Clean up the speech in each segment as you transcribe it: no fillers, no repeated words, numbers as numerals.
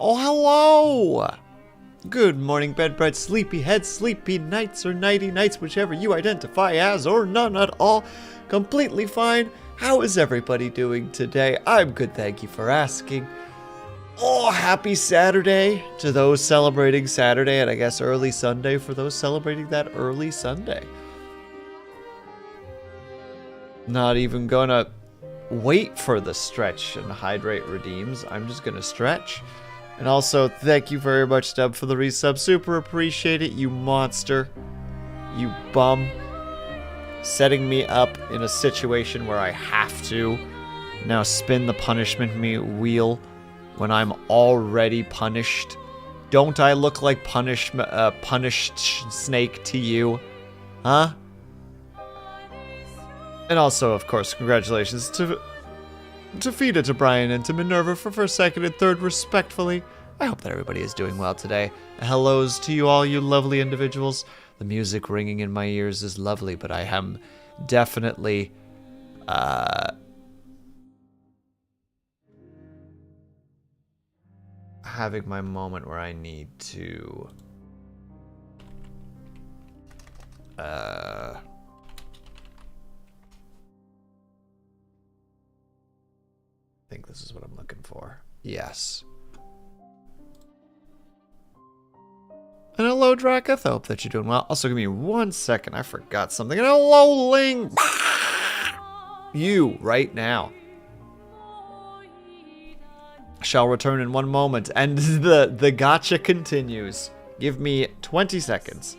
Oh, hello! Good morning, bed bright, sleepy heads, sleepy nights, or nighty nights, whichever you identify as, or none at all. Completely fine. How is everybody doing today? I'm good, thank you for asking. Oh, happy Saturday to those celebrating Saturday, and I guess early Sunday for those celebrating that early Sunday. Not even gonna wait for the stretch and hydrate redeems. I'm just gonna stretch. And also, thank you very much, Deb, for the resub. Super appreciate it, you monster. You bum. Setting me up in a situation where I have to now spin the punishment wheel when I'm already punished. Don't I look like punished snake to you? Huh? And also, of course, congratulations to Fida, to Brian, and to Minerva for first, second, and third, respectfully. I hope that everybody is doing well today. Hellos to you all, you lovely individuals. The music ringing in my ears is lovely, but I am definitely, having my moment where I need to, I think this is what I'm looking for. Yes. And hello, Draketh. I hope that you're doing well. Also, give me 1 second. I forgot something. And hello, Ling. You, right now. Shall return in 1 moment. And the gotcha continues. Give me 20 seconds.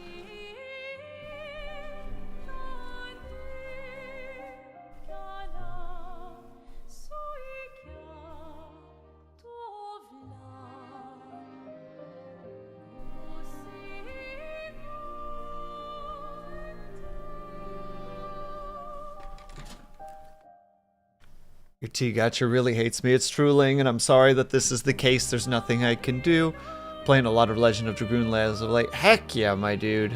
Your T-Gotcha really hates me. It's true, Ling, and I'm sorry that this is the case. There's nothing I can do. Playing a lot of Legend of Dragoon as of late. Heck yeah, my dude.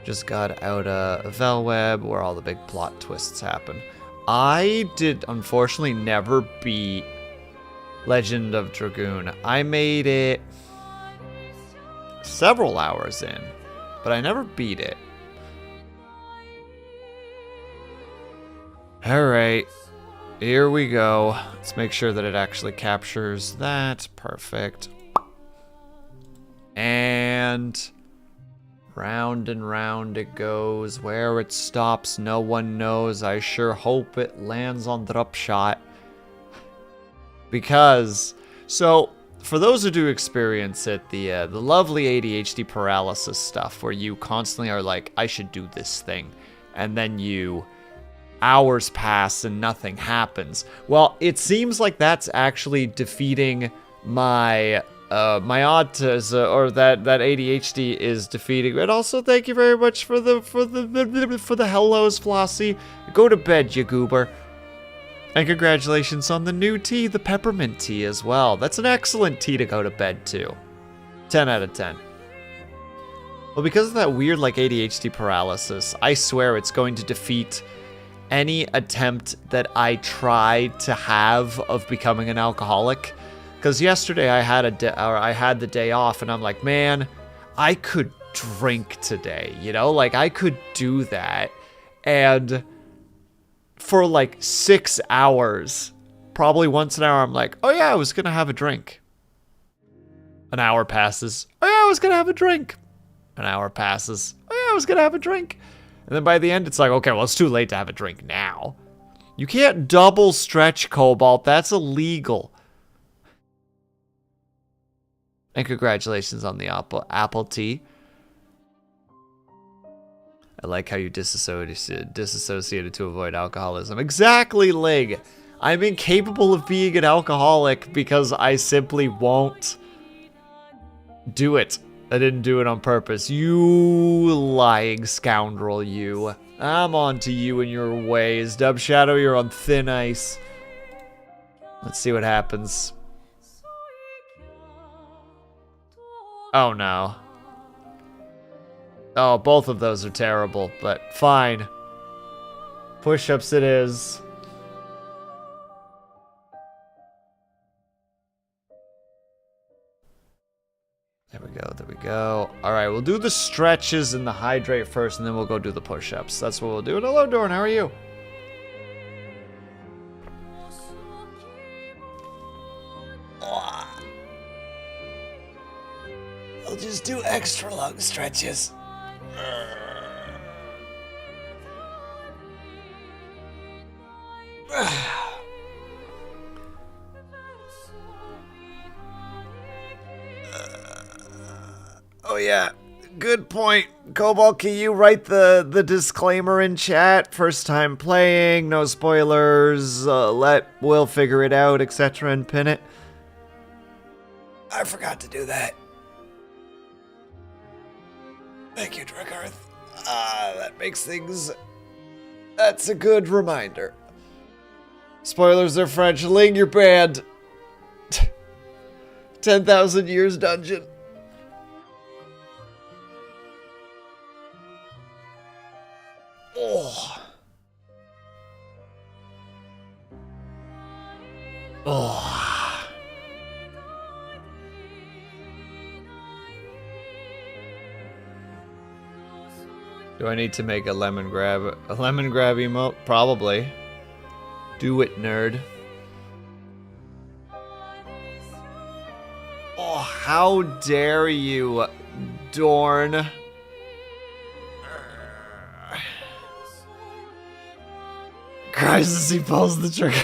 Just got out a Velweb where all the big plot twists happen. I did, unfortunately, never beat Legend of Dragoon. I made it several hours in, but I never beat it. Alright. Here we go. Let's make sure that it actually captures that. Perfect. And round it goes. Where it stops, no one knows. I sure hope it lands on drop shot. Because, so, for those who do experience it, the lovely ADHD paralysis stuff, where you constantly are like, I should do this thing. And then hours pass and nothing happens. Well, it seems like that's actually defeating my autism, or that ADHD is defeating. And also, thank you very much for the hellos, Flossie. Go to bed, you goober. And congratulations on the new tea, the peppermint tea as well. That's an excellent tea to go to bed to. 10 out of 10. Well, because of that weird like ADHD paralysis, I swear it's going to defeat any attempt that I tried to have of becoming an alcoholic. Because yesterday I had the day off, and I'm like, man, I could drink today, you know? Like, I could do that. And for like 6 hours, probably once an hour, I'm like, oh yeah, I was gonna have a drink. An hour passes. Oh yeah, I was gonna have a drink. An hour passes. Oh yeah, I was gonna have a drink. And then by the end, it's like, okay, well, it's too late to have a drink now. You can't double stretch, Cobalt. That's illegal. And congratulations on the apple tea. I like how you disassociated to avoid alcoholism. Exactly, Lig. I'm incapable of being an alcoholic because I simply won't do it. I didn't do it on purpose. You lying scoundrel, you. I'm on to you and your ways. Dub Shadow, you're on thin ice. Let's see what happens. Oh no. Oh, both of those are terrible, but fine. Push-ups it is. go. Alright, we'll do the stretches and the hydrate first, and then we'll go do the push-ups. That's what we'll do. And hello, Dorn, how are you? I'll just do extra long stretches. Oh yeah, good point. Cobalt, can you write the disclaimer in chat? First time playing, no spoilers, we'll figure it out, etc. and pin it. I forgot to do that. Thank you, Drickarth. That makes things... That's a good reminder. Spoilers are French. Ling, you're banned. 10,000 years dungeon. Oh. Oh. Do I need to make a lemon grab emote? Probably. Do it, nerd. Oh, how dare you, Dorn. Cries as he pulls the trigger.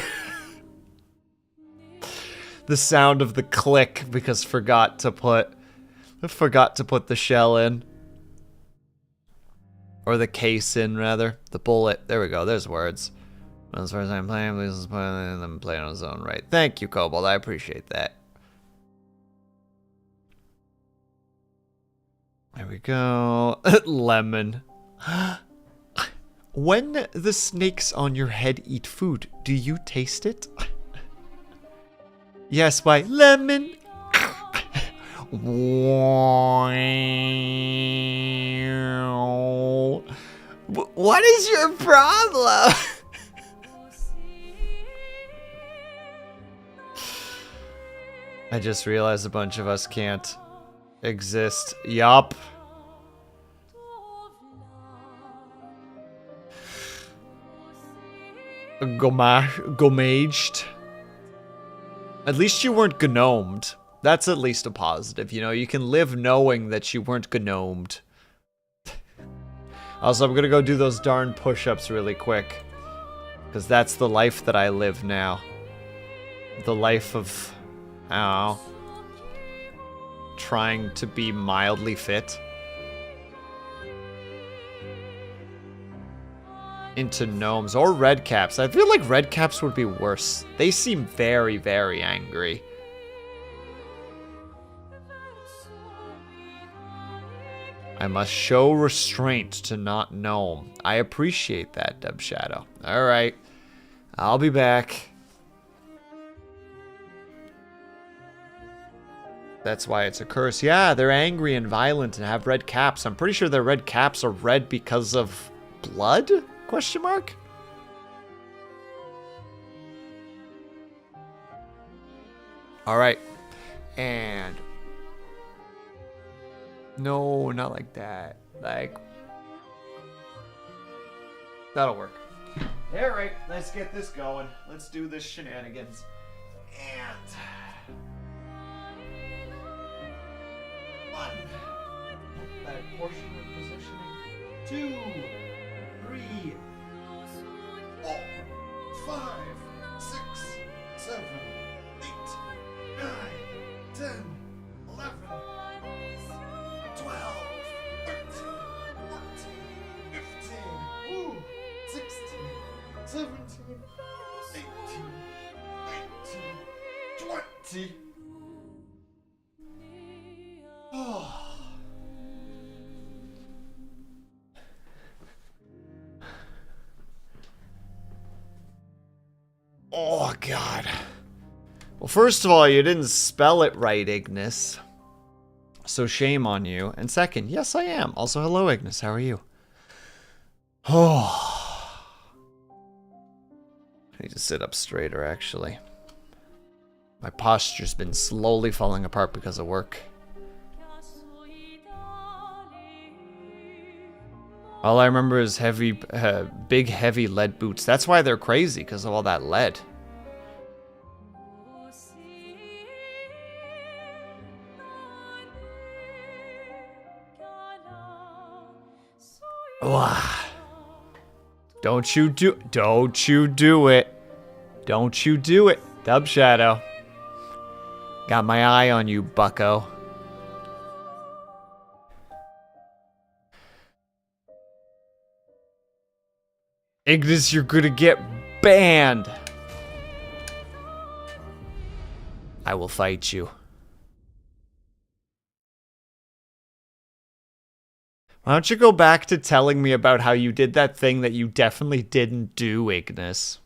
The sound of the click because forgot to put the shell in. Or the case in, rather. The bullet. There we go. There's words. When it's the first time playing, please play and then play on his own right. Thank you, Cobalt. I appreciate that. There we go. Lemon. When the snakes on your head eat food, do you taste it? Yes, why? Lemon. What is your problem? I just realized a bunch of us can't exist. Yup. Gomaged. At least you weren't gnomed. That's at least a positive, you know? You can live knowing that you weren't gnomed. Also, I'm gonna go do those darn push-ups really quick. Because that's the life that I live now. The life of... I don't know. Trying to be mildly fit. Into gnomes or red caps. I feel like red caps would be worse. They seem very, very angry. I must show restraint to not gnome. I appreciate that, Dub Shadow. Alright. I'll be back. That's why it's a curse. Yeah, they're angry and violent and have red caps. I'm pretty sure their red caps are red because of blood? Question mark? Alright. And... No, not like that. Like... That'll work. Alright, let's get this going. Let's do this shenanigans. And... 1. That portion of positioning. 2. 3. 4. 5. 6. 7. 8. 9. 10. 11. 12. 13. 14. 15. 16. 17. 18. 19. 20. Oh. Oh, God. Well, first of all, you didn't spell it right, Ignis. So shame on you. And second, yes, I am. Also, hello, Ignis. How are you? Oh. I need to sit up straighter, actually. My posture's been slowly falling apart because of work. All I remember is big heavy lead boots. That's why they're crazy, because of all that lead. Wow. Don't you do it. Don't you do it. Dub Shadow. Got my eye on you, bucko. Ignis, you're gonna get banned. I will fight you. Why don't you go back to telling me about how you did that thing that you definitely didn't do, Ignis?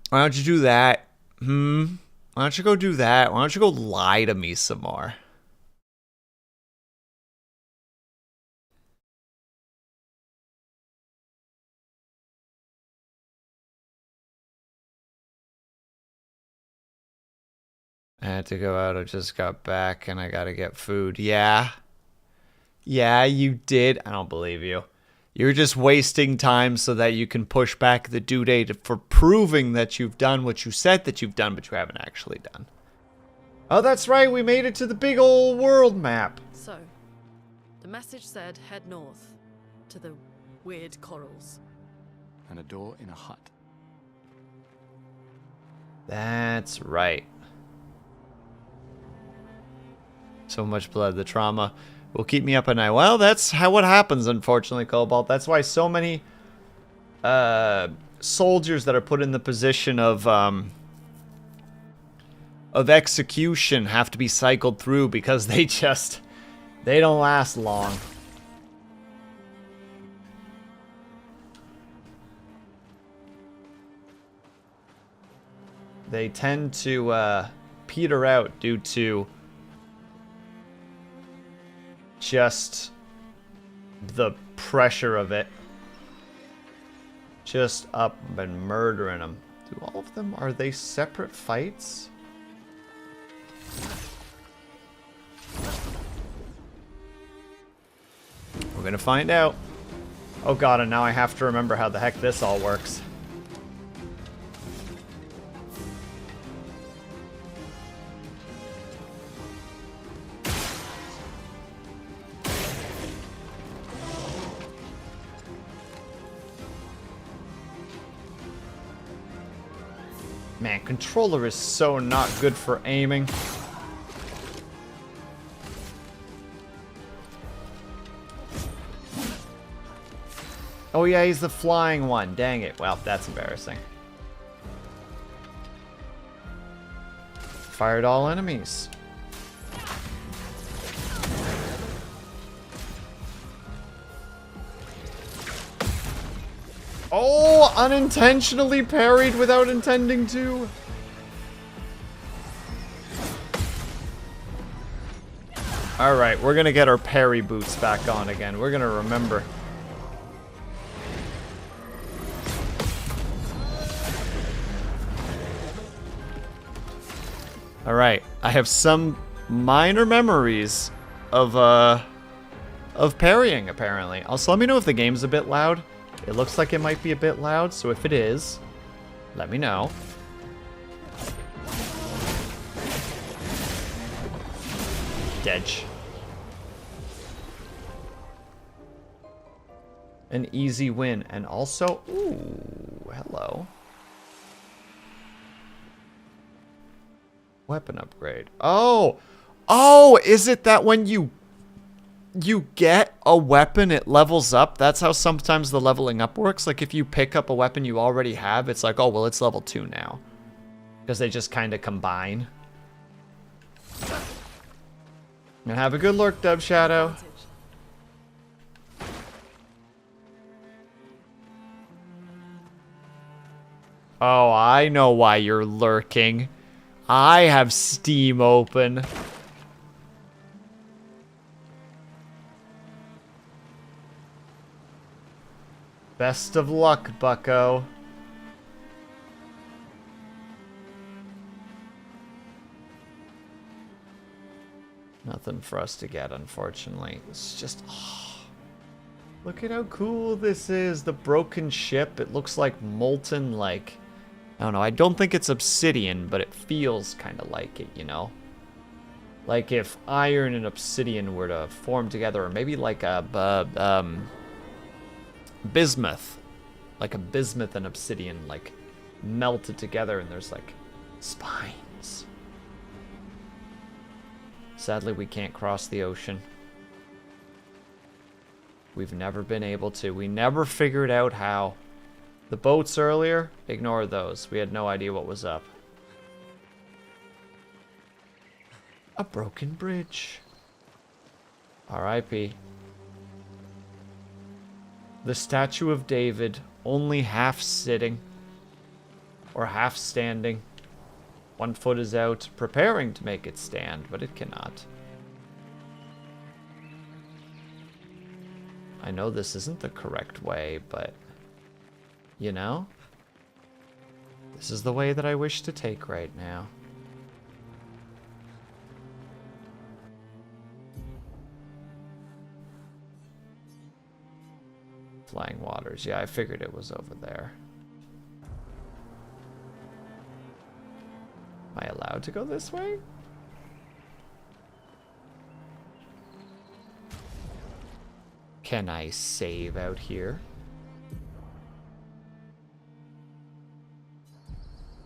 Why don't you do that? Why don't you go do that? Why don't you go lie to me some more? I had to go out. I just got back and I gotta get food. Yeah. Yeah, you did. I don't believe you. You're just wasting time so that you can push back the due date for proving that you've done what you said that you've done, but you haven't actually done. Oh, that's right. We made it to the big old world map. So, the message said head north to the weird corals. And a door in a hut. That's right. So much blood, the trauma will keep me up at night. Well, that's what happens, unfortunately, Cobalt. That's why so many soldiers that are put in the position of execution have to be cycled through because they don't last long. They tend to peter out due to just the pressure of it. Just up and murdering them. Do all of them, are they separate fights? We're gonna find out. Oh god, and now I have to remember how the heck this all works. Man, controller is so not good for aiming. Oh yeah, he's the flying one. Dang it. Well, that's embarrassing. Fired all enemies. Oh, unintentionally parried without intending to. Alright, we're gonna get our parry boots back on again. We're gonna remember. Alright, I have some minor memories of parrying, apparently. Also, let me know if the game's a bit loud. It looks like it might be a bit loud, so if it is, let me know. Dedge. An easy win, and also, ooh, hello. Weapon upgrade. Oh! Oh, is it that when you get a weapon, it levels up? That's how sometimes the leveling up works. Like if you pick up a weapon you already have, it's like, oh, well, it's level 2 now. Because they just kind of combine. And have a good lurk, Dub Shadow. Oh, I know why you're lurking. I have Steam open. Best of luck, bucko. Nothing for us to get, unfortunately. It's just... look at how cool this is. The broken ship. It looks like molten, like... I don't know. I don't think it's obsidian, but it feels kind of like it, you know? Like if iron and obsidian were to form together, or maybe like a bismuth. Like a bismuth and obsidian, like, melted together, and there's, like, spines. Sadly, we can't cross the ocean. We've never been able to. We never figured out how. The boats earlier, ignore those. We had no idea what was up. A broken bridge. R.I.P. The statue of David, only half sitting. Or half standing. One foot is out, preparing to make it stand, but it cannot. I know this isn't the correct way, but... you know? This is the way that I wish to take right now. Flying waters. Yeah, I figured it was over there. Am I allowed to go this way? Can I save out here?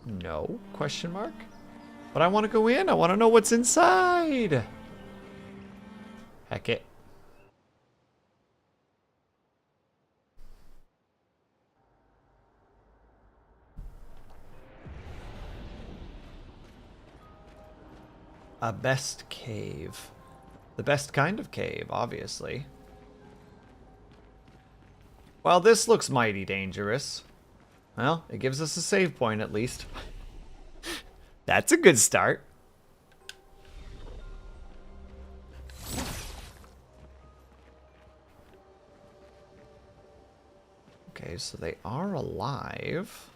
No? Question mark? But I want to go in. I want to know what's inside. Heck it. A best cave. The best kind of cave, obviously. Well, this looks mighty dangerous. Well, it gives us a save point at least. That's a good start. Okay, so they are alive.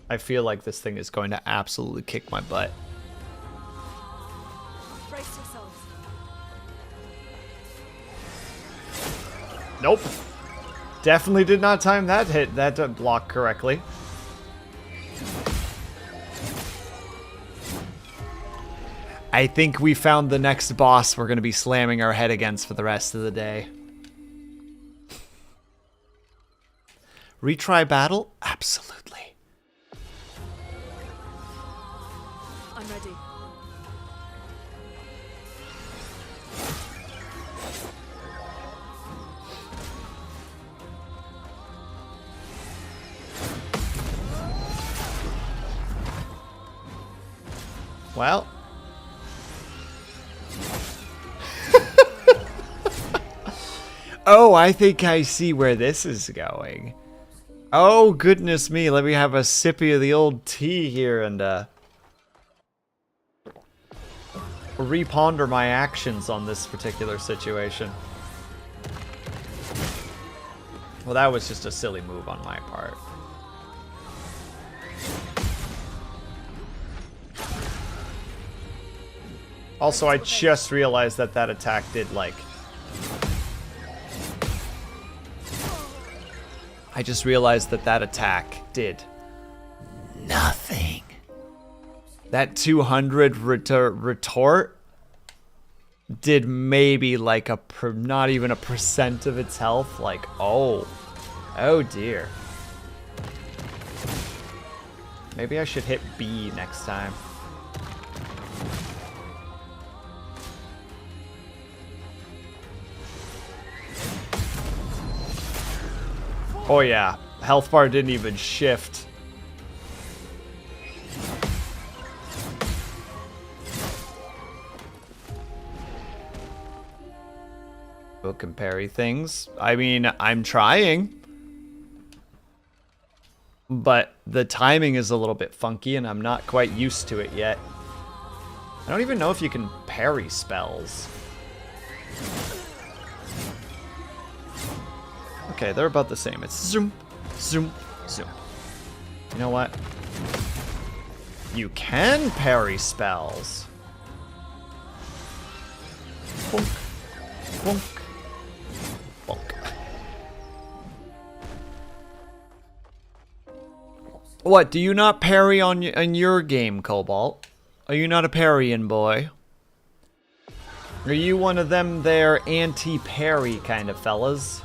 I feel like this thing is going to absolutely kick my butt. Brace yourselves. Nope. Definitely did not time that block correctly. I think we found the next boss we're going to be slamming our head against for the rest of the day. Retry battle? Absolutely. I'm ready. Well. Oh, I think I see where this is going. Oh, goodness me. Let me have a sippy of the old tea here and reponder my actions on this particular situation. Well, that was just a silly move on my part. Also, I just realized that that attack did, like... I just realized that that attack did nothing. That 200 retort did maybe like not even a % of its health. Like, oh dear. Maybe I should hit B next time. Oh yeah, health bar didn't even shift. Book and parry things. I mean, I'm trying. But the timing is a little bit funky and I'm not quite used to it yet. I don't even know if you can parry spells. Okay, they're about the same. It's zoom, zoom, zoom. You know what? You can parry spells. Bonk, bonk, bonk. What, do you not parry on in your game, Cobalt? Are you not a parrying boy? Are you one of them there anti-parry kind of fellas?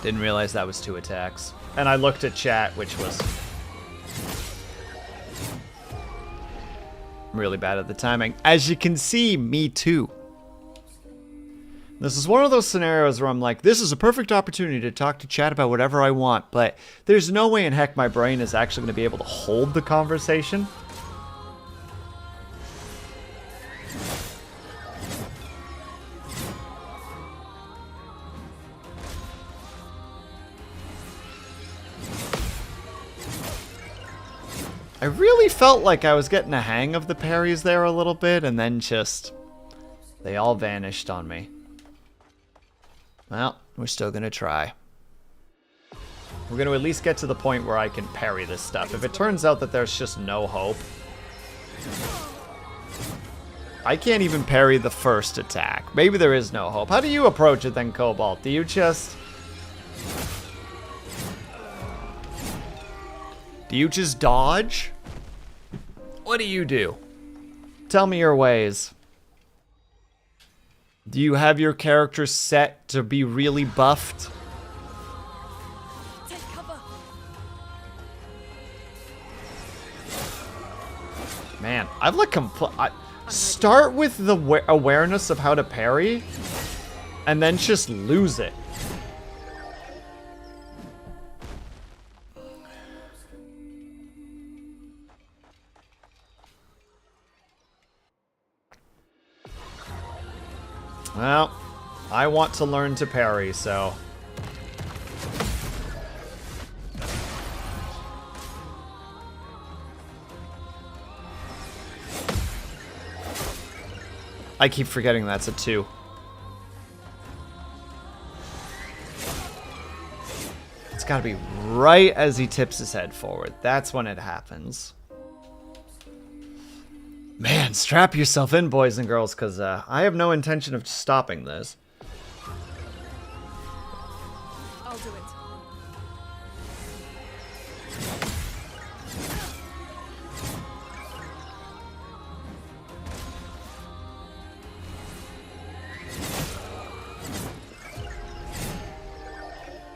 Didn't realize that was 2 attacks. And I looked at chat, which was really bad at the timing. As you can see, me too. This is one of those scenarios where I'm like, this is a perfect opportunity to talk to chat about whatever I want, but there's no way in heck my brain is actually going to be able to hold the conversation. I really felt like I was getting the hang of the parries there a little bit, and then just they all vanished on me. Well, we're still gonna try. We're gonna at least get to the point where I can parry this stuff. If it turns out that there's just no hope, I can't even parry the first attack. Maybe there is no hope. How do you approach it then, Cobalt? Do you just dodge? What do you do? Tell me your ways. Do you have your character set to be really buffed? Take cover. Man, I've like start with the awareness of how to parry, and then just lose it. Well, I want to learn to parry, so... I keep forgetting that's a 2. It's gotta be right as he tips his head forward. That's when it happens. Man, strap yourself in, boys and girls, because I have no intention of stopping this. I'll do it.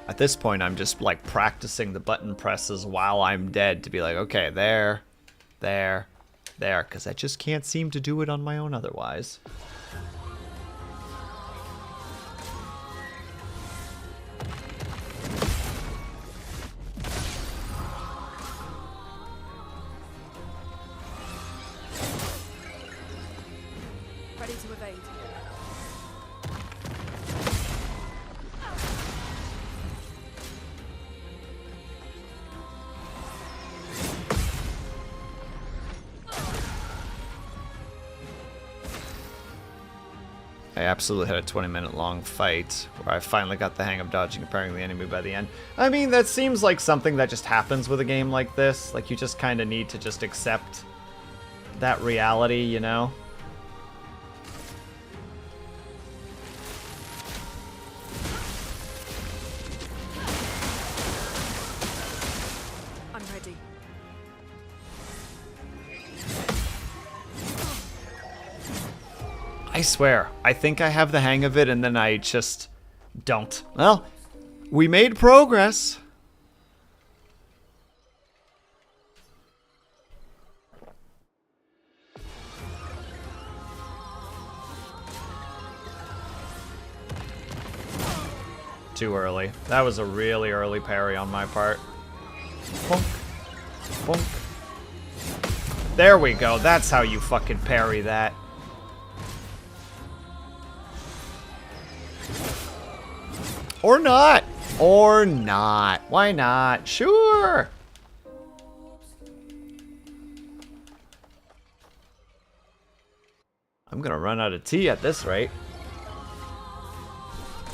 At this point, I'm just like practicing the button presses while I'm dead to be like, okay, there, because I just can't seem to do it on my own otherwise. Ready to evade. I absolutely had a 20-minute long fight where I finally got the hang of dodging and parrying the enemy by the end. I mean, that seems like something that just happens with a game like this. Like, you just kind of need to just accept that reality, you know? I'm ready. I swear, I think I have the hang of it, and then I just don't. Well, we made progress. Too early. That was a really early parry on my part. Bonk. Bonk. There we go. That's how you fucking parry that. Or not. Or not. Why not? Sure. I'm gonna run out of tea at this rate.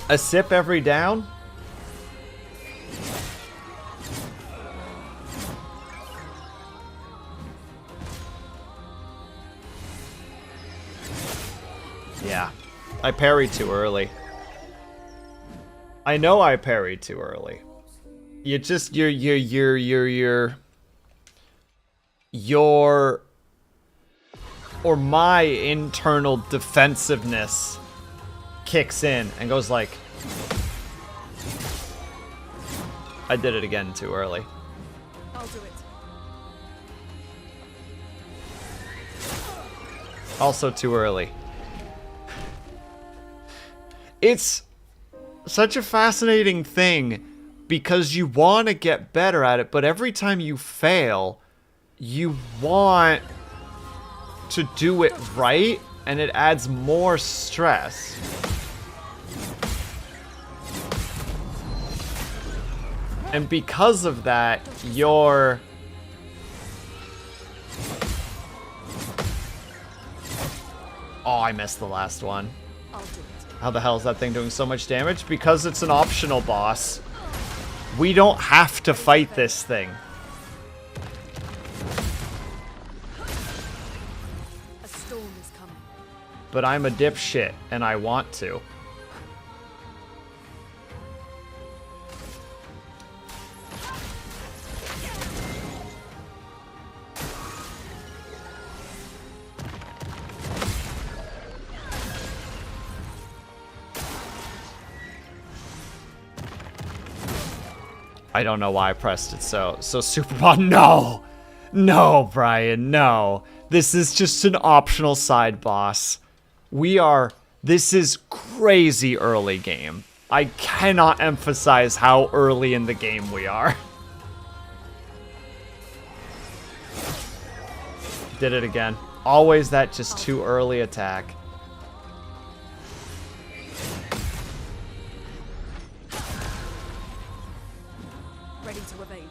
A sip every down? Yeah. I parried too early. I know I parried too early. You just, or my internal defensiveness kicks in and goes like, I did it again too early. I'll do it. Also too early. It's such a fascinating thing because you want to get better at it, but every time you fail, you want to do it right, and it adds more stress. And because of that, you're... Oh, I missed the last one. I'll do it. How the hell is that thing doing so much damage? Because it's an optional boss. We don't have to fight this thing. A storm is coming. But I'm a dipshit, and I want to. I don't know why I pressed it so super button. No! No, Brian, no. This is just an optional side boss. This is crazy early game. I cannot emphasize how early in the game we are. Did it again. Always that just too early attack. Ready to evade.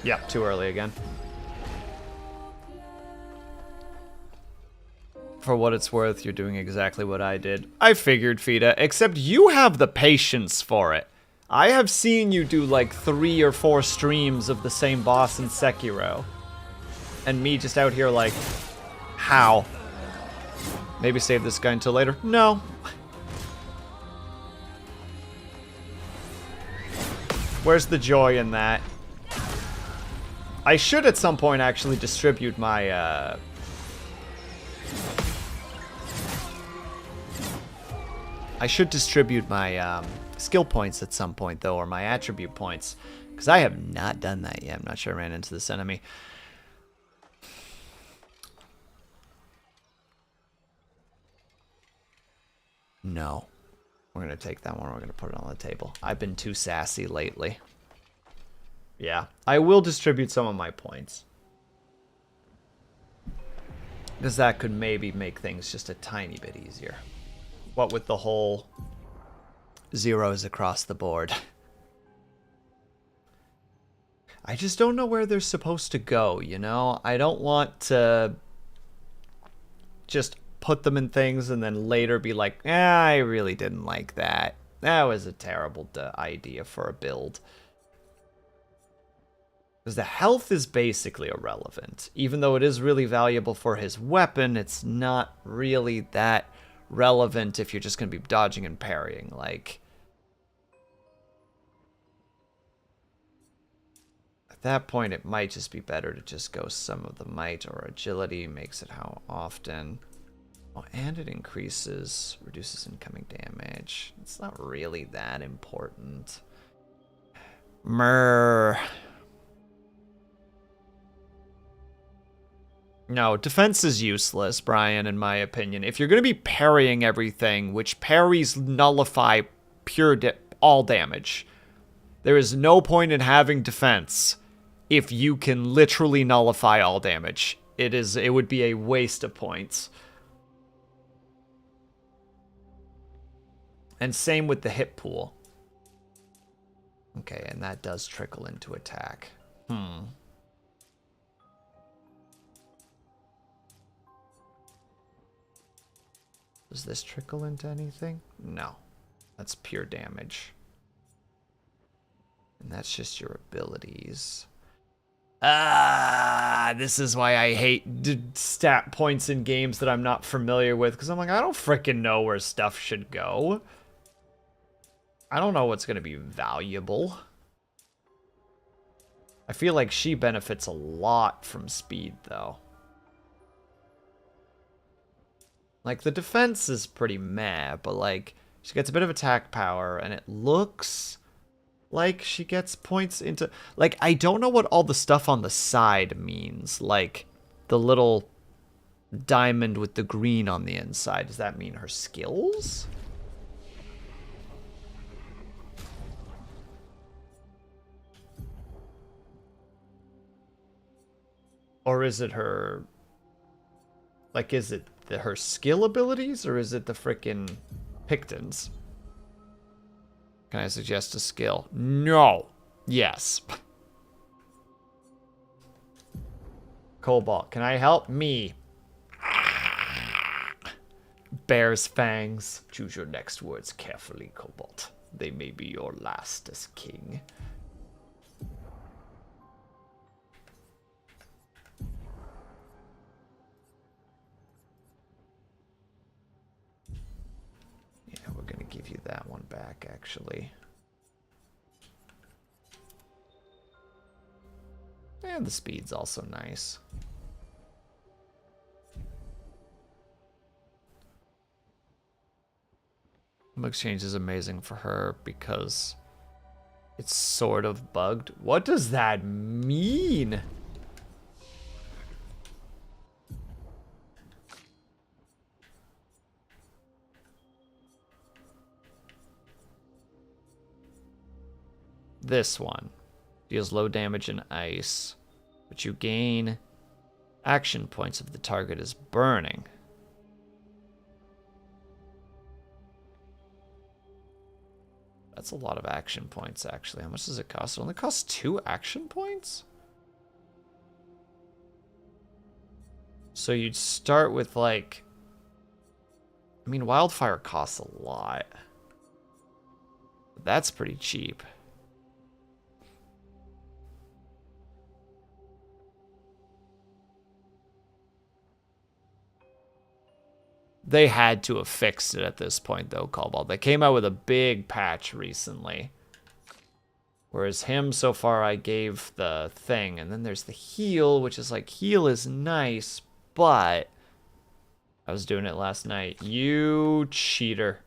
Yep, too early again. For what it's worth, you're doing exactly what I did. I figured, Fida, except you have the patience for it. I have seen you do like 3 or 4 streams of the same boss in Sekiro. And me just out here like, how? Maybe save this guy until later? No. Where's the joy in that? I should at some point actually distribute my, I should distribute my, skill points at some point, though, or my attribute points. Because I have not done that yet. I'm not sure I ran into this enemy. No. We're going to take that one. We're going to put it on the table. I've been too sassy lately. Yeah. I will distribute some of my points. Because that could maybe make things just a tiny bit easier. What with the whole zeros across the board. I just don't know where they're supposed to go, you know? I don't want to just put them in things and then later be like, I really didn't like that. That was a terrible idea for a build. Because the health is basically irrelevant. Even though it is really valuable for his weapon, it's not really that relevant if you're just going to be dodging and parrying. Like, at that point, it might just be better to just go some of the might or agility. Makes it how often. Oh, and it reduces incoming damage. It's not really that important. Mrrr. No, defense is useless, Brian, in my opinion. If you're going to be parrying everything, which parries nullify all damage, there is no point in having defense if you can literally nullify all damage. It would be a waste of points. And same with the hit pool. Okay, and that does trickle into attack. Does this trickle into anything? No. That's pure damage. And that's just your abilities. This is why I hate stat points in games that I'm not familiar with. Because I'm like, I don't freaking know where stuff should go. I don't know what's going to be valuable. I feel like she benefits a lot from speed, though. Like, the defense is pretty meh, but, like, she gets a bit of attack power, and it looks like she gets points into... Like, I don't know what all the stuff on the side means. Like, the little diamond with the green on the inside. Does that mean her skills? Or is it her... Like, is it her skill abilities, or is it the frickin' Pictons? Can I suggest a skill? No. Yes. Cobalt, can I help me? Bear's fangs. Choose your next words carefully, Cobalt. They may be your last as king. We're gonna give you that one back, actually. And the speed's also nice. Exchange is amazing for her because it's sort of bugged. What does that mean? This one deals low damage in ice, but you gain action points if the target is burning. That's a lot of action points, actually. How much does it cost? It only costs 2 action points? So you'd start with, like... I mean, wildfire costs a lot. That's pretty cheap. They had to have fixed it at this point, though, Cobalt. They came out with a big patch recently. Whereas him, so far, I gave the thing. And then there's the heal, which is like, heal is nice, but... I was doing it last night. You cheater.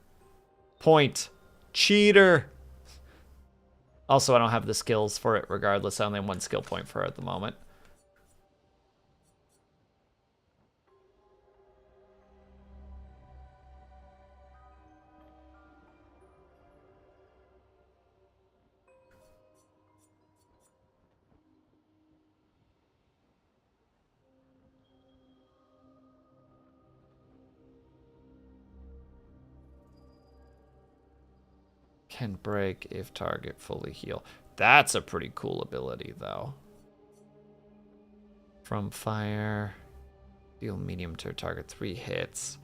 Point. Cheater. Also, I don't have the skills for it regardless. I only have 1 skill point for her at the moment. Can break if target fully heal. That's a pretty cool ability, though. From fire. Deal medium to target 3 hits.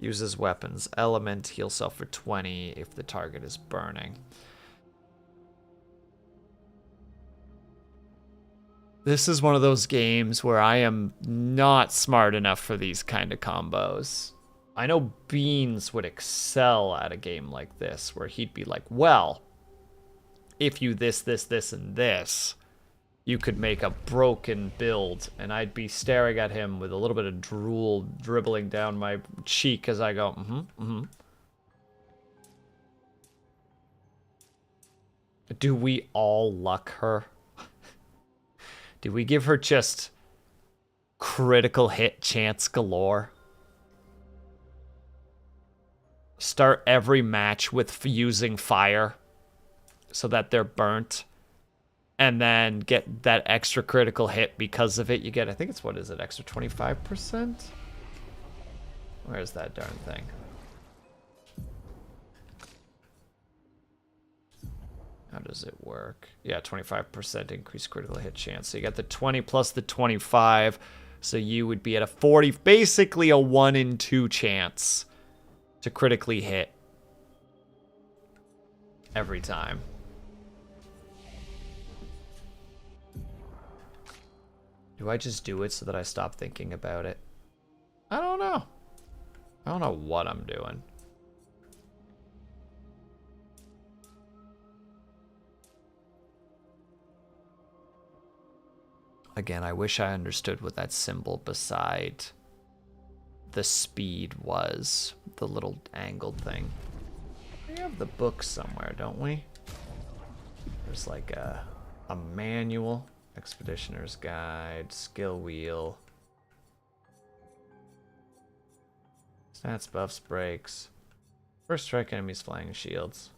Uses weapons. Element. Heal self for 20 if the target is burning. This is one of those games where I am not smart enough for these kind of combos. I know Beans would excel at a game like this, where he'd be like, well, if you this, and this, you could make a broken build. And I'd be staring at him with a little bit of drool dribbling down my cheek as I go, Do we all luck her? Do we give her just critical hit chance galore? Start every match with using fire so that they're burnt, and then get that extra critical hit because of it. You get, I think it's, what is it, extra 25%? Where's that darn thing? How does it work? Yeah, 25% increased critical hit chance. So you got the 20 plus the 25. So you would be at a 40, basically a 1 in 2 chance to critically hit every time. Do I just do it so that I stop thinking about it? I don't know. I don't know what I'm doing. Again, I wish I understood what that symbol beside the speed was. The little angled thing. We have the book somewhere, don't we? There's like a manual. Expeditioner's Guide. Skill wheel. Stats, buffs, breaks. First strike enemies flying shields.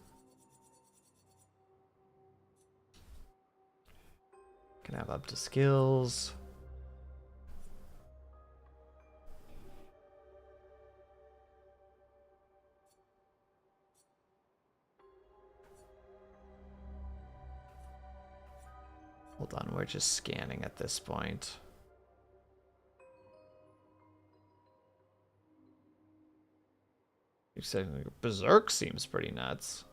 Can have up to skills. Hold on, we're just scanning at this point. You said Berserk seems pretty nuts.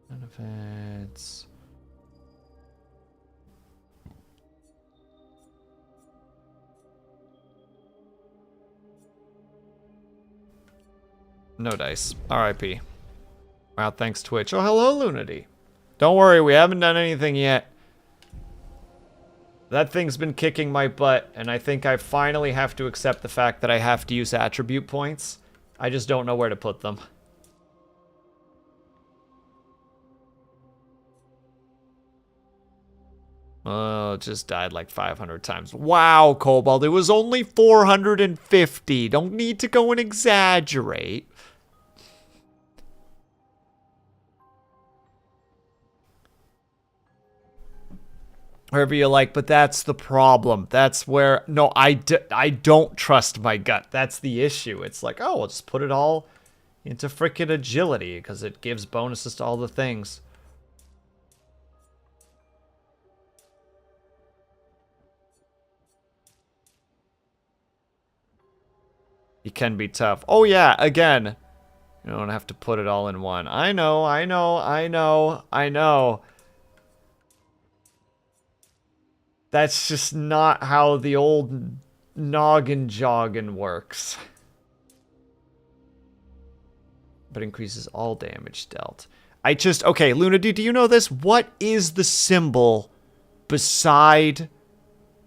Benefits. No dice. RIP. Wow, thanks Twitch. Oh, hello, Lunity. Don't worry, we haven't done anything yet. That thing's been kicking my butt, and I think I finally have to accept the fact that I have to use attribute points. I just don't know where to put them. Oh, it just died like 500 times. Wow, Cobalt, it was only 450. Don't need to go and exaggerate. Wherever you like, but that's the problem. That's where, no, I don't trust my gut. That's the issue. It's like, oh, we'll just put it all into frickin' agility because it gives bonuses to all the things. It can be tough. Oh yeah, again, you don't have to put it all in one. I know. That's just not how the old noggin joggin works. But increases all damage dealt. Okay, Luna, do you know this? What is the symbol beside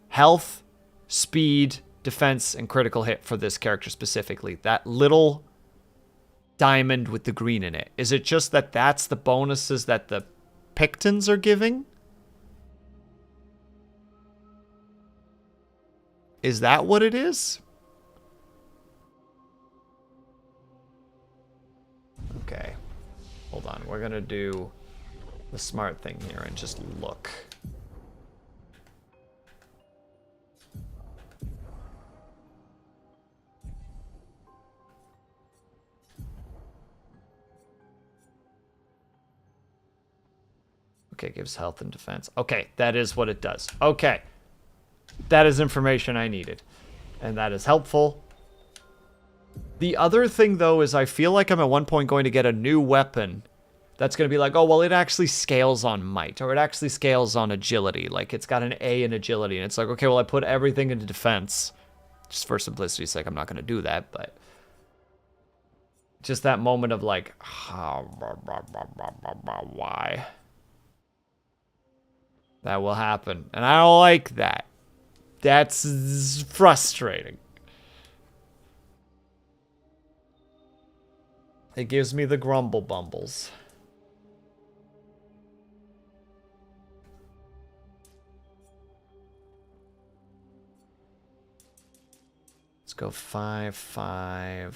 health, speed, defense, and critical hit for this character specifically? That little diamond with the green in it. Is it just that that's the bonuses that the Pictons are giving? Is that what it is? Okay. Hold on. We're going to do the smart thing here and just look. Okay, gives health and defense. Okay, that is what it does. Okay. That is information I needed. And that is helpful. The other thing, though, is I feel like I'm at one point going to get a new weapon that's going to be like, oh, well, it actually scales on might, or it actually scales on agility. Like, it's got an A in agility, and it's like, okay, well, I put everything into defense. Just for simplicity's sake, I'm not going to do that, but just that moment of like, why? That will happen, and I don't like that. That's frustrating. It gives me the grumble bumbles. Let's go 5-5.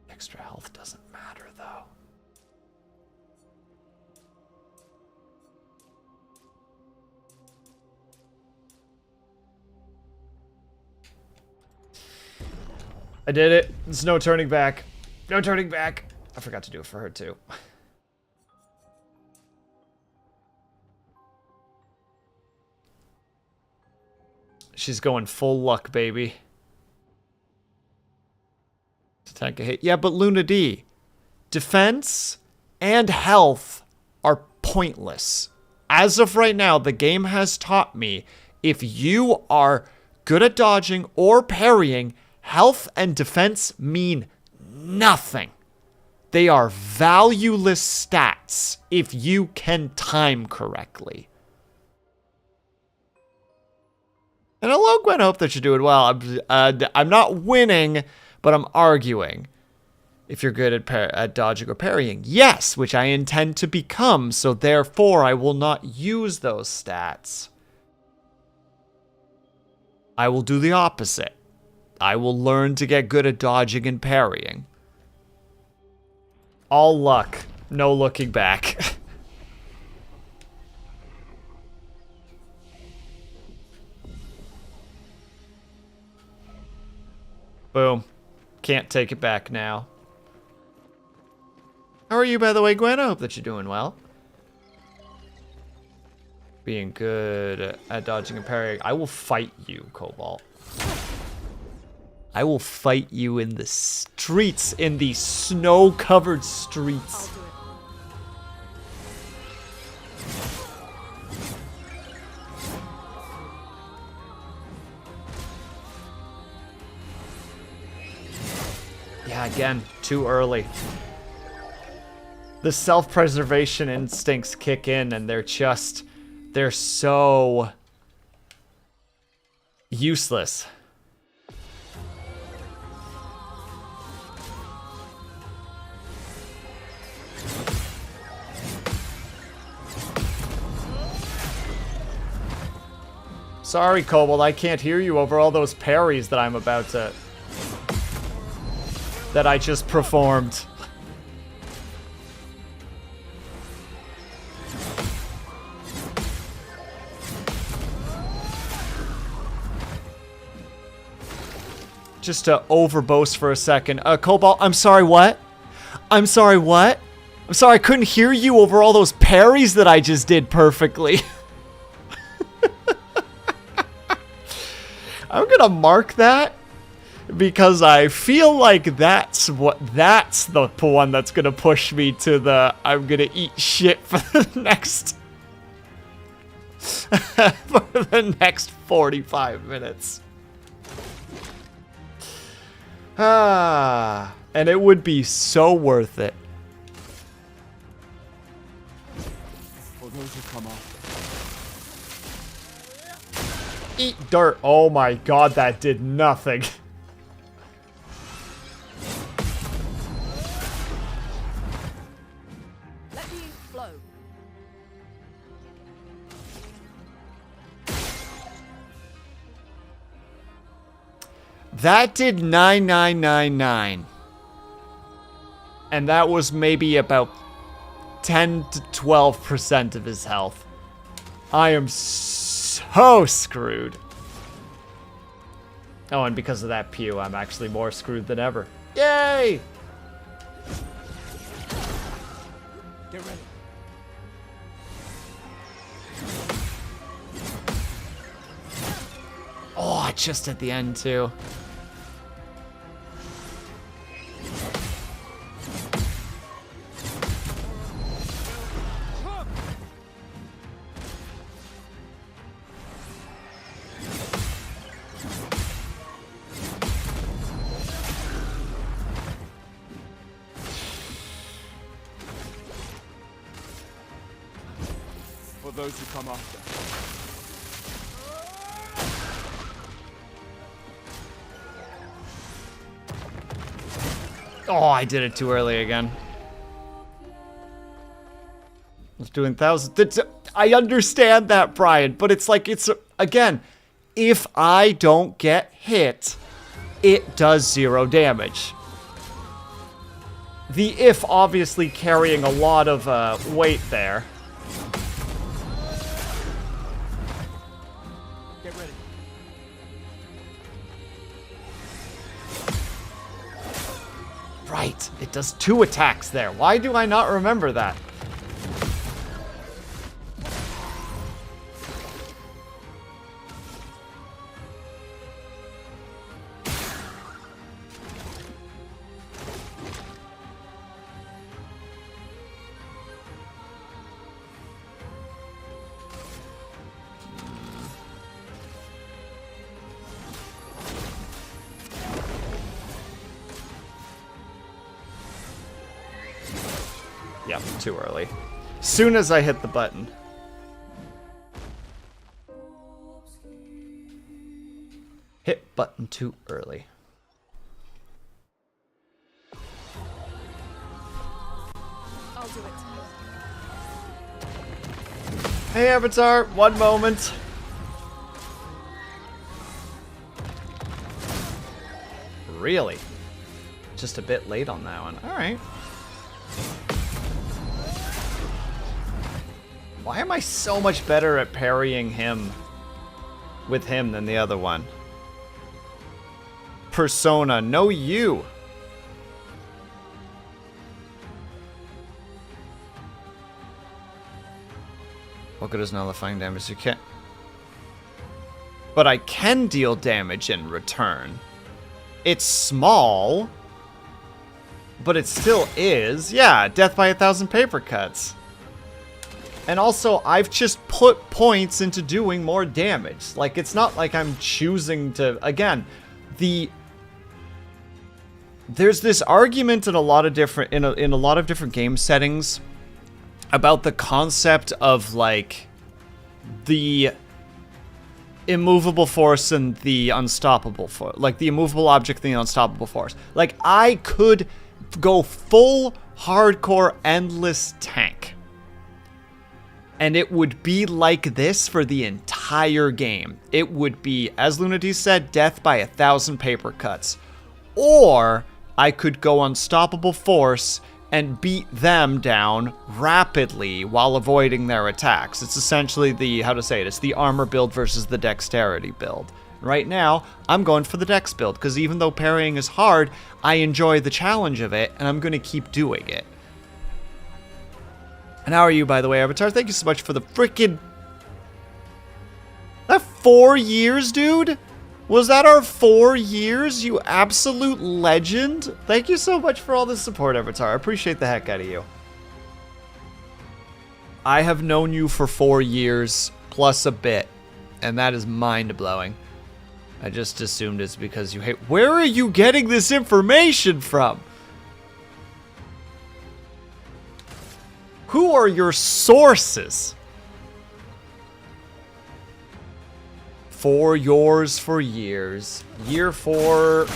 Extra health doesn't matter, though. I did it. There's no turning back. No turning back. I forgot to do it for her, too. She's going full luck, baby. Attack a hit. Yeah, but Luna D. Defense and health are pointless. As of right now, the game has taught me if you are good at dodging or parrying, health and defense mean nothing. They are valueless stats if you can time correctly. And hello, Gwen. I hope that you're doing well. I'm not winning, but I'm arguing. If you're good at dodging or parrying, yes, which I intend to become, so therefore I will not use those stats. I will do the opposite. I will learn to get good at dodging and parrying. All luck, no looking back. Boom. Can't take it back now. How are you, by the way, Gwen? I hope that you're doing well. Being good at dodging and parrying. I will fight you, Cobalt. I will fight you in the streets, in the snow-covered streets. Yeah, again, too early. The self-preservation instincts kick in and they're so useless. Sorry, Cobalt, I can't hear you over all those parries that I'm about to... that I just performed. Just to overboast for a second. Cobalt, I'm sorry, what? I'm sorry, what? I'm sorry, I couldn't hear you over all those parries that I just did perfectly. I'm gonna mark that because I feel like that's the one that's gonna push me to the I'm gonna eat shit for the next for the next 45 minutes. Ah, and it would be so worth it. For those who come after. Eat dirt. Oh my god, that did nothing. Let the ink flow. That did 9999. And that was maybe about 10 to 12% of his health. I am so screwed. Oh, and because of that pew, I'm actually more screwed than ever. Yay! Get ready. Oh, just at the end, too. For those who come after. Oh, I did it too early again. I was doing thousands. I understand that, Brian, but it's like, again, if I don't get hit, it does 0 damage. The if obviously carrying a lot of weight there. Get ready. Right, it does 2 attacks there. Why do I not remember that? Yeah, too early. Soon as I hit the button. Hit button too early. I'll do it. Hey, Avatar, one moment. Really? Just a bit late on that one. Alright. Why am I so much better at parrying him with him than the other one? Persona, no you. What good is nullifying damage? You can't. But I can deal damage in return. It's small, but it still is. Yeah, death by 1,000 paper cuts. And also, I've just put points into doing more damage. Like, it's not like I'm choosing to... Again, there's this argument in a lot of different... In a lot of different game settings about the concept of, like, the immovable force and the unstoppable force. Like, the immovable object and the unstoppable force. Like, I could go full, hardcore, endless tank. And it would be like this for the entire game. It would be, as Lunadee said, death by 1,000 paper cuts. Or I could go unstoppable force and beat them down rapidly while avoiding their attacks. It's essentially the, how to say it, it's the armor build versus the dexterity build. Right now, I'm going for the dex build, because even though parrying is hard, I enjoy the challenge of it, and I'm going to keep doing it. And how are you, by the way, Avatar? Thank you so much for the frickin'... That 4 years, dude? Was that our 4 years, you absolute legend? Thank you so much for all the support, Avatar. I appreciate the heck out of you. I have known you for 4 years, plus a bit. And that is mind-blowing. I just assumed it's because you hate... Where are you getting this information from? Who are your sources? For yours for years. Year 4.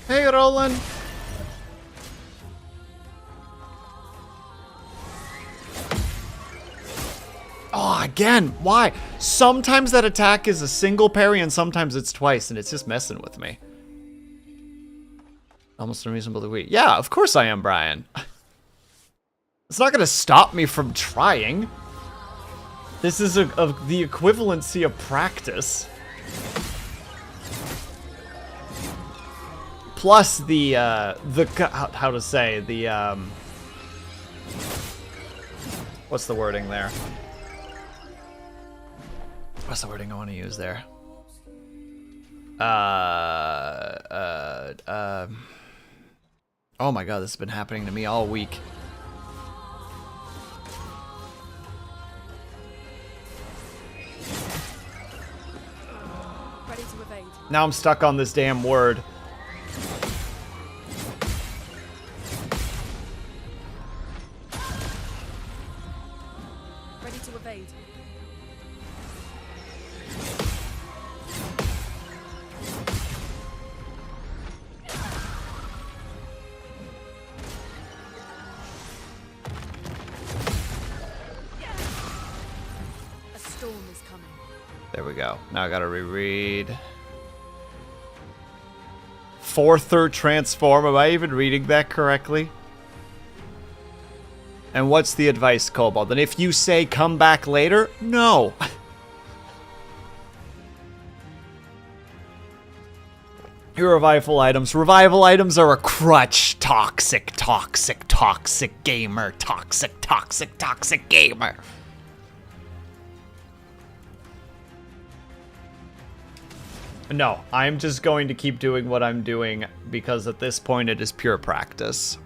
Hey, Roland. Oh, again, why? Sometimes that attack is a single parry and sometimes it's twice, and it's just messing with me. Almost unreasonable to wait. Yeah, of course I am, Brian. It's not gonna stop me from trying. This is the equivalency of practice. Plus the how to say, the, what's the wording there? What's the wording I want to use there? Oh my god, this has been happening to me all week. Ready to evade. Now I'm stuck on this damn word. Ready to evade. A storm is coming. There we go. Now I gotta reread. 4/3 transform. Am I even reading that correctly? And what's the advice, Cobalt? And if you say come back later, no. Your revival items. Revival items are a crutch. Toxic, toxic, toxic gamer. Toxic, toxic, toxic gamer. No, I'm just going to keep doing what I'm doing because at this point it is pure practice.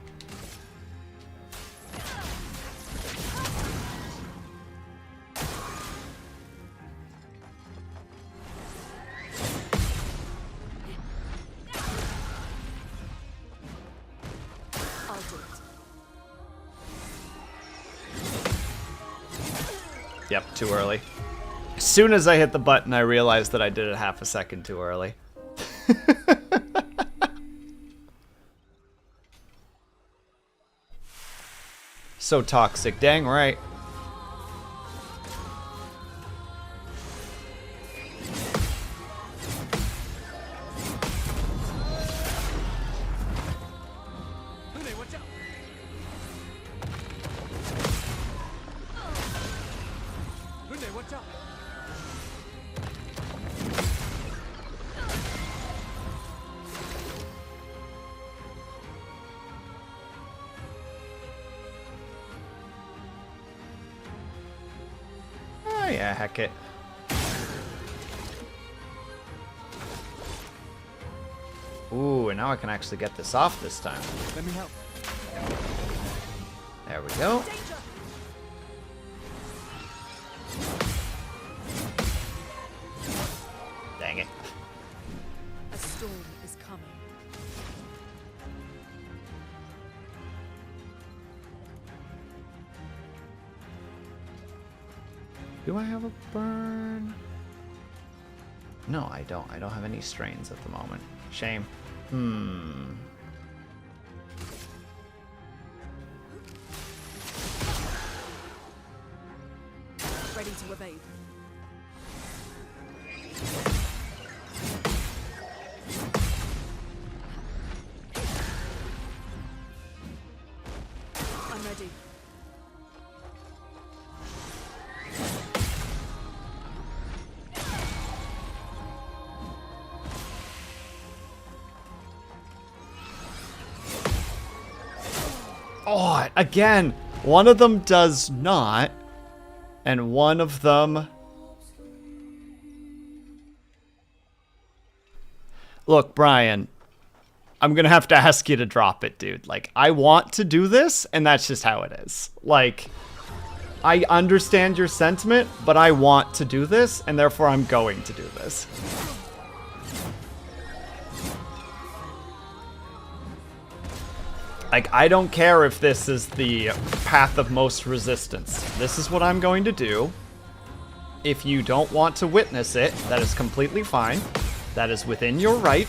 Yep, too early. As soon as I hit the button, I realized that I did it half a second too early. So toxic, dang right. Oh yeah, heck it. Ooh, and now I can actually get this off this time. Let me help. There we go. Dang it. A storm is coming. Do I have a burn? No, I don't. I don't have any strains at the moment. Shame. Ready to evade. I'm ready. Oh, again, one of them does not, and one of them... Look, Brian, I'm gonna have to ask you to drop it, dude. Like, I want to do this, and that's just how it is. Like, I understand your sentiment, but I want to do this, and therefore I'm going to do this. Like, I don't care if this is the path of most resistance. This is what I'm going to do. If you don't want to witness it, that is completely fine. That is within your right.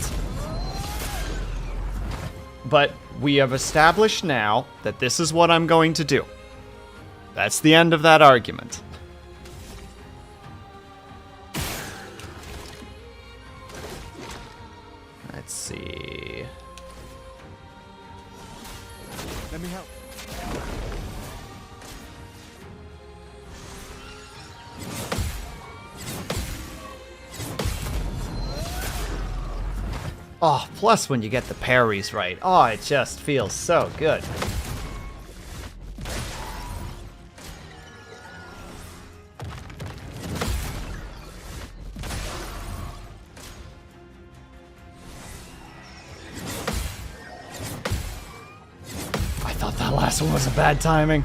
But we have established now that this is what I'm going to do. That's the end of that argument. Let's see. Let me help. Oh, plus when you get the parries right. Oh, it just feels so good. I thought that last one was a bad timing.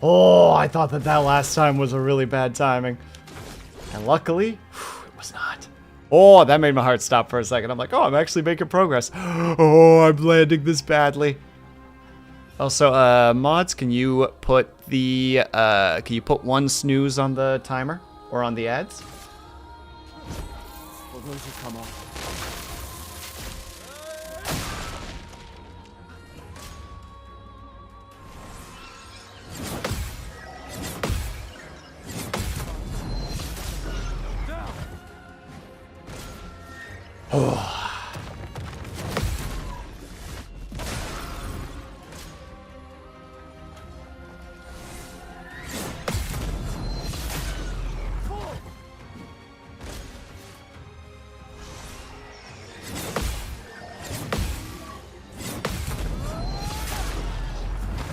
Oh, I thought that last time was a really bad timing. And luckily, it was not. Oh, that made my heart stop for a second. I'm like, oh, I'm actually making progress. Oh, I'm landing this badly. Also, mods, can you put one snooze on the timer or on the ads? For those who come off.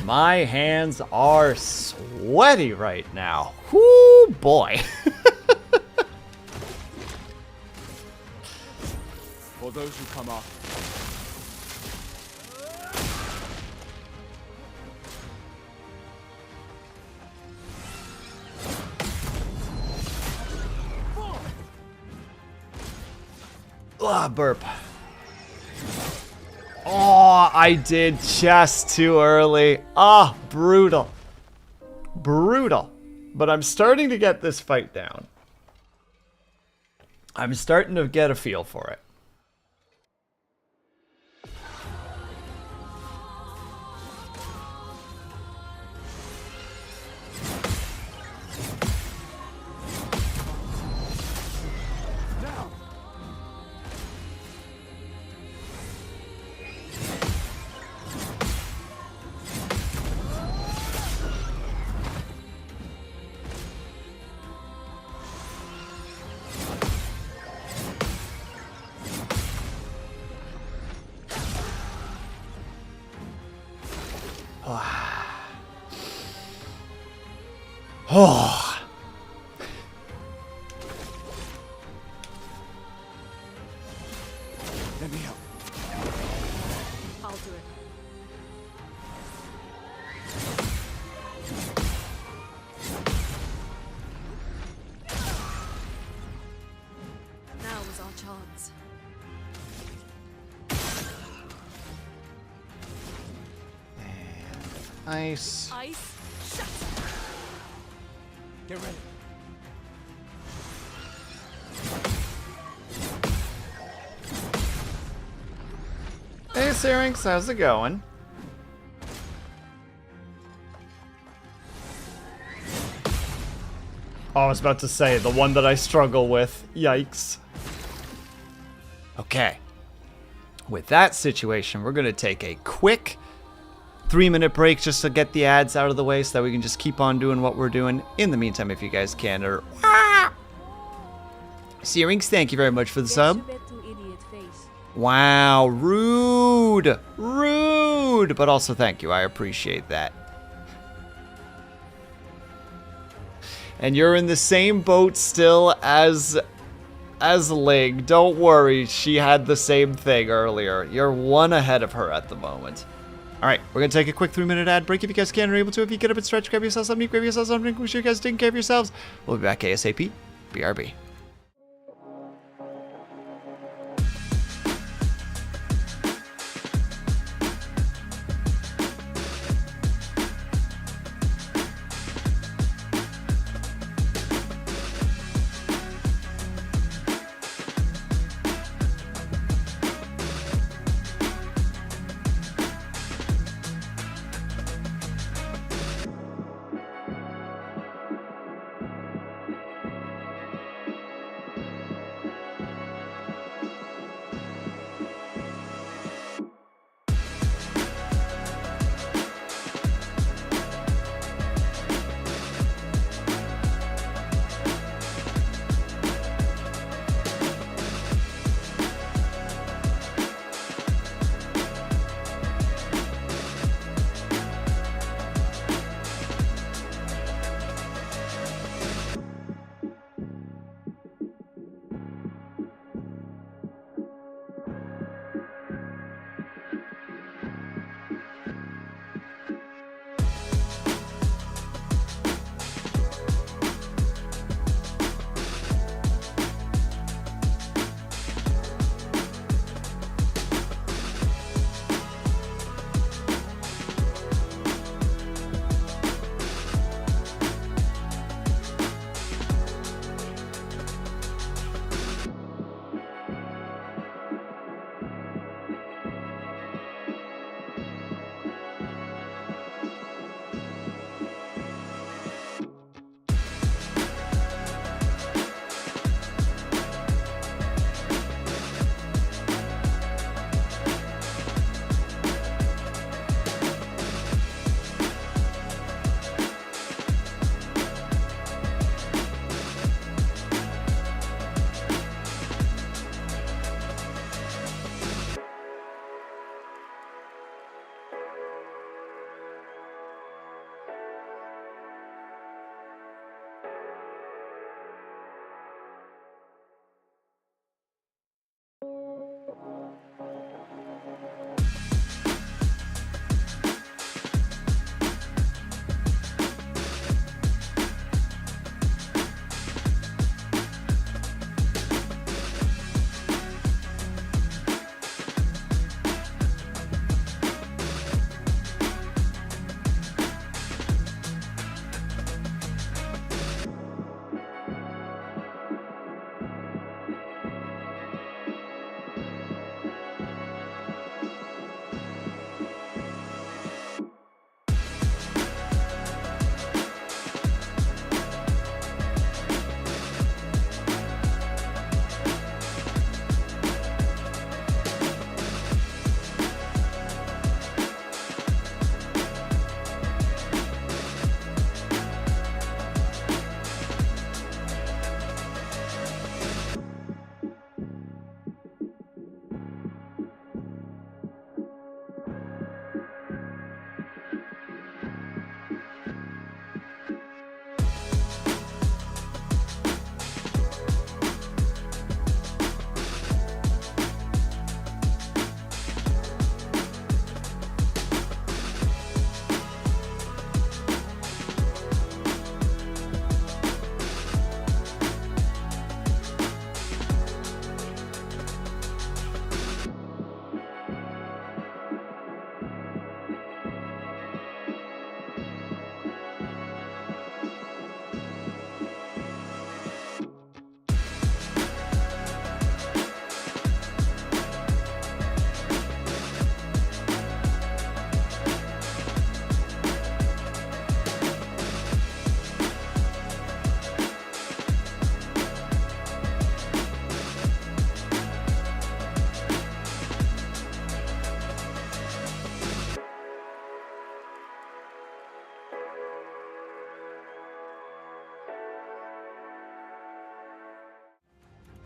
My hands are sweaty right now. Whoo, boy. For those who come off. Ugh, burp. Oh, I did just too early. Ah, brutal. Brutal. But I'm starting to get this fight down. I'm starting to get a feel for it. Oh. Let me help. I'll do it. Now is our chance. Ice. Ice, shut. Get ready. Hey, Syrinx, how's it going? Oh, I was about to say, the one that I struggle with. Yikes. Okay. With that situation, we're going to take a quick 3-minute break just to get the ads out of the way so that we can just keep on doing what we're doing. In the meantime, if you guys can, or... Syrinx, thank you very much for the sub. Wow, rude. Rude. But also thank you. I appreciate that. And you're in the same boat still as Ling. Don't worry, she had the same thing earlier. You're one ahead of her at the moment. Alright, we're gonna take a quick 3-minute ad break if you guys can or are able to. If you get up and stretch, grab yourselves something, grab yourselves something, make sure you guys taking care of yourselves. We'll be back ASAP. BRB.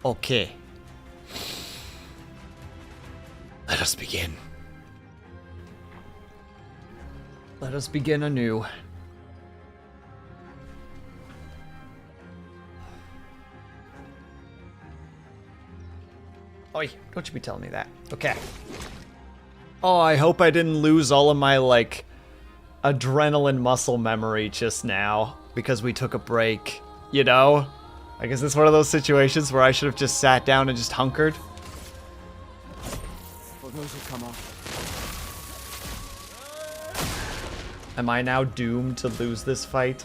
Okay. Let us begin. Let us begin anew. Oi, don't you be telling me that. Okay. Oh, I hope I didn't lose all of my, like, adrenaline muscle memory just now because we took a break, you know? Like, is this one of those situations where I should have just sat down and just hunkered? For those who come after. Am I now doomed to lose this fight?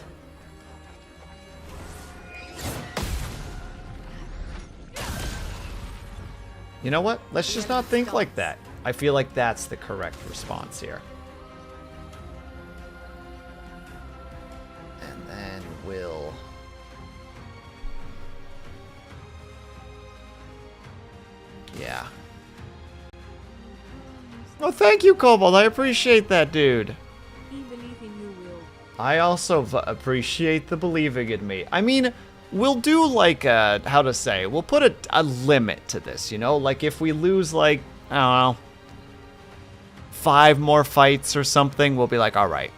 You know what? Let's just not think like that. I feel like that's the correct response here. And then we'll... Yeah. Oh, thank you, Kobold. I appreciate that, dude. We believe in you, Will. I also appreciate the believing in me. I mean, we'll do like a, how to say, we'll put a limit to this, you know? Like if we lose like, I don't know, 5 more fights or something, we'll be like, all right,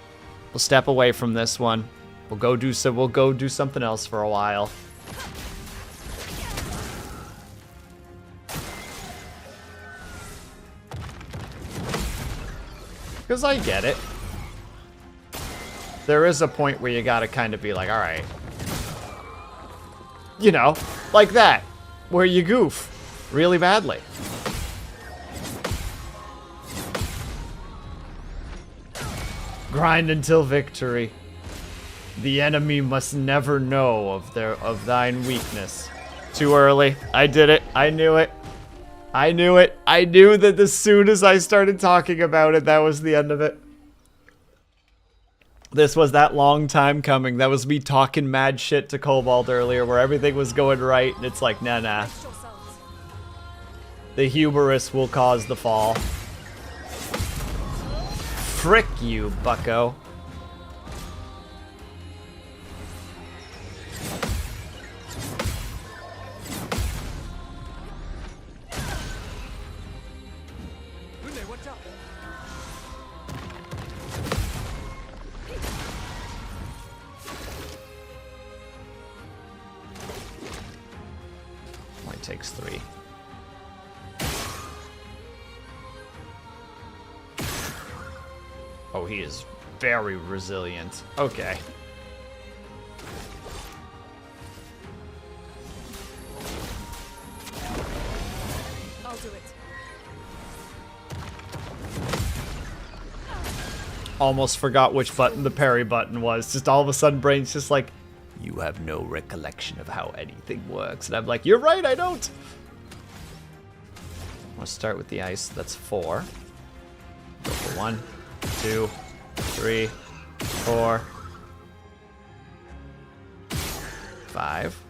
we'll step away from this one. We'll go do something else for a while. Because I get it. There is a point where you gotta kind of be like, all right. You know, like that, where you goof really badly. Grind until victory. The enemy must never know of thine weakness. Too early. I did it. I knew it. I knew it. I knew that as soon as I started talking about it, that was the end of it. This was that long time coming. That was me talking mad shit to Cobalt earlier where everything was going right, and it's like, nah. The hubris will cause the fall. Frick you, bucko. Takes 3. Oh, he is very resilient. Okay. I'll do it. Almost forgot which button the parry button was. Just all of a sudden, brain's just like, you have no recollection of how anything works. And I'm like, you're right, I don't. I'll start with the ice. That's 4. Go for 1, 2, 3, 4, 5.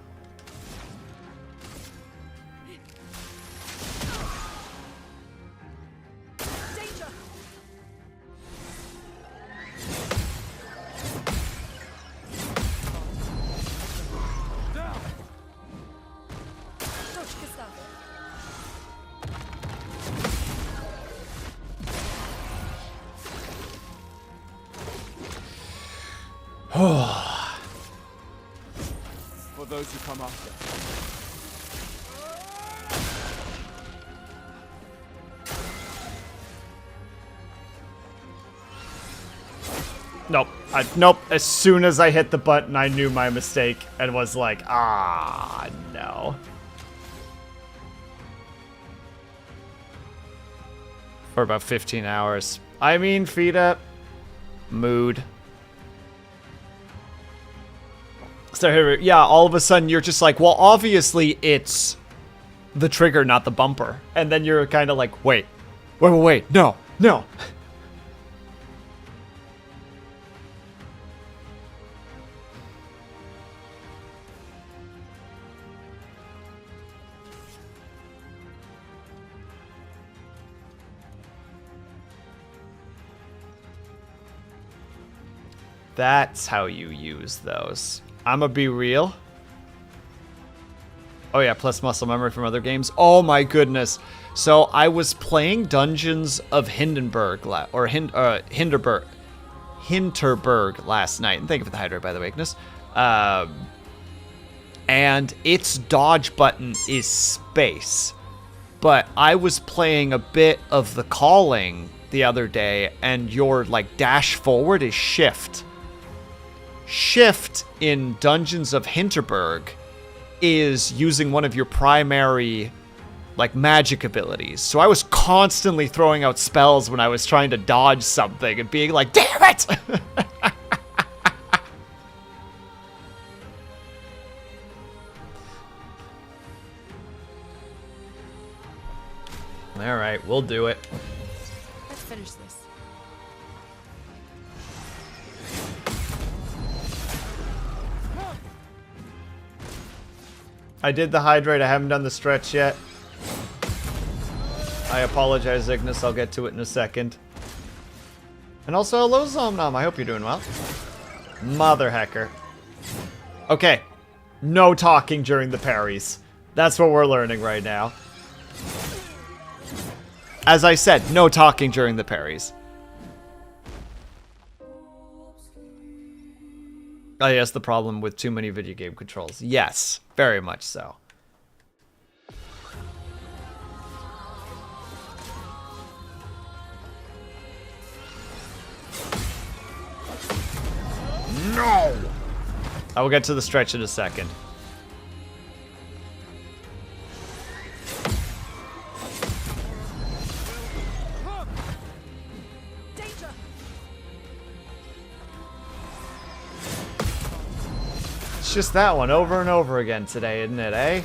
Danger! For those who come after. Nope. Nope. As soon as I hit the button, I knew my mistake and was like, ah, no. For about 15 hours. I mean, feet up. Mood. So, yeah, all of a sudden you're just like, well, obviously it's the trigger, not the bumper. And then you're kind of like, wait, no. That's how you use those. I'ma be real. Oh yeah, plus muscle memory from other games. Oh my goodness. So I was playing Dungeons of Hindenburg Hinterberg last night. And thank you for the hydrate, by the way, Ignis. And its dodge button is space. But I was playing a bit of the calling the other day, and your like dash forward is shift. Shift in Dungeons of Hinterberg is using one of your primary like magic abilities. So I was constantly throwing out spells when I was trying to dodge something and being like, damn it! All right, we'll do it. Let's finish this. I did the hydrate. I haven't done the stretch yet. I apologize, Ignis. I'll get to it in a second. And also, hello, Zomnom. I hope you're doing well. Mother hecker. Okay. No talking during the parries. That's what we're learning right now. As I said, no talking during the parries. Oh yes, the problem with too many video game controls. Yes, very much so. No! I will get to the stretch in a second. It's just that one over and over again today, isn't it, eh?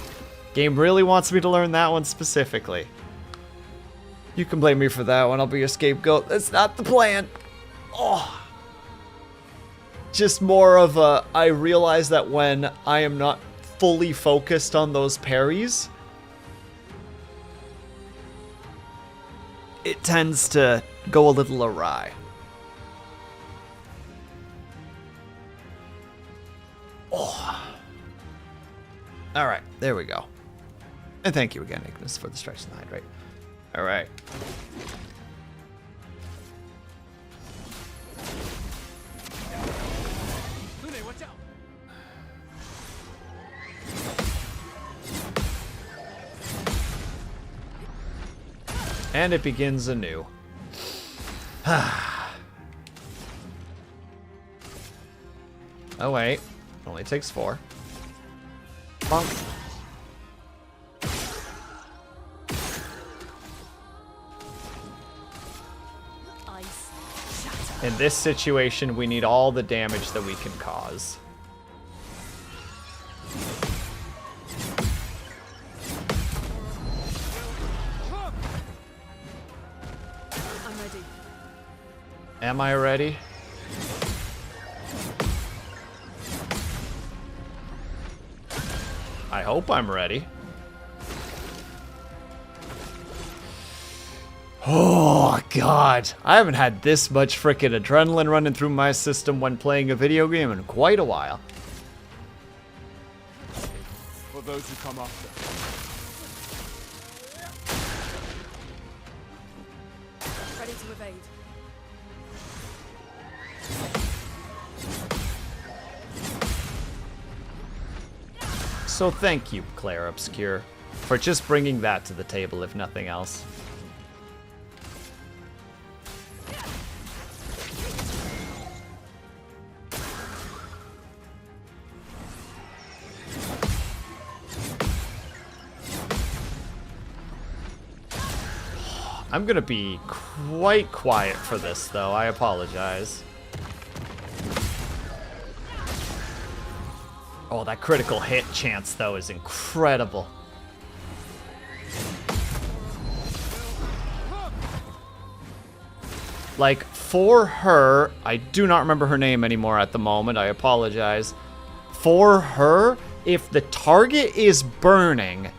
Game really wants me to learn that one specifically. You can blame me for that one. I'll be your scapegoat. That's not the plan. Oh. Just more of a, I realize that when I am not fully focused on those parries, it tends to go a little awry. Oh. Alright, there we go. And thank you again, Ignis, for the stretch and the hydrate. Alright. And it begins anew. Oh wait, it only takes 4. Bonk. In this situation, we need all the damage that we can cause. I'm ready. Am I ready? I hope I'm ready. Oh, God. I haven't had this much frickin' adrenaline running through my system when playing a video game in quite a while. For those who come after. Ready to evade. So thank you, Claire Obscure, for just bringing that to the table, if nothing else. I'm gonna be quite quiet for this, though. I apologize. Oh, that critical hit chance, though, is incredible. Like, for her, I do not remember her name anymore at the moment. I apologize. For her, if the target is burning,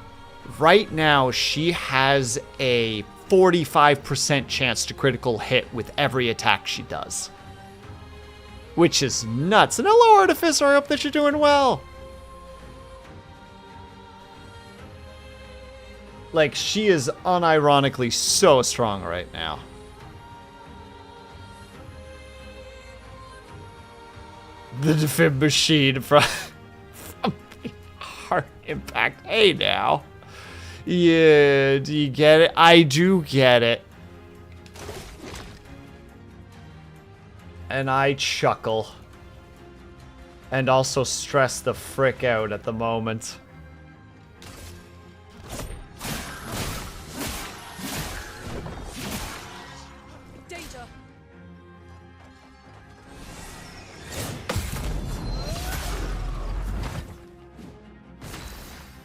right now she has a 45% chance to critical hit with every attack she does. Which is nuts. And hello, Artificer, I hope that you're doing well. Like, she is unironically so strong right now. The defib machine from Heart Impact. Hey, now. Yeah, do you get it? I do get it. And I chuckle. And also stress the frick out at the moment. Danger.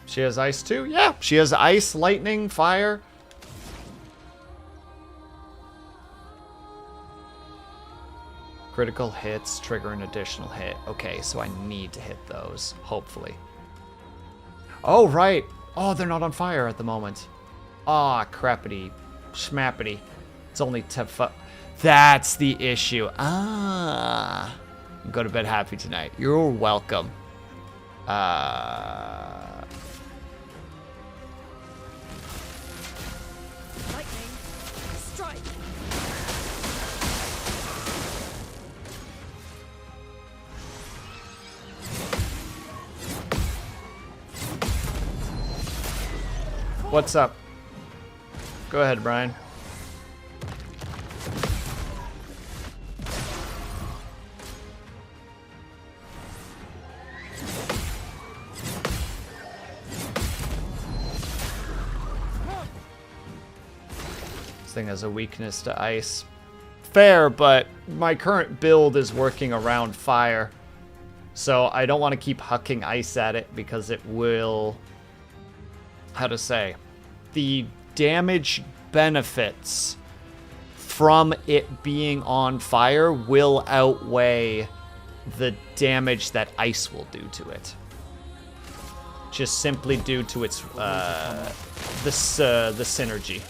She has ice too? Yeah, she has ice, lightning, fire. Critical hits trigger an additional hit. Okay, so I need to hit those, hopefully. Oh, right. Oh, they're not on fire at the moment. Ah, crappity. Schmappity. It's only that's the issue. Ah. Go to bed happy tonight. You're welcome. Lightning. Strike. What's up? Go ahead, Brian. This thing has a weakness to ice. Fair, but my current build is working around fire. So I don't want to keep hucking ice at it because it will... How to say? The damage benefits from it being on fire will outweigh the damage that ice will do to it. Just simply due to its the synergy.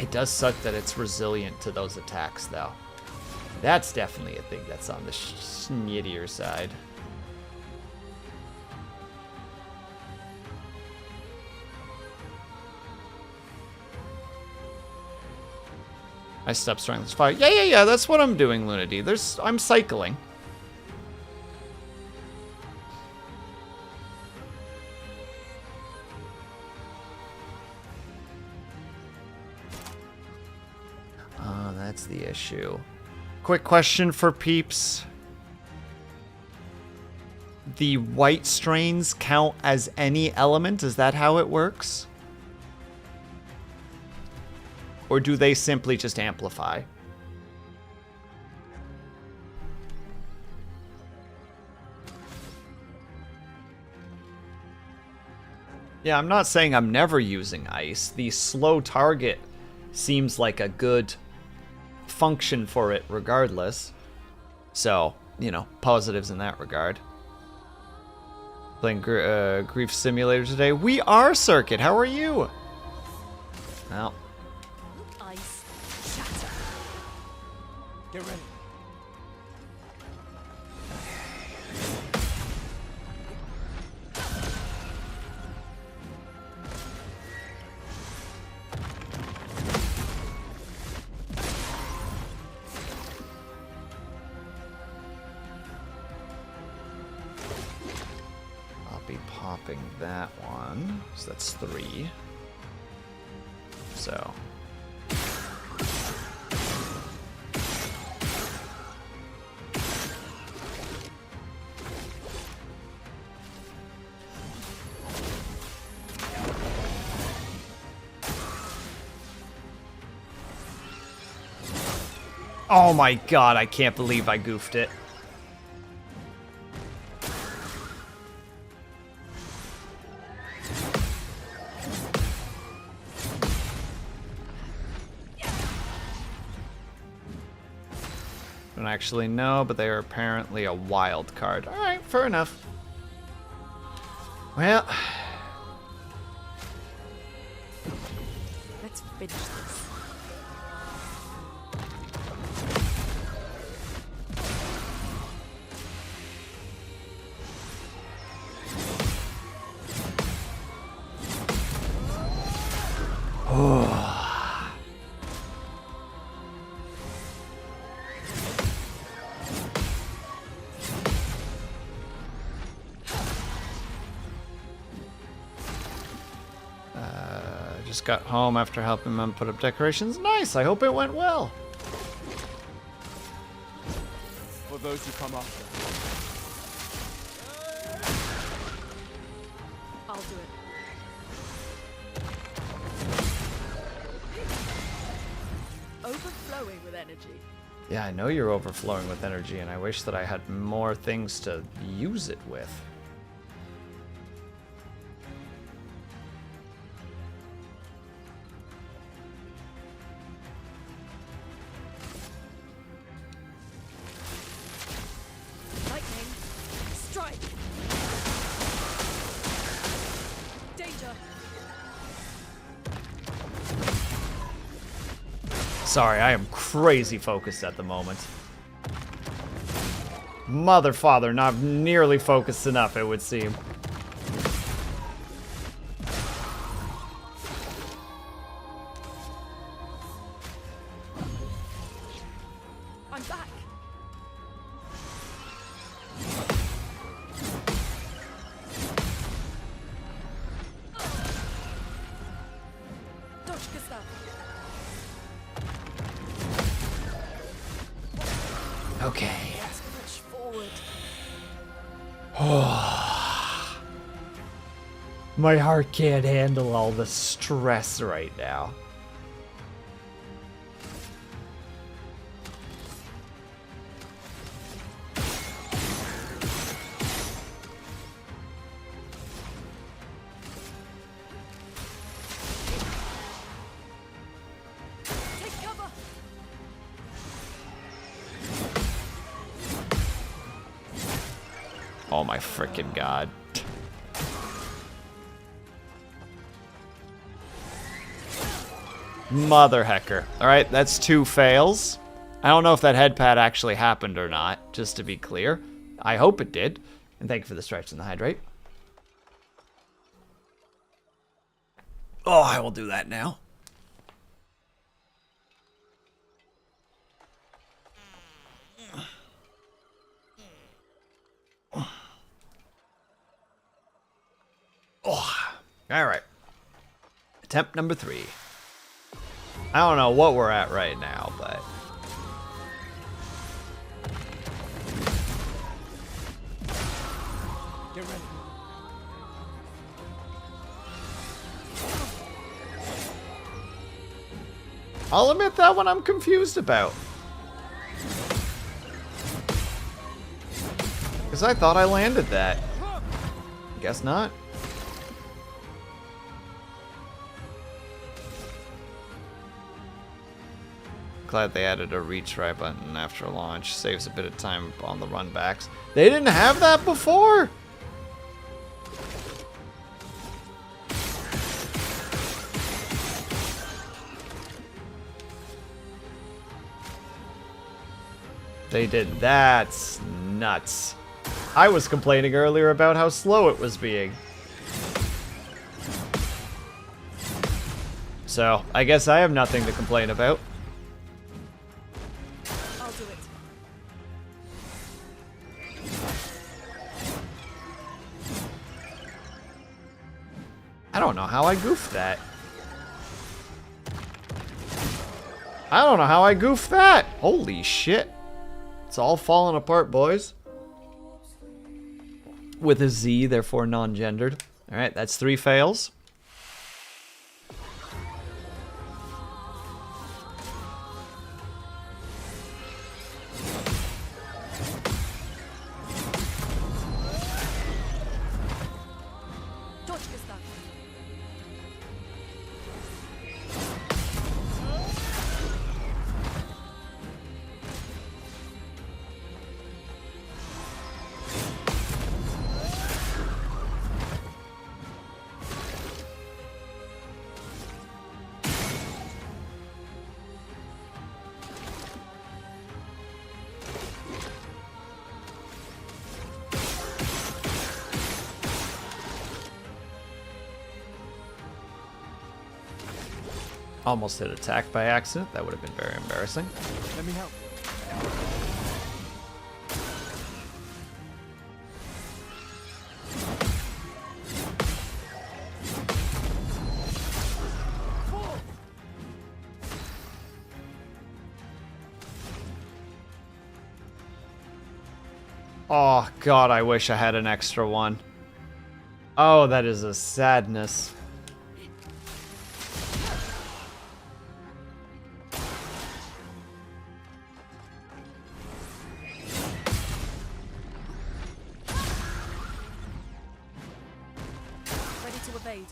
It does suck that it's resilient to those attacks, though. That's definitely a thing that's on the snittier side. I stopped starting this fire. Yeah, that's what I'm doing, Lunity. I'm cycling. That's the issue. Quick question for peeps. The white strains count as any element? Is that how it works? Or do they simply just amplify? Yeah, I'm not saying I'm never using ice. The slow target seems like a good function for it regardless. So, you know, positives in that regard. Playing Grief Simulator today. We are, Circuit. How are you? Well. Ice. Shatter. Get ready. Popping that one. So that's 3. So. Oh my god, I can't believe I goofed it. Don't actually know, but they are apparently a wild card. Alright, fair enough. Well. Let's finish this. Just got home after helping Mom put up decorations. Nice, I hope it went well. For those who come after. I'll do it. Overflowing with energy. Yeah, I know you're overflowing with energy, and I wish that I had more things to use it with. Lightning. Strike. Danger. Sorry, I am crazy focused at the moment. Mother, father, not nearly focused enough, it would seem. I'm back. Dodge Gustav. Okay. Let's push forward. My heart can't handle all the stress right now. Take cover. Oh my frickin' god. Mother hecker. Alright, that's 2 fails. I don't know if that head pad actually happened or not, just to be clear. I hope it did. And thank you for the stretch and the hydrate. Oh, I will do that now. Oh, all right. Attempt number 3. I don't know what we're at right now, but... Get ready. I'll admit that one I'm confused about. Because I thought I landed that. Guess not. Glad they added a retry button after launch. Saves a bit of time on the run backs. They didn't have that before? They did. That's nuts. I was complaining earlier about how slow it was being. So, I guess I have nothing to complain about. I'll do it. I don't know how I goofed that. I don't know how I goofed that. Holy shit. It's all falling apart, boys. With a Z, therefore non-gendered. Alright, that's 3 fails. Dodge Gustav. Almost hit attack by accident. That would have been very embarrassing. Let me help. Oh, God, I wish I had an extra one. Oh, that is a sadness. Ready to evade.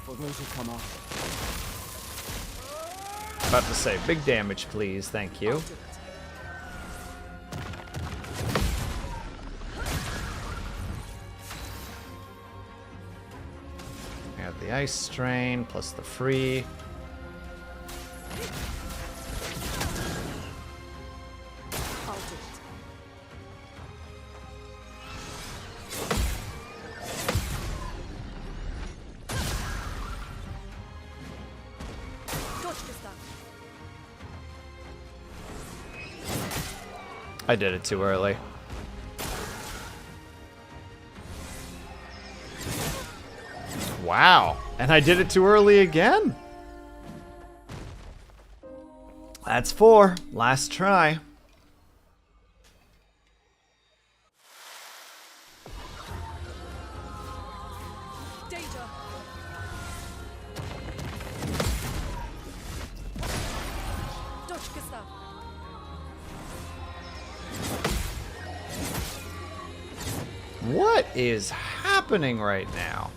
For those who come after. About to say, big damage, please. Thank you. I'll do it. I have the ice strain plus the free. I'll do it. Dodge this down. I did it too early. Wow. And I did it too early again. That's 4. Last try. Danger. Dodge Gustav. What is happening right now?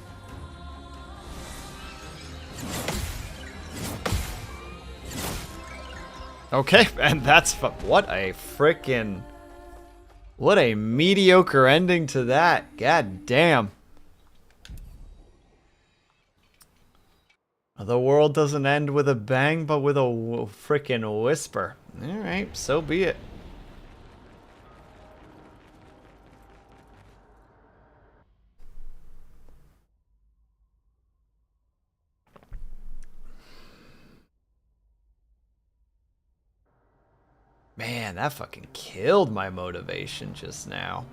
Okay, and that's what a frickin'... What a mediocre ending to that. God damn. The world doesn't end with a bang, but with a frickin' whisper. Alright, so be it. Man, that fucking killed my motivation just now.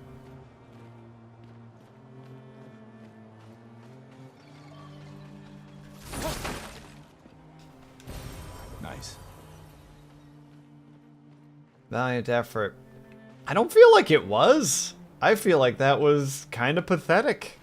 Nice. Valiant effort. I don't feel like it was. I feel like that was kind of pathetic.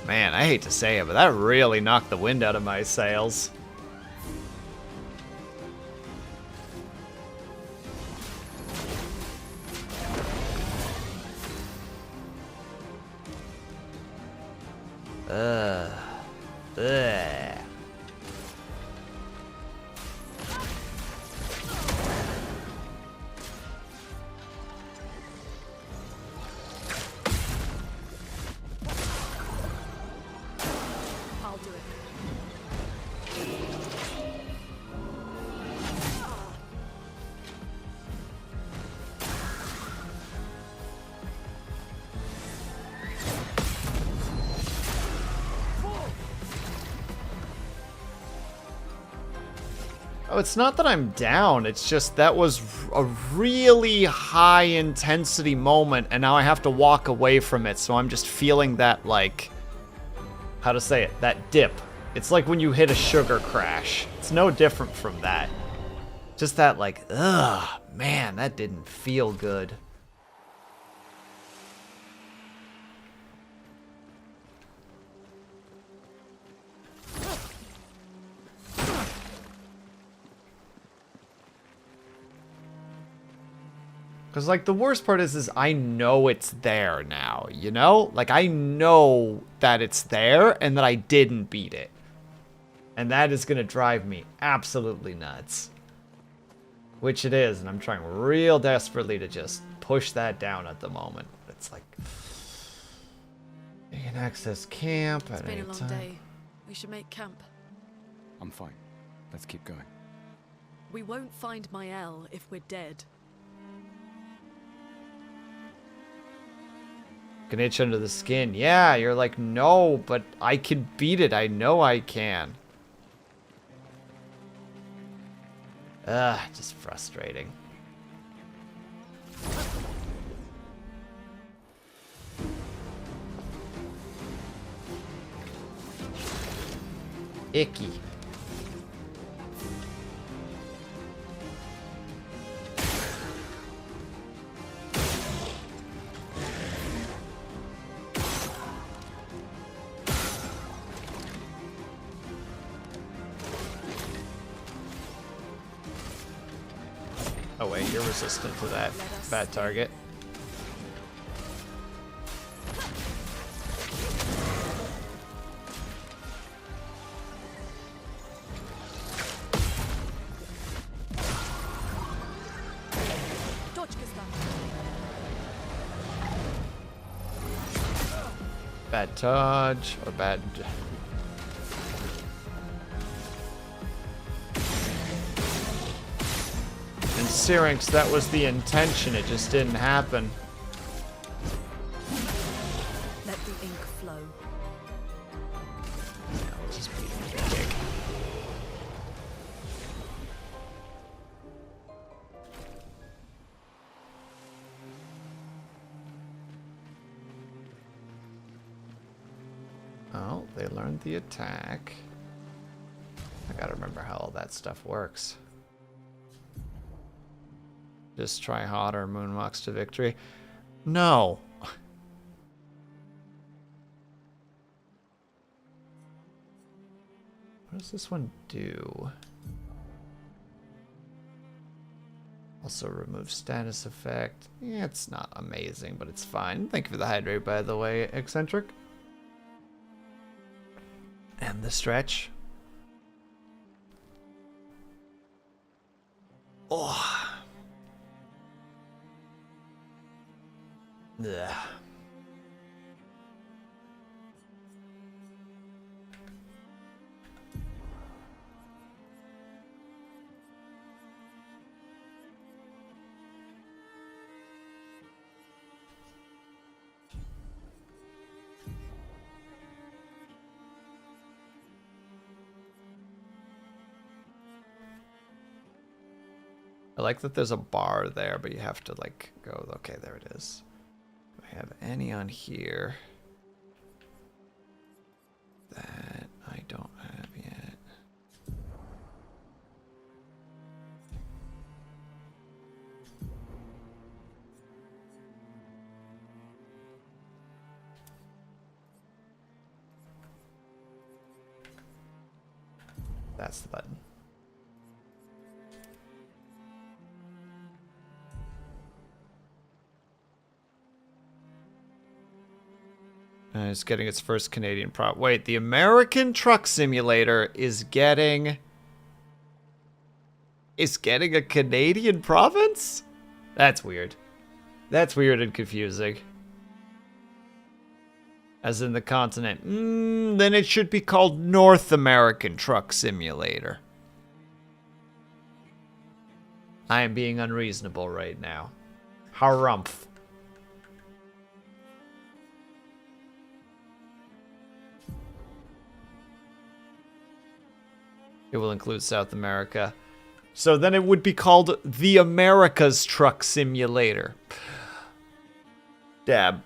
Man, I hate to say it, but that really knocked the wind out of my sails. Ugh. I'll do it. Oh, it's not that I'm down. It's just that was a really high intensity moment, and now I have to walk away from it. So I'm just feeling that, like, how to say it, that dip. It's like when you hit a sugar crash. It's no different from that. Just that, like, ugh, man, that didn't feel good. Because, like, the worst part is I know it's there now, you know? Like, I know that it's there and that I didn't beat it. And that is going to drive me absolutely nuts. Which it is, and I'm trying real desperately to just push that down at the moment. It's like... You can access camp It's at been any a long time. day. We should make camp. I'm fine. Let's keep going. We won't find Mael if we're dead. Can itch under the skin. Yeah, you're like, no, but I can beat it. I know I can. Ugh, just frustrating. Icky. Oh wait, you're resistant to that bad target. Bad touch or bad. And Syrinx, that was the intention, it just didn't happen. Let the ink flow. Yeah, we'll just beat him with a kick. Oh, they learned the attack. I gotta remember how all that stuff works. Just try hotter moonwalks to victory. No. What does this one do? Also remove status effect. Yeah, it's not amazing, but it's fine. Thank you for the hydrate, by the way, Eccentric. And the stretch. Oh. Ugh. I like that there's a bar there, but you have to like go, okay, there it is. Do I have any on here that I don't have yet? That's the button. It's getting its first Canadian prop. Wait, the American Truck Simulator is getting a Canadian province? That's weird. That's weird and confusing. As in the continent. Then it should be called North American Truck Simulator. I am being unreasonable right now. Harumph. It will include South America. So then it would be called the America's Truck Simulator. Dab.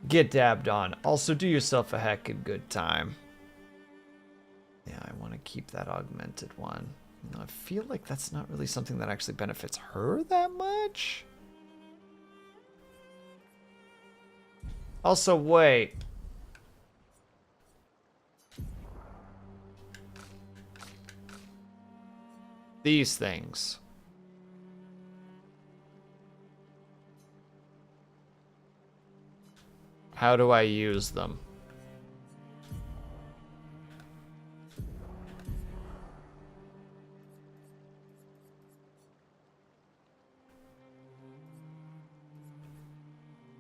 Get dabbed on. Also, do yourself a heckin' good time. Yeah, I want to keep that augmented one. You know, I feel like that's not really something that actually benefits her that much. Also, wait. These things. How do I use them?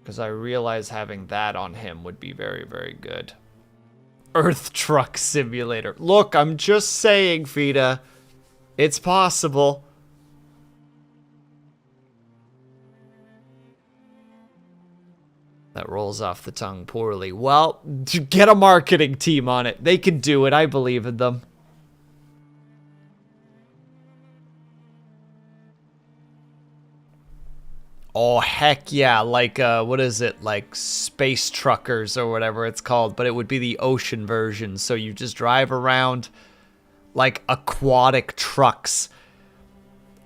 Because I realize having that on him would be very, very good. Earth Truck Simulator. Look, I'm just saying, Fida. It's possible. That rolls off the tongue poorly. Well, get a marketing team on it. They can do it. I believe in them. Oh, heck yeah. Like, what is it? Like space truckers or whatever it's called. But it would be the ocean version. So you just drive around like aquatic trucks.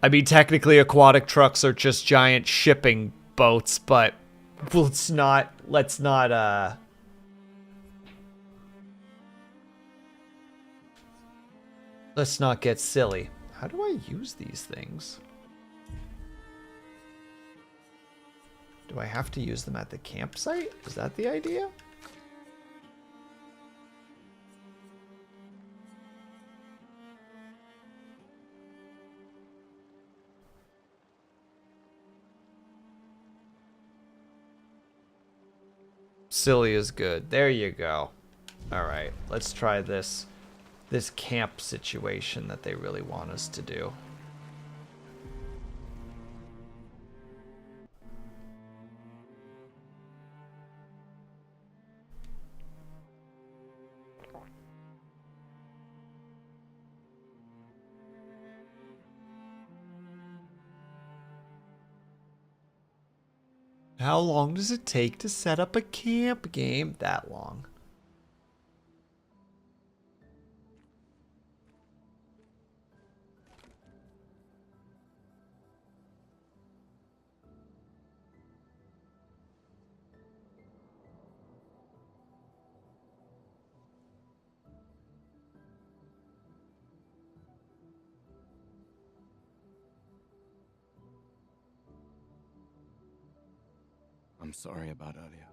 I mean, technically aquatic trucks are just giant shipping boats, but let's not get silly. How do I use these things? Do I have to use them at the campsite? Is that the idea? Silly is good. There you go. Alright, let's try this camp situation that they really want us to do. How long does it take to set up a camp game? That long. I'm sorry about earlier.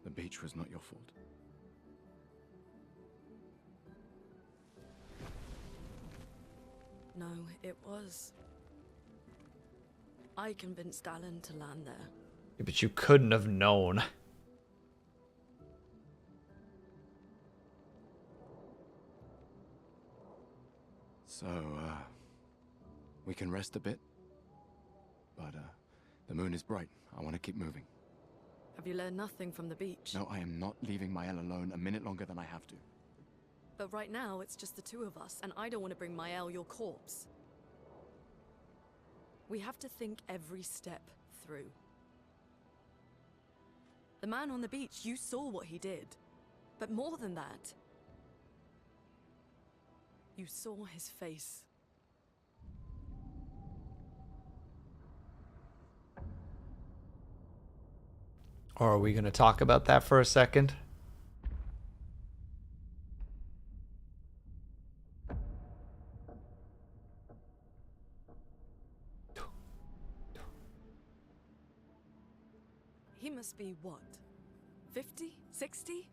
The beach was not your fault. No, it was. I convinced Alan to land there. Yeah, but you couldn't have known. So, we can rest a bit. But, the moon is bright. I want to keep moving. Have you learned nothing from the beach? No, I am not leaving Mael alone a minute longer than I have to. But right now, it's just the two of us, and I don't want to bring Mael your corpse. We have to think every step through. The man on the beach, you saw what he did. But more than that, you saw his face. Or are we going to talk about that for a second? He must be what? 50? 60?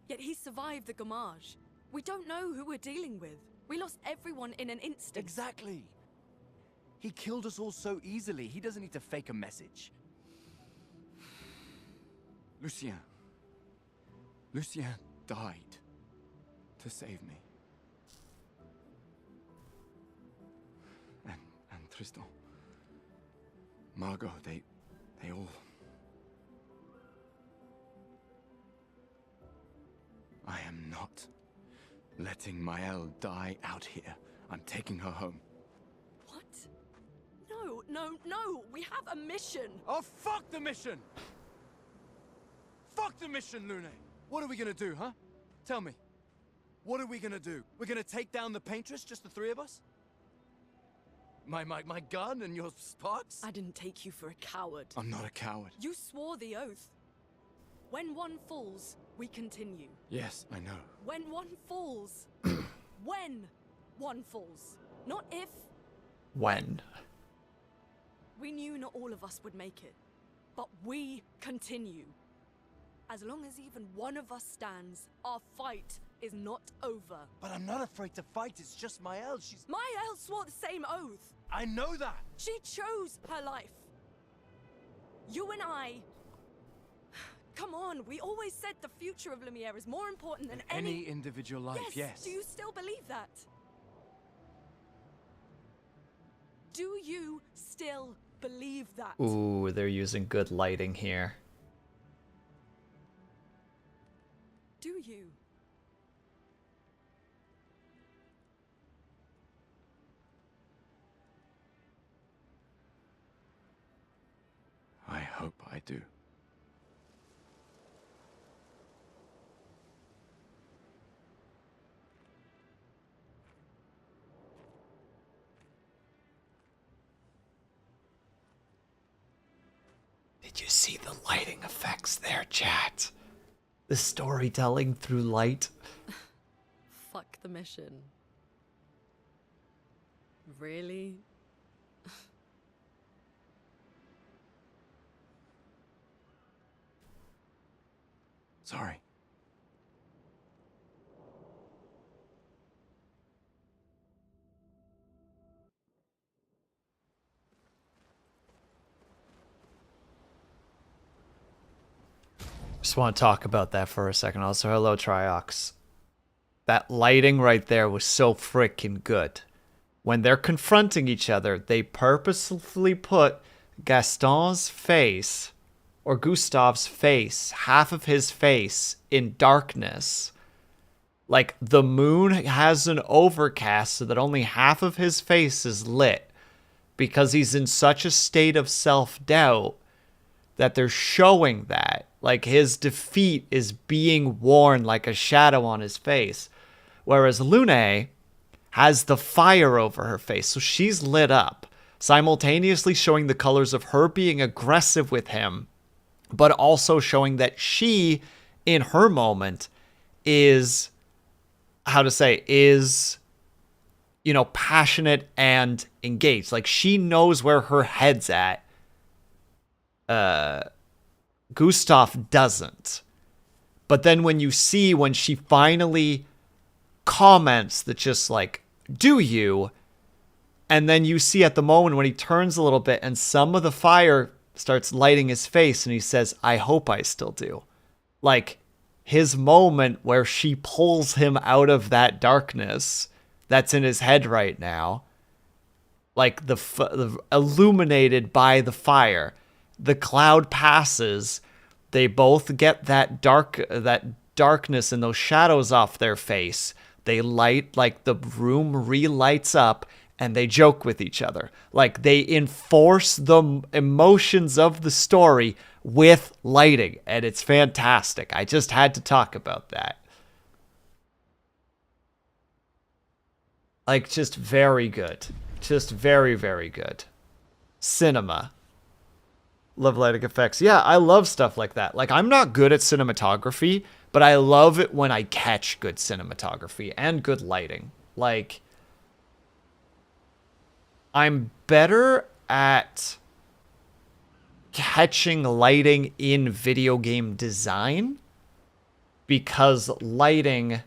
Yet he survived the Gamage. We don't know who we're dealing with. We lost everyone in an instant. Exactly. He killed us all so easily. He doesn't need to fake a message. Lucien. Lucien died to save me. And Tristan. Margot, they all... I am not letting Mael die out here. I'm taking her home. What? No, no, no! We have a mission! Oh, fuck the mission! Fuck the mission, Lune! What are we gonna do, huh? Tell me. What are we gonna do? We're gonna take down the paintress, just the three of us? My gun and your sparks? I didn't take you for a coward. I'm not a coward. You swore the oath. When one falls, we continue. Yes, I know. When one falls. When one falls. Not if. When? We knew not all of us would make it. But we continue. As long as even one of us stands, our fight is not over. But I'm not afraid to fight, it's just Mael, she's... Mael swore the same oath. I know that! She chose her life. You and I Come on, we always said the future of Lumiere is more important than Any individual life, yes. Do you still believe that? Do you still believe that? Ooh, they're using good lighting here. Do you? I hope I do. Did you see the lighting effects there, chat? The storytelling through light. Fuck the mission. Really? Sorry. Just want to talk about that for a second. Also, hello, Triox. That lighting right there was so freaking good. When they're confronting each other, they purposefully put Gaston's face, or Gustav's face, half of his face, in darkness. Like, the moon has an overcast so that only half of his face is lit. Because he's in such a state of self-doubt that they're showing that. Like, his defeat is being worn like a shadow on his face. Whereas Lune has the fire over her face, so she's lit up, simultaneously showing the colors of her being aggressive with him, but also showing that she, in her moment, is, you know, passionate and engaged. Like, she knows where her head's at. Gustav doesn't. But then when she finally comments that just like, do you? And then you see at the moment when he turns a little bit and some of the fire starts lighting his face and he says, I hope I still do. Like, his moment where she pulls him out of that darkness that's in his head right now, like the illuminated by the fire. The cloud passes. They both get that darkness and those shadows off their face. They light, like the room relights up, and they joke with each other. Like, they enforce the emotions of the story with lighting, and it's fantastic. I just had to talk about that. Like, just very good. Just very, very good. Cinema. Love lighting effects. Yeah, I love stuff like that. Like, I'm not good at cinematography, but I love it when I catch good cinematography and good lighting. Like, I'm better at catching lighting in video game design because lighting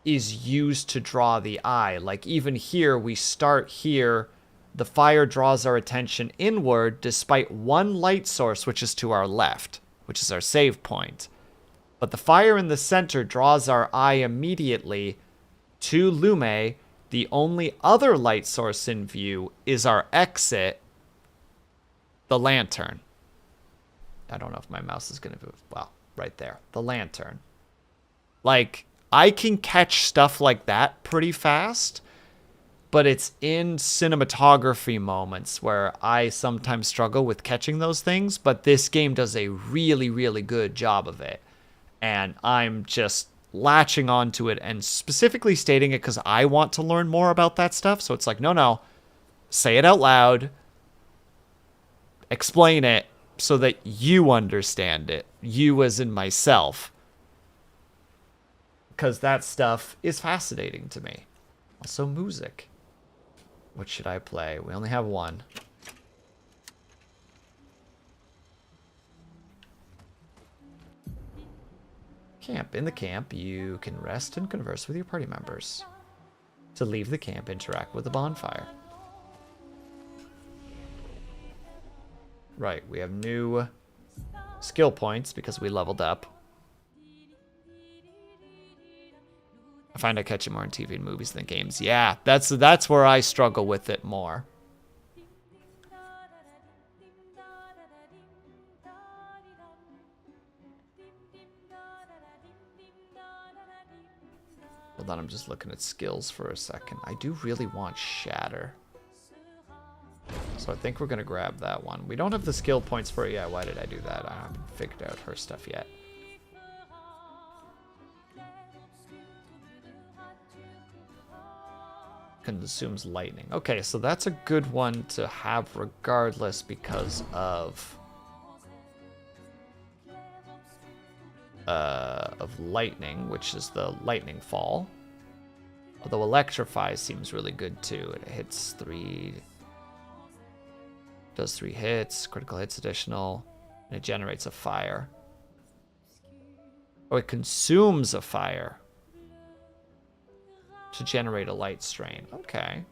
is used to draw the eye. Like, even here, we start here. The fire draws our attention inward despite one light source, which is to our left, which is our save point. But the fire in the center draws our eye immediately to Lume. The only other light source in view is our exit, the lantern. I don't know if my mouse is going to move. Well, right there. The lantern. Like, I can catch stuff like that pretty fast, but it's in cinematography moments where I sometimes struggle with catching those things, but this game does a really, really good job of it. And I'm just latching onto it and specifically stating it because I want to learn more about that stuff. So it's like, no, say it out loud, explain it so that you understand it, you as in myself, because that stuff is fascinating to me. Also, music. What should I play? We only have one. Camp. In the camp, you can rest and converse with your party members. To leave the camp, interact with the bonfire. Right, we have new skill points because we leveled up. I find I catch it more in TV and movies than games. Yeah, that's where I struggle with it more. Hold on, I'm just looking at skills for a second. I do really want Shatter. So I think we're going to grab that one. We don't have the skill points for it yet. Why did I do that? I haven't figured out her stuff yet. Consumes lightning. Okay, so that's a good one to have regardless because of lightning, which is the lightning fall. Although electrify seems really good too. It hits 3, does 3 hits, critical hits additional, and it generates a fire. Oh, it consumes a fire to generate a light strain. Okay.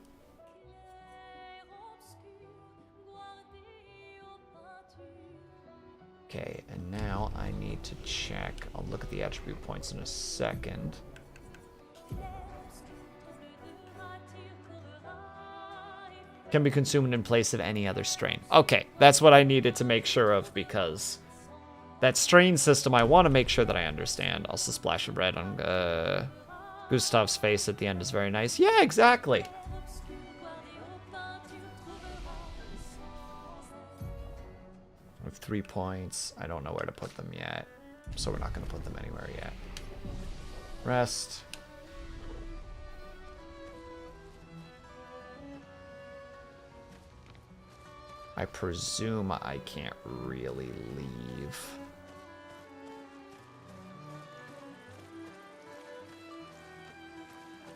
Okay, and now I need to check. I'll look at the attribute points in a second. Can be consumed in place of any other strain. Okay, that's what I needed to make sure of because that strain system I want to make sure that I understand. Also, splash of red on Gustav's face at the end is very nice. Yeah, exactly. With 3 points, I don't know where to put them yet, so we're not going to put them anywhere yet. Rest. I presume I can't really leave.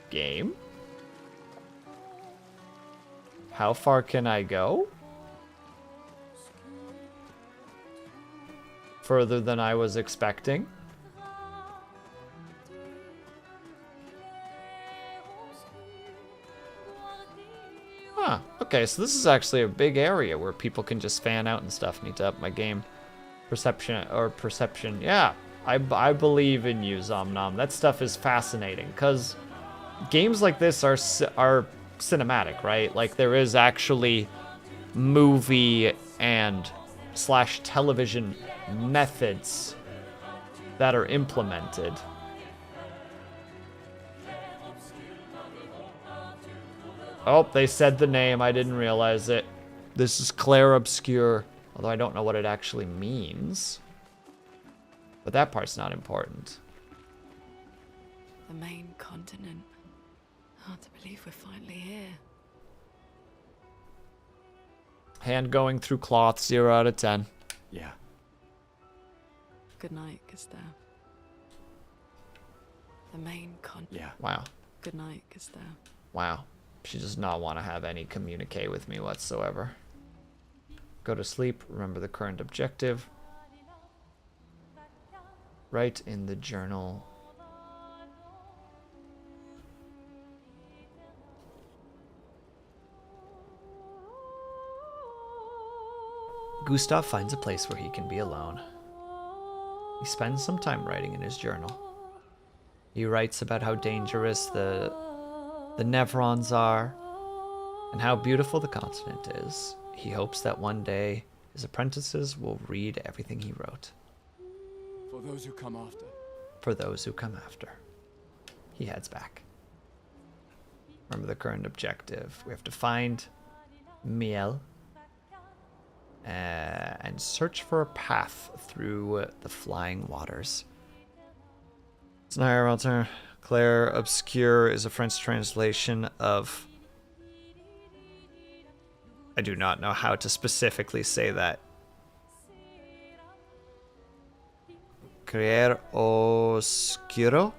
Game? How far can I go? Further than I was expecting. Huh, okay, so this is actually a big area where people can just fan out and stuff. Need to up my game perception. Yeah, I believe in you, Zomnom. That stuff is fascinating because games like this are cinematic, right? Like there is actually movie and / television methods that are implemented. Oh, they said the name. I didn't realize it. This is Claire Obscure, although I don't know what it actually means. But that part's not important. The main continent. Hard to believe we're finally here. Hand going through cloth, 0 out of 10. Yeah. Good night, Gustav. The main continent. Yeah. Wow. Good night, Gustav. Wow. She does not want to have any communique with me whatsoever. Go to sleep. Remember the current objective. Write in the journal. Gustav finds a place where he can be alone. He spends some time writing in his journal. He writes about how dangerous the Nevrons are and how beautiful the continent is. He hopes that one day his apprentices will read everything he wrote. For those who come after. For those who come after. He heads back. Remember the current objective. We have to find Miel and search for a path through the flying waters. It's an higher altar. Claire Obscure is a French translation of... I do not know how to specifically say that. Claire Oscuro?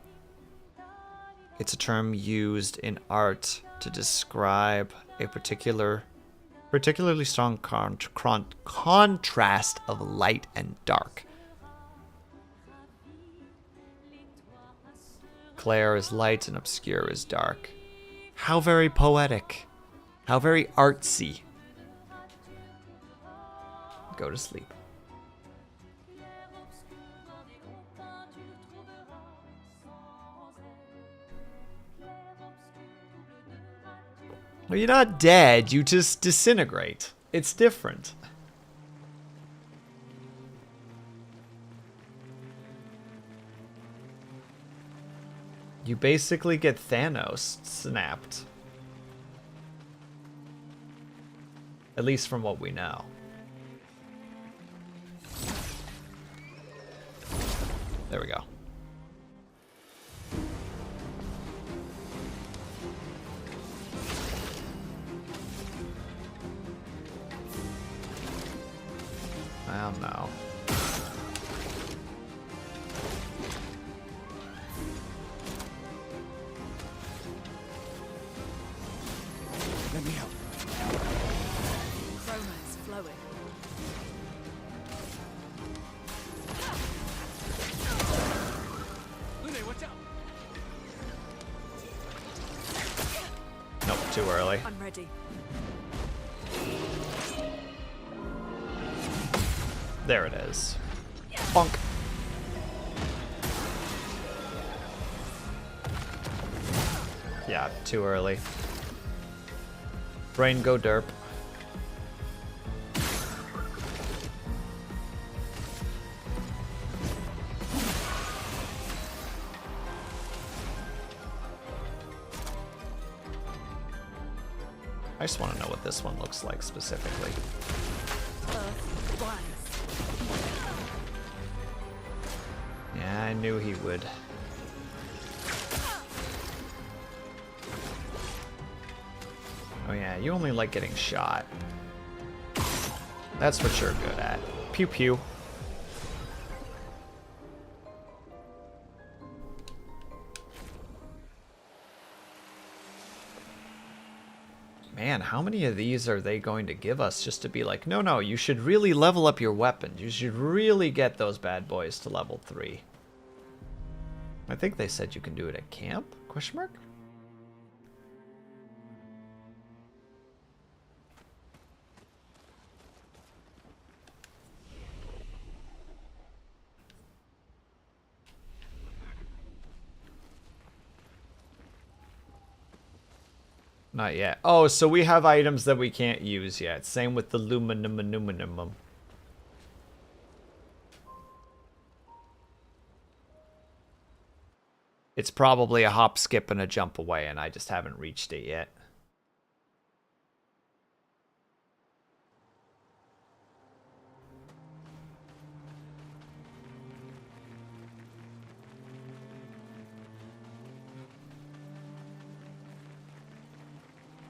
It's a term used in art to describe a particularly strong contrast of light and dark. Claire is light and obscure is dark. How very poetic. How very artsy. Go to sleep. Well, you're not dead, you just disintegrate. It's different. You basically get Thanos snapped. At least from what we know. There we go. Well, no. Let me help. Chroma's flowing. Lune, watch out! Nope, too early. I'm ready. There it is. Bonk. Yeah, too early. Brain go derp. I just want to know what this one looks like specifically. Earth rise. Yeah, I knew he would. Oh yeah, you only like getting shot. That's what you're good at. Pew pew. Man, how many of these are they going to give us just to be like, no, no, you should really level up your weapons. You should really get those bad boys to level 3. I think they said you can do it at camp? Question mark? Not yet. Oh, so we have items that we can't use yet. Same with the aluminum. It's probably a hop, skip, and a jump away, and I just haven't reached it yet.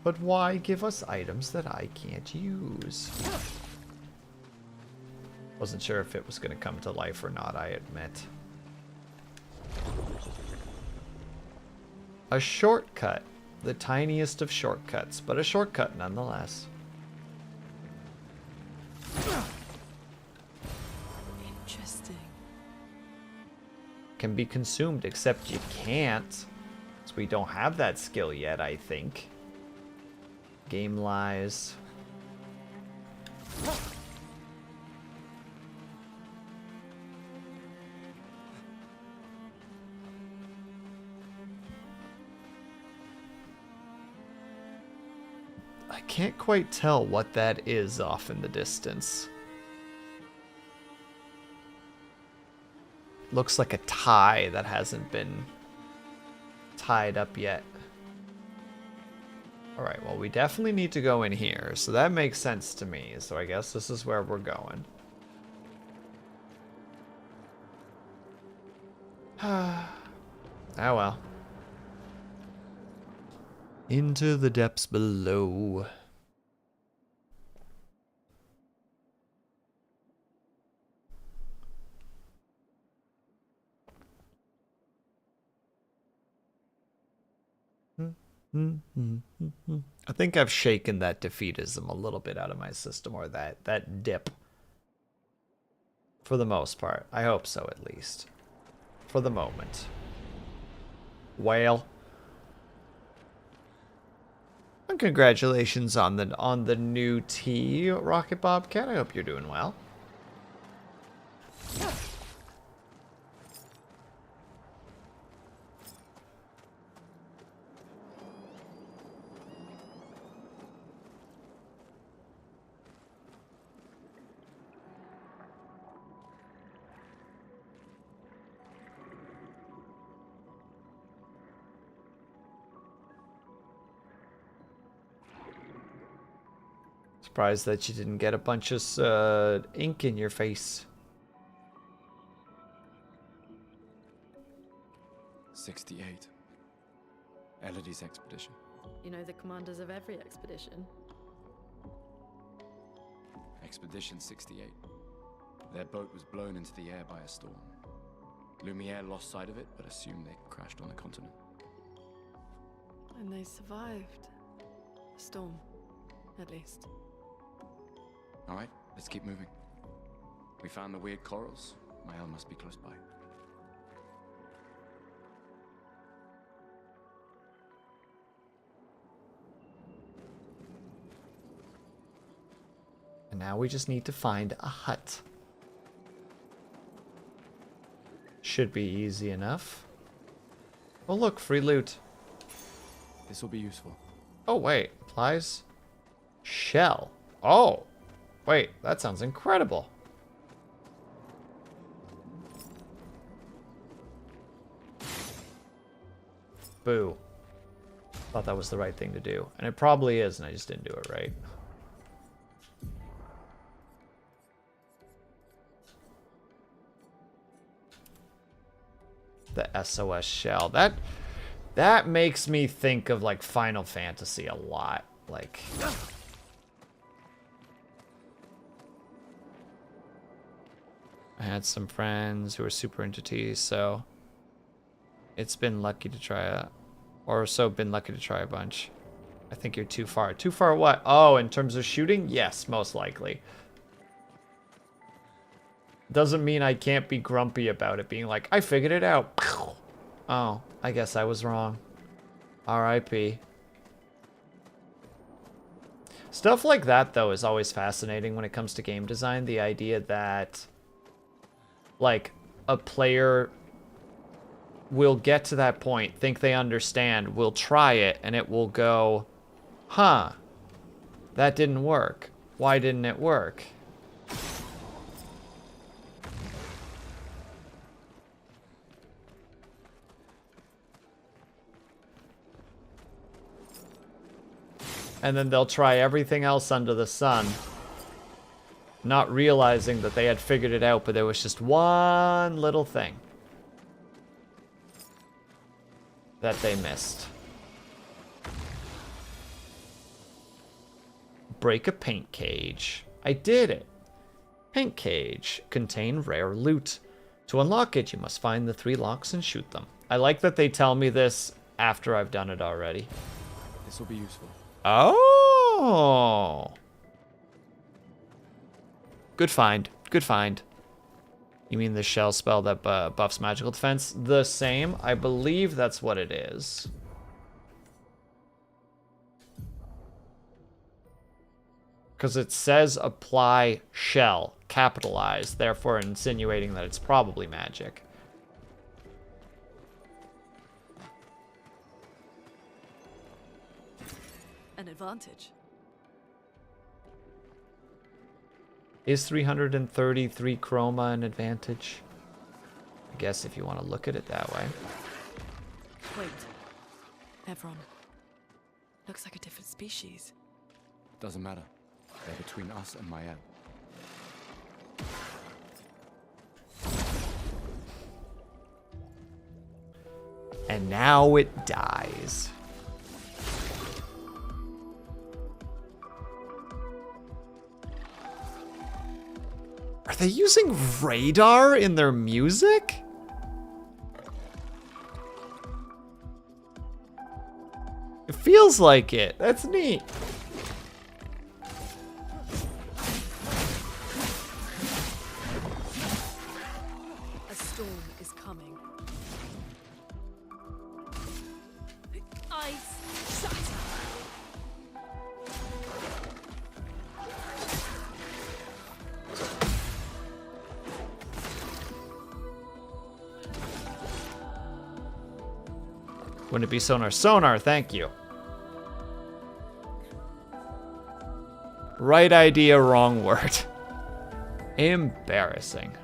But why give us items that I can't use? Wasn't sure if it was going to come to life or not, I admit. A shortcut. The tiniest of shortcuts, but a shortcut nonetheless. Interesting. Can be consumed, except you can't. So we don't have that skill yet, I think. Game lies. I can't quite tell what that is off in the distance. Looks like a tie that hasn't been tied up yet. Alright, well, we definitely need to go in here, so that makes sense to me. So I guess this is where we're going. Ah, well. Into the depths below. I think I've shaken that defeatism a little bit out of my system, or that dip. For the most part. I hope so, at least. For the moment. Whale. And congratulations on the new tea, Rocket Bobcat. I hope you're doing well. Surprised that you didn't get a bunch of ink in your face. 68. Elodie's expedition. You know the commanders of every expedition. Expedition 68. Their boat was blown into the air by a storm. Lumiere lost sight of it, but assumed they crashed on the continent. And they survived. A storm, at least. All right, let's keep moving. We found the weird corals. Mael must be close by. And now we just need to find a hut. Should be easy enough. Oh look, free loot. This will be useful. Oh wait, applies shell. Oh, wait, that sounds incredible. Boo. Thought that was the right thing to do. And it probably is, and I just didn't do it right. The SOS shell. That makes me think of like Final Fantasy a lot. Like I had some friends who were super into tea, so it's been lucky to try a bunch. I think you're too far. Too far what? Oh, in terms of shooting? Yes, most likely. Doesn't mean I can't be grumpy about it, being like, I figured it out. Oh, I guess I was wrong. R.I.P. Stuff like that, though, is always fascinating when it comes to game design. The idea that, like, a player will get to that point, think they understand, will try it, and it will go, huh, that didn't work. Why didn't it work? And then they'll try everything else under the sun, not realizing that they had figured it out, but there was just one little thing that they missed. Break a paint cage. I did it. Paint cage. Contain rare loot. To unlock it, you must find the 3 locks and shoot them. I like that they tell me this after I've done it already. This will be useful. Oh. Good find. Good find. You mean the shell spell that buffs magical defense? The same. I believe that's what it is. Because it says apply shell, capitalized, therefore insinuating that it's probably magic. An advantage. Is 333 chroma an advantage? I guess if you want to look at it that way. Wait. Evron. Looks like a different species. Doesn't matter. They're between us and Mael. And now it dies. Are they using radar in their music? It feels like it. That's neat. A storm is coming. Ice shatter. Wouldn't it be sonar? Sonar, thank you. Right idea, wrong word. Embarrassing.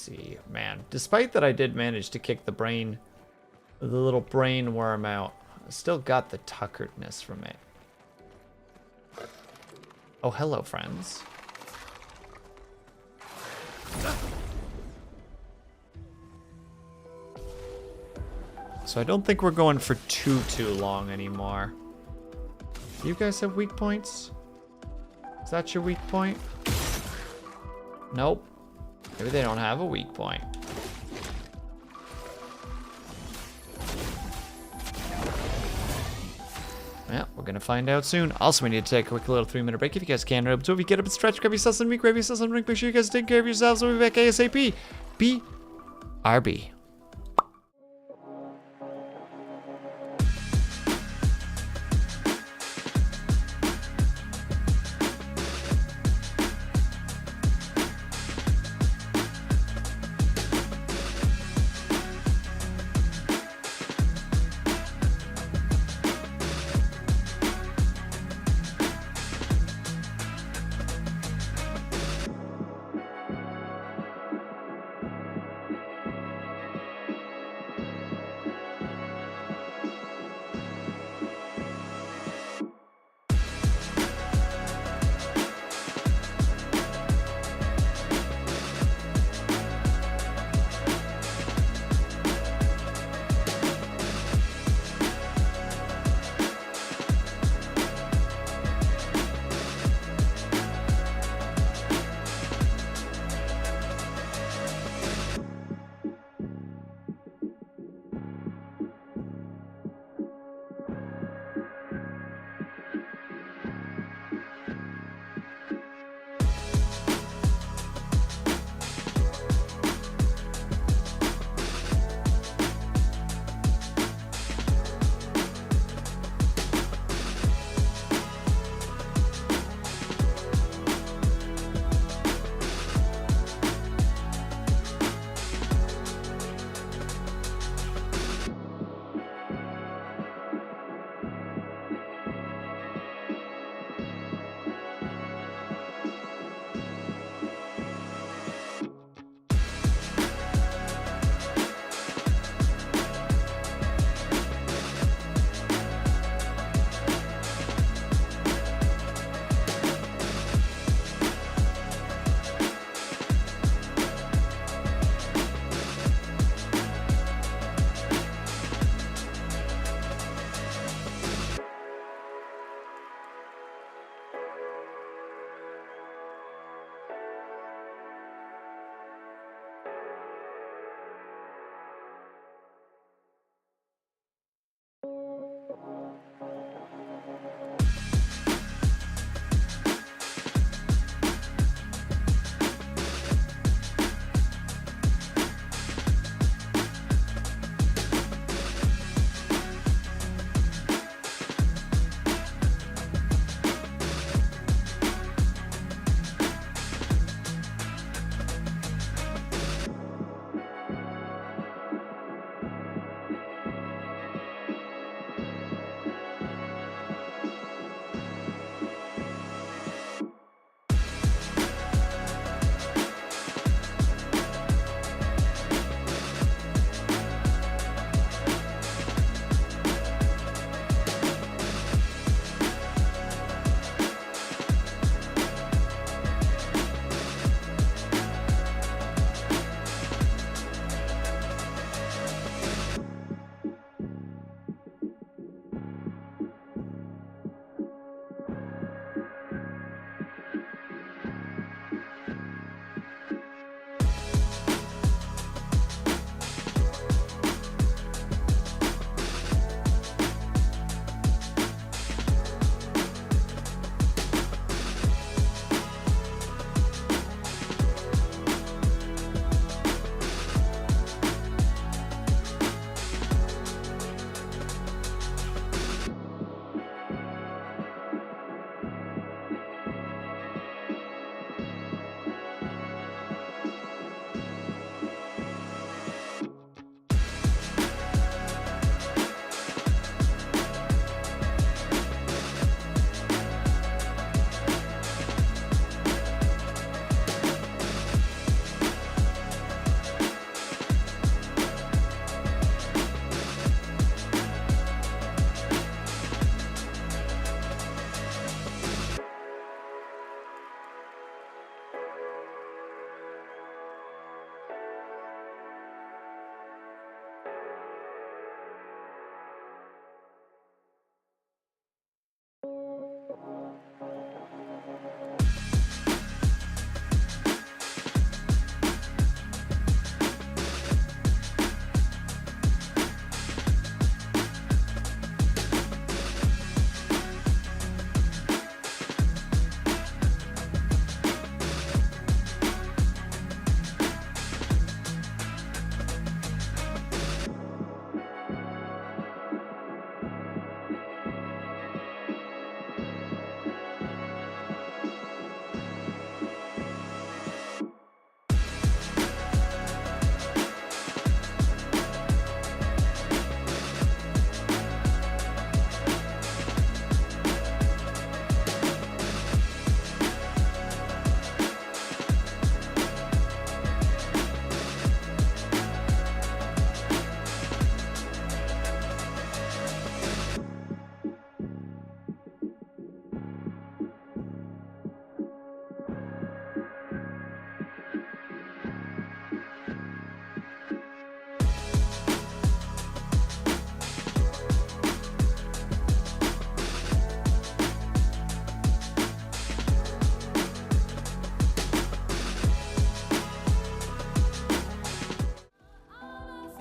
see. Man, despite that I did manage to kick the little brain worm out, I still got the tuckeredness from it. Oh, hello, friends. So I don't think we're going for too long anymore. Do you guys have weak points? Is that your weak point? Nope. Maybe they don't have a weak point. Yeah, we're gonna find out soon. Also, we need to take a quick little 3-minute break if you guys can. So if you get up and stretch, grab yourself some meat, grab yourself some drink, make sure you guys take care of yourselves. We'll be back ASAP. BRB.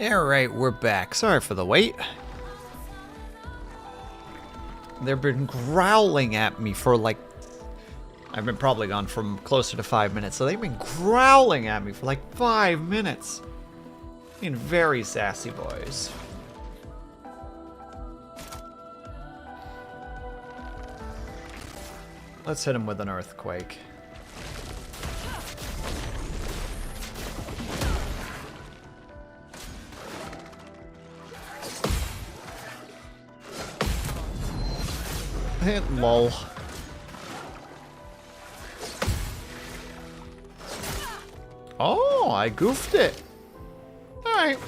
Alright, we're back. Sorry for the wait. They've been growling at me for like... I've been probably gone from closer to 5 minutes, so they've been growling at me for like 5 minutes. Being very sassy boys. Let's hit him with an earthquake. Lol. Oh, I goofed it. Alright.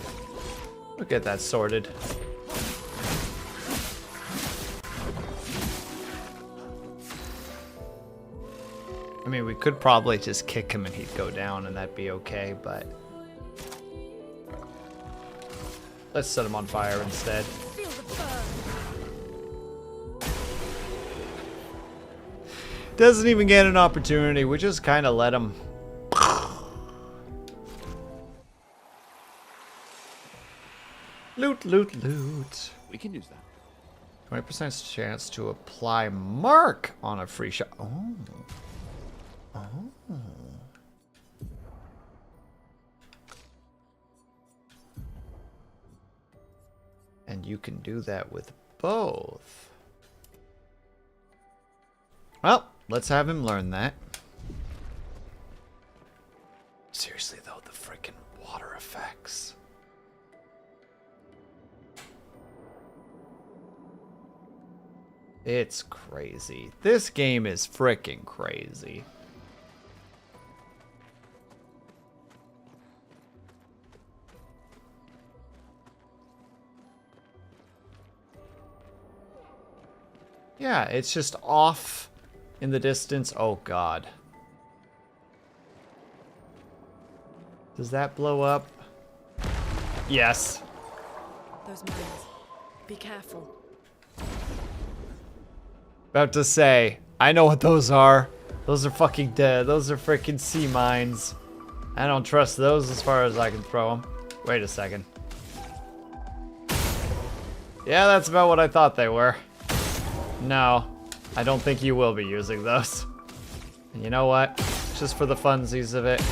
We'll get that sorted. I mean, we could probably just kick him and he'd go down and that'd be okay, but... let's set him on fire instead. Feel the burn. Doesn't even get an opportunity. We just kind of let him. Loot, loot, loot. We can use that. 20% chance to apply mark on a free shot. Oh. Oh. And you can do that with both. Well, let's have him learn that. Seriously though, the freaking water effects. It's crazy. This game is freaking crazy. Yeah, it's just off in the distance. Oh god. Does that blow up? Yes. Those mines. Be careful. About to say, I know what those are. Those are fucking dead. Those are freaking sea mines. I don't trust those as far as I can throw them. Wait a second. Yeah, that's about what I thought they were. No, I don't think you will be using those. And you know what? Just for the funsies of it.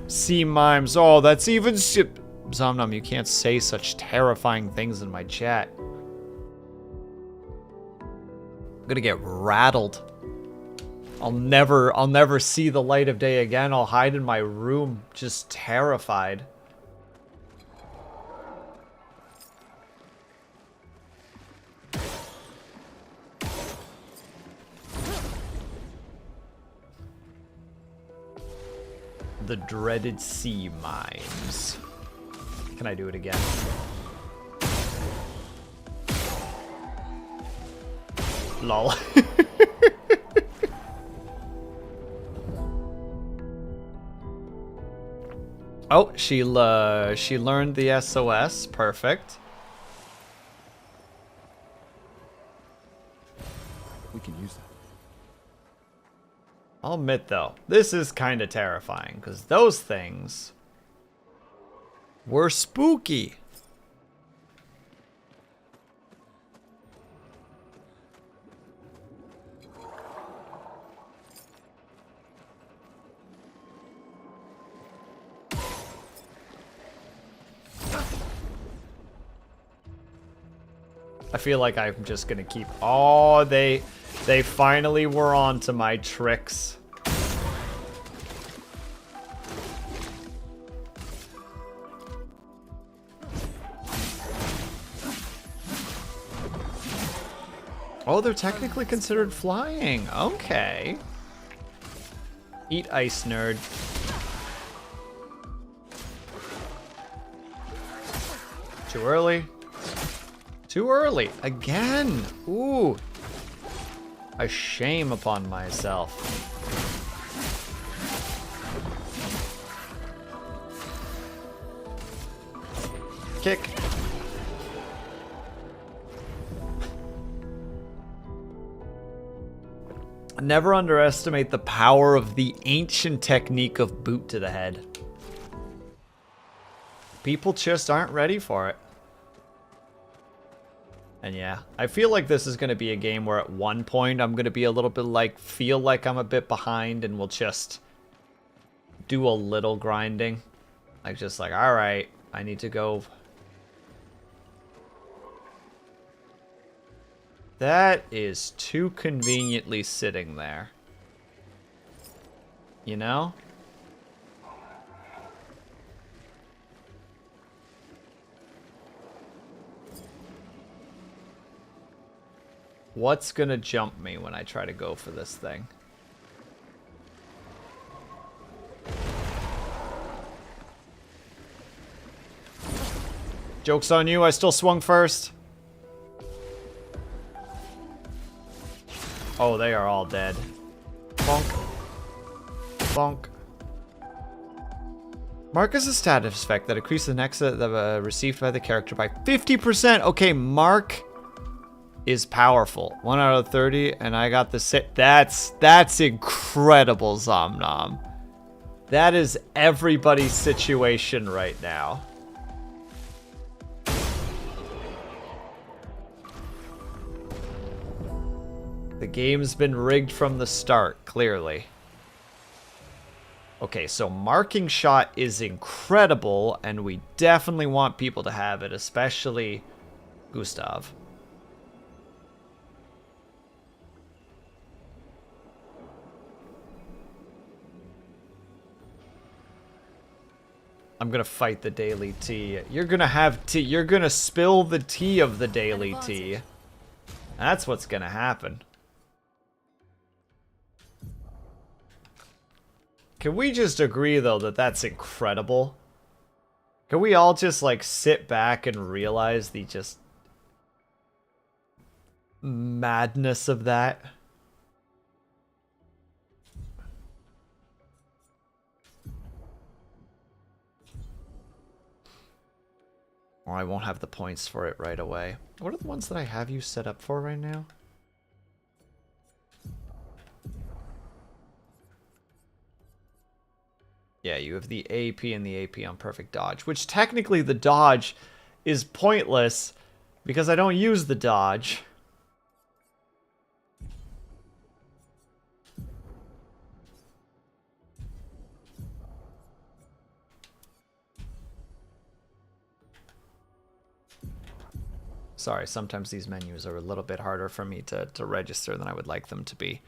Sea mimes. Oh, that's even... Zomnum, you can't say such terrifying things in my chat. I'm gonna get rattled. I'll never see the light of day again. I'll hide in my room, just terrified. The dreaded sea mimes. Can I do it again? Lol. Oh, she learned the SOS. Perfect. We can use that. I'll admit though, this is kind of terrifying because those things were spooky. I feel like I'm just gonna keep... Oh, they finally were on to my tricks. Oh, they're technically considered flying. Okay. Eat ice, nerd. Too early. Too early. Again. Ooh. A shame upon myself. Kick. Never underestimate the power of the ancient technique of boot to the head. People just aren't ready for it. And yeah, I feel like this is going to be a game where at one point I'm going to be a little bit like, feel like I'm a bit behind and we'll just do a little grinding. Like just like, alright, I need to go. That is too conveniently sitting there. You know? What's gonna jump me when I try to go for this thing? Joke's on you, I still swung first. Oh, they are all dead. Bonk. Bonk. Mark is a status effect that increases the next received by the character by 50%. Okay, Mark is powerful. 1 out of 30, and I got the sit. That's incredible, Zomnom. That is everybody's situation right now. The game's been rigged from the start, clearly. Okay, so marking shot is incredible, and we definitely want people to have it, especially Gustav. I'm gonna fight the daily tea. You're gonna have tea. You're gonna spill the tea of the daily tea. That's what's gonna happen. Can we just agree, though, that that's incredible? Can we all just, like, sit back and realize the just madness of that? Or I won't have the points for it right away. What are the ones that I have you set up for right now? Yeah, you have the AP and the AP on perfect dodge, which technically the dodge is pointless because I don't use the dodge. Sorry, sometimes these menus are a little bit harder for me to register than I would like them to be.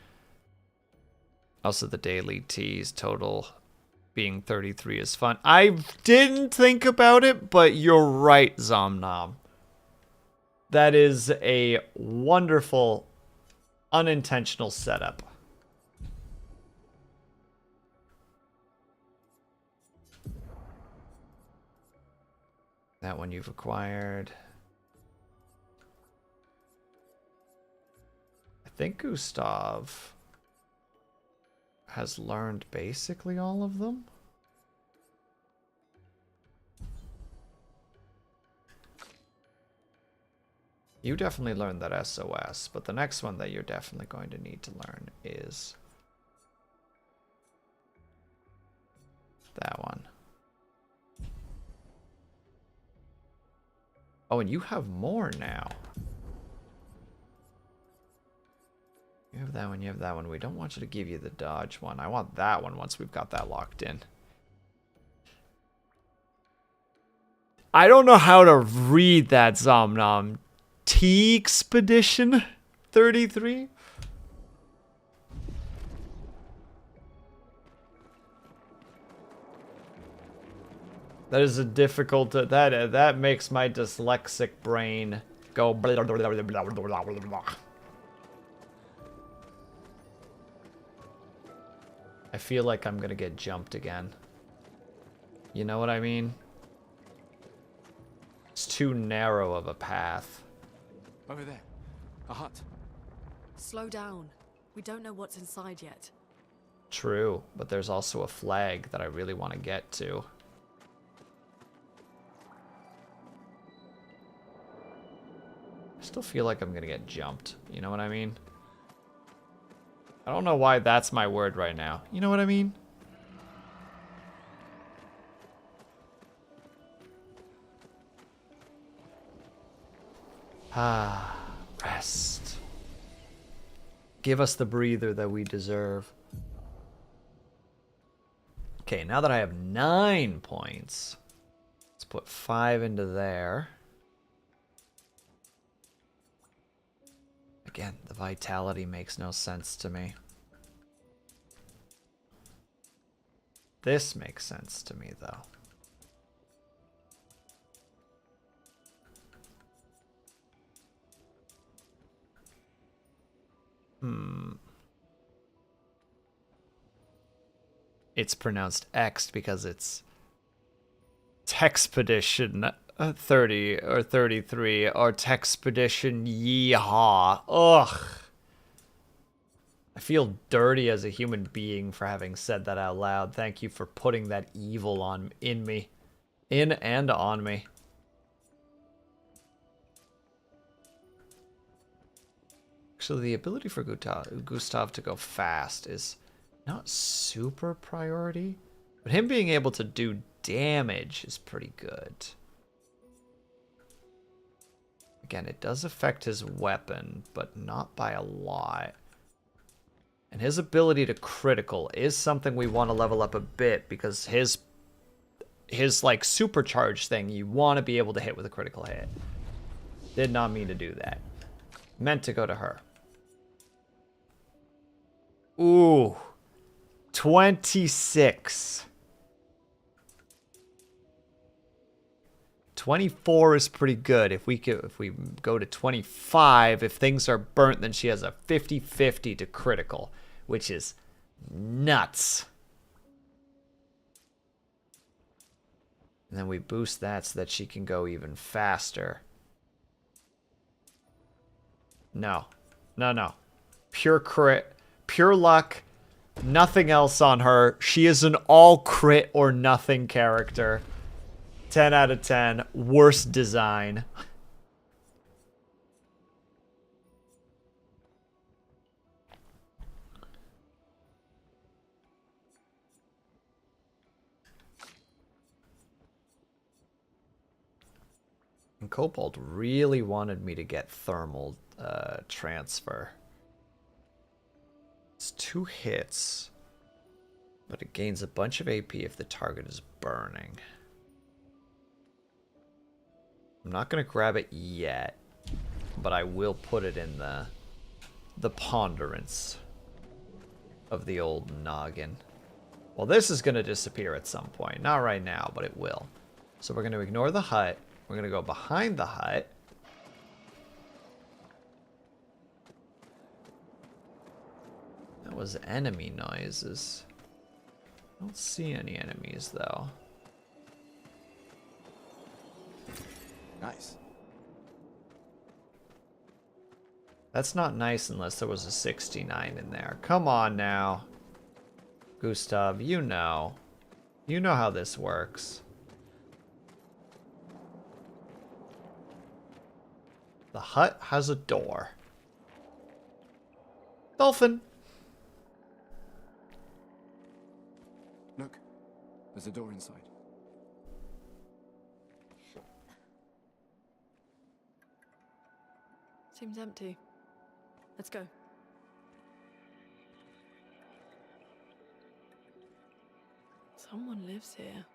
Also, the daily teas total being 33 is fun. I didn't think about it, but you're right, Zomnom. That is a wonderful, unintentional setup. That one you've acquired. I think Gustav has learned basically all of them. You definitely learned that SOS, but the next one that you're definitely going to need to learn is that one. Oh, and you have more now. You have that one, you have that one. We don't want you to give you the dodge one. I want that one once we've got that locked in. I don't know how to read that, Zomnom. T-Expedition 33? That is a difficult... That makes my dyslexic brain go... Blah, blah, blah, blah, blah, blah, blah. I feel like I'm gonna get jumped again. You know what I mean? It's too narrow of a path. Over there. A hut. Slow down. We don't know what's inside yet. True, but there's also a flag that I really want to get to. I still feel like I'm gonna get jumped. You know what I mean? I don't know why that's my word right now. You know what I mean? Ah, rest. Give us the breather that we deserve. Okay, now that I have 9 points, let's put 5 into there. Again, the vitality makes no sense to me. This makes sense to me, though. It's pronounced X because it's Texpedition 30 or 33 or Texpedition Yeehaw. Ugh. I feel dirty as a human being for having said that out loud. Thank you for putting that evil in me. In and on me. Actually, the ability for Gustav to go fast is not super priority, but him being able to do damage is pretty good. Again, it does affect his weapon, but not by a lot. And his ability to critical is something we want to level up a bit, because his like supercharged thing, you want to be able to hit with a critical hit. Did not mean to do that. Meant to go to her. Ooh. 26. 24 is pretty good. If we go to 25, if things are burnt, then she has a 50-50 to critical, which is nuts. And then we boost that so that she can go even faster. No. No, no. Pure crit. Pure luck. Nothing else on her. She is an all crit or nothing character. 10 out of 10. Worst design. And Cobalt really wanted me to get thermal transfer. It's 2 hits, but it gains a bunch of AP if the target is burning. I'm not going to grab it yet, but I will put it in the ponderance of the old noggin. Well, this is going to disappear at some point. Not right now, but it will. So we're going to ignore the hut. We're going to go behind the hut. That was enemy noises. I don't see any enemies, though. Nice. That's not nice unless there was a 69 in there. Come on now. Gustav, you know. You know how this works. The hut has a door. Dolphin. Look, there's a door inside. Seems empty. Let's go. Someone lives here.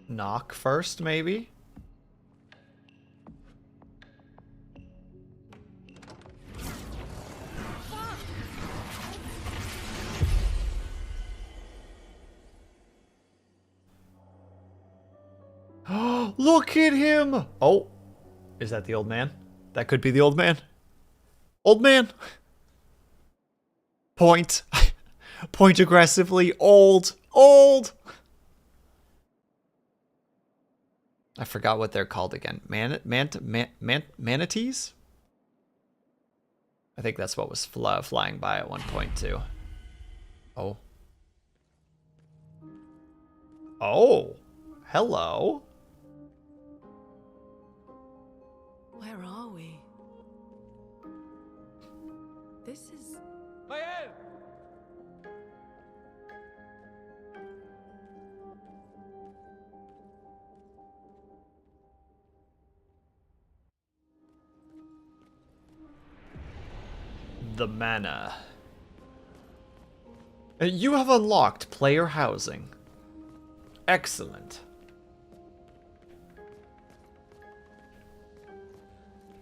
Knock first, maybe? Look at him! Oh, is that the old man? That could be the old man. Old man! Point. Point aggressively. Old. Old! I forgot what they're called again. Manatees? I think that's what was flying by at one point, too. Oh. Oh. Hello. Where are we? This is... Mael! the mana. You have unlocked player housing. Excellent.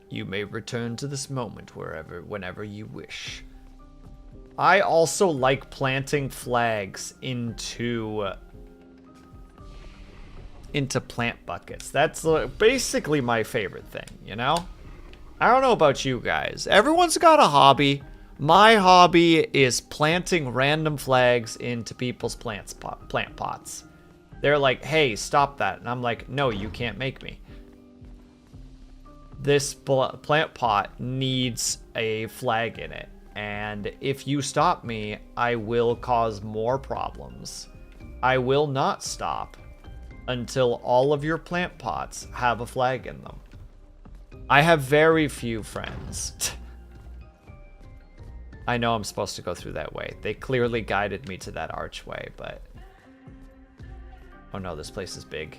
You may return to this moment whenever you wish. I also like planting flags into plant buckets. That's basically my favorite thing, you know? I don't know about you guys. Everyone's got a hobby. My hobby is planting random flags into people's plant pots. They're like, hey, stop that. And I'm like, no, you can't make me. This plant pot needs a flag in it. And if you stop me, I will cause more problems. I will not stop until all of your plant pots have a flag in them. I have very few friends. I know I'm supposed to go through that way. They clearly guided me to that archway, but... Oh no, this place is big.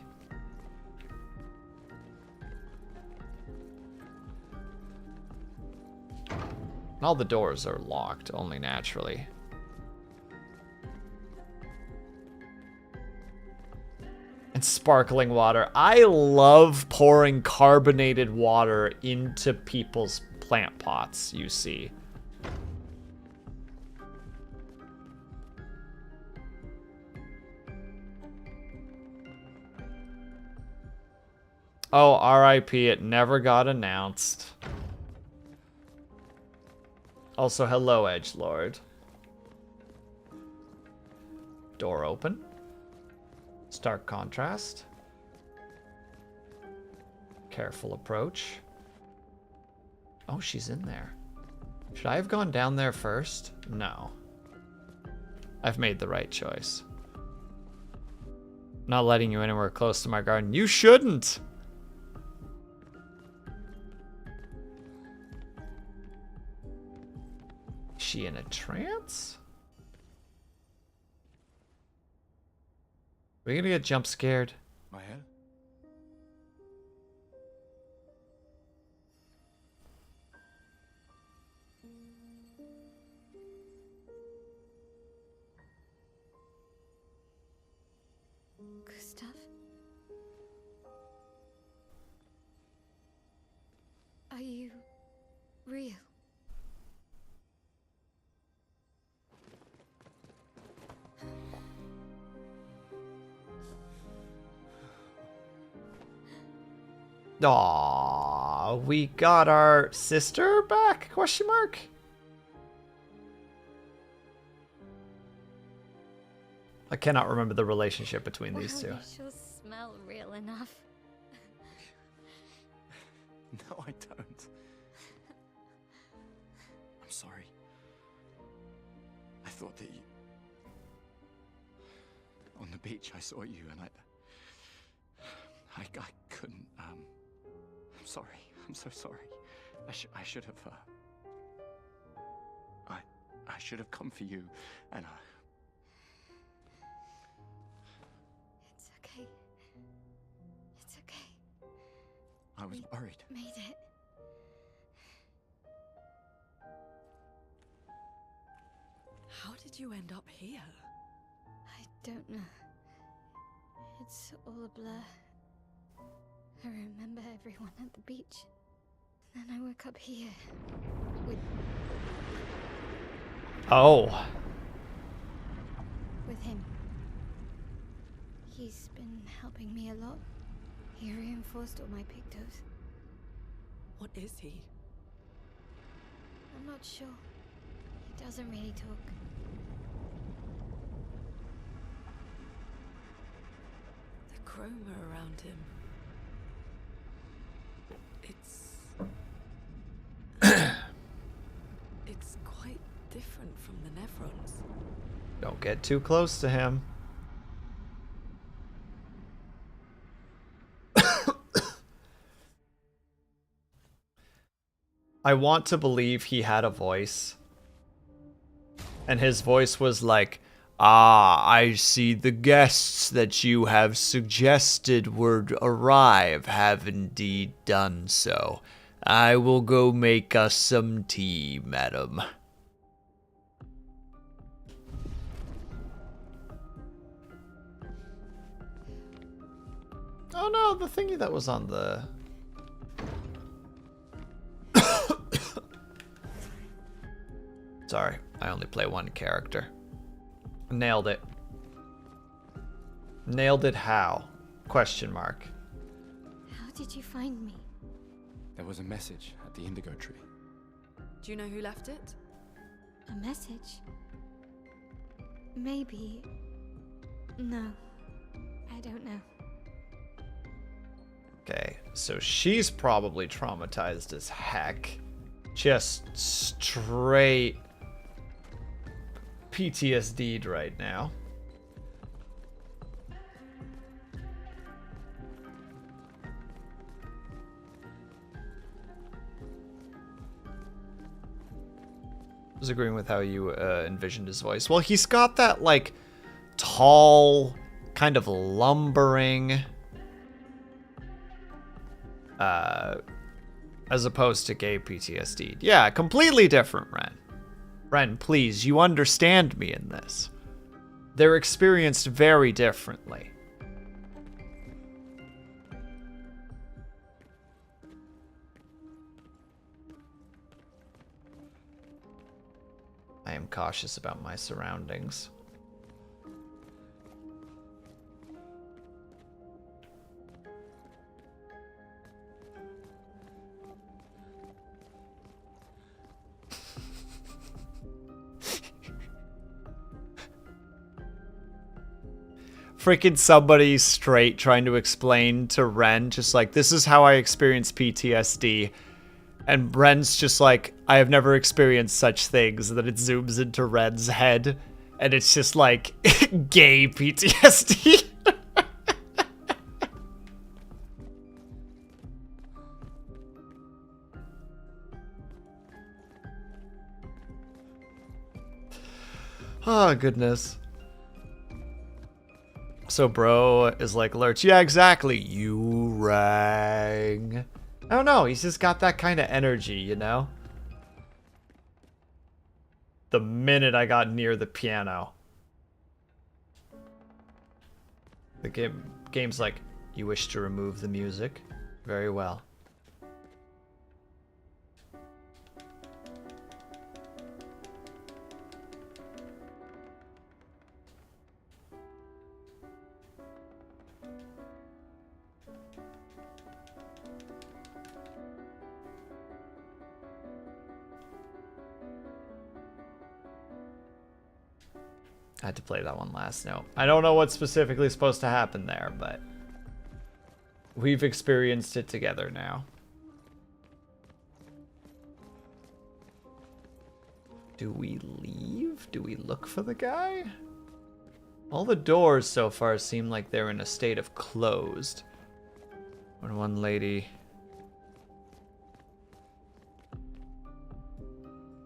All the doors are locked, only naturally. And sparkling water. I love pouring carbonated water into people's plant pots, you see. Oh, RIP, it never got announced. Also, hello, Edgelord. Door open. Stark contrast. Careful approach. Oh, she's in there. Should I have gone down there first? No. I've made the right choice. Not letting you anywhere close to my garden. You shouldn't! Is she in a trance? Are we gonna get jump scared? Mael? Gustav? Are you real? Aww, we got our sister back? Question mark? I cannot remember the relationship between these two. You sure smell real enough. No, I don't. I'm sorry. I thought that you... On the beach, I saw you and I couldn't, I'm sorry. I'm so sorry. I should have, I should have come for you, and It's okay. It's okay. I was worried. Made it. How did you end up here? I don't know. It's all a blur. I remember everyone at the beach. Then I woke up here. Oh. With him. He's been helping me a lot. He reinforced all my pictos. What is he? I'm not sure. He doesn't really talk. The chroma around him. It's quite different from the Nephrons. Don't get too close to him. I want to believe he had a voice. And his voice was like, "Ah, I see the guests that you have suggested would arrive have indeed done so. I will go make us some tea, madam." no, the thingy that was on the... Sorry, I only play one character. Nailed it. Nailed it how? Question mark. How did you find me? There was a message at the Indigo tree. Do you know who left it? A message? Maybe. No. I don't know. Okay, so she's probably traumatized as heck. Just straight PTSD'd right now. I was agreeing with how you envisioned his voice. Well, he's got that, like, tall, kind of lumbering, as opposed to gay PTSD. Yeah, completely different, Ren. Ren, please, you understand me in this. They're experienced very differently. I am cautious about my surroundings. Freaking somebody straight trying to explain to Ren, just like, this is how I experience PTSD. And Ren's just like, I have never experienced such things. And then it zooms into Ren's head, and it's just like, gay PTSD. Oh, goodness. So bro is like, Lurch, yeah, exactly. You rang. I don't know, he's just got that kind of energy, you know? The minute I got near the piano. The game's like, you wish to remove the music? Very well. I had to play that one last note. I don't know what's specifically supposed to happen there, but we've experienced it together now. Do we leave? Do we look for the guy? All the doors so far seem like they're in a state of closed. When one lady...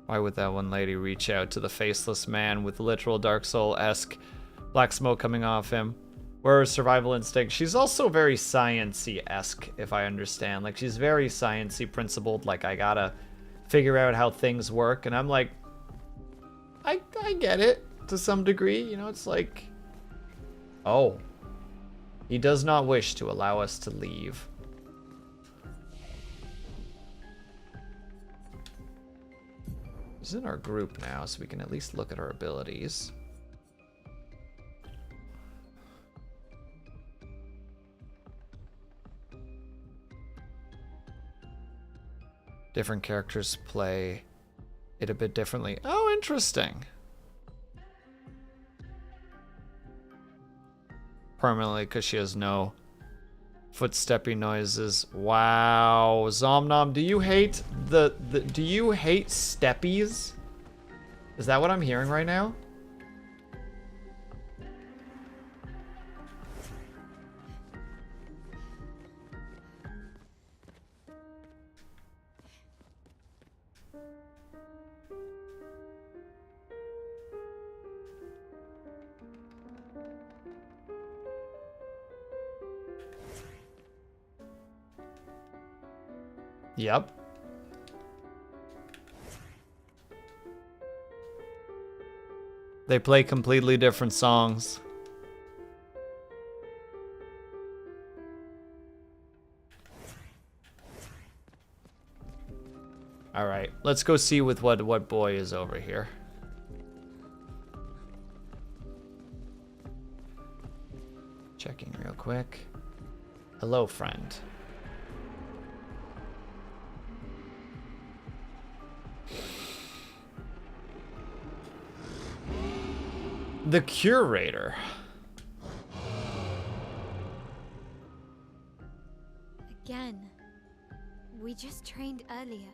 Why would that one lady reach out to the faceless man with literal Dark Soul-esque black smoke coming off him? Where is survival instinct? She's also very science-y-esque, if I understand. Like, she's very science-y principled. Like, I gotta figure out how things work. And I'm like, I get it to some degree. You know, it's like, oh, he does not wish to allow us to leave. He's in our group now, so we can at least look at our abilities. Different characters play it a bit differently. Oh, interesting. Permanently, because she has no footsteppy noises. Wow. Zomnom, do you hate do you hate steppies? Is that what I'm hearing right now? Yep. They play completely different songs. Alright, let's go see with what boy is over here. Checking real quick. Hello, friend. The curator. Again. We just trained earlier.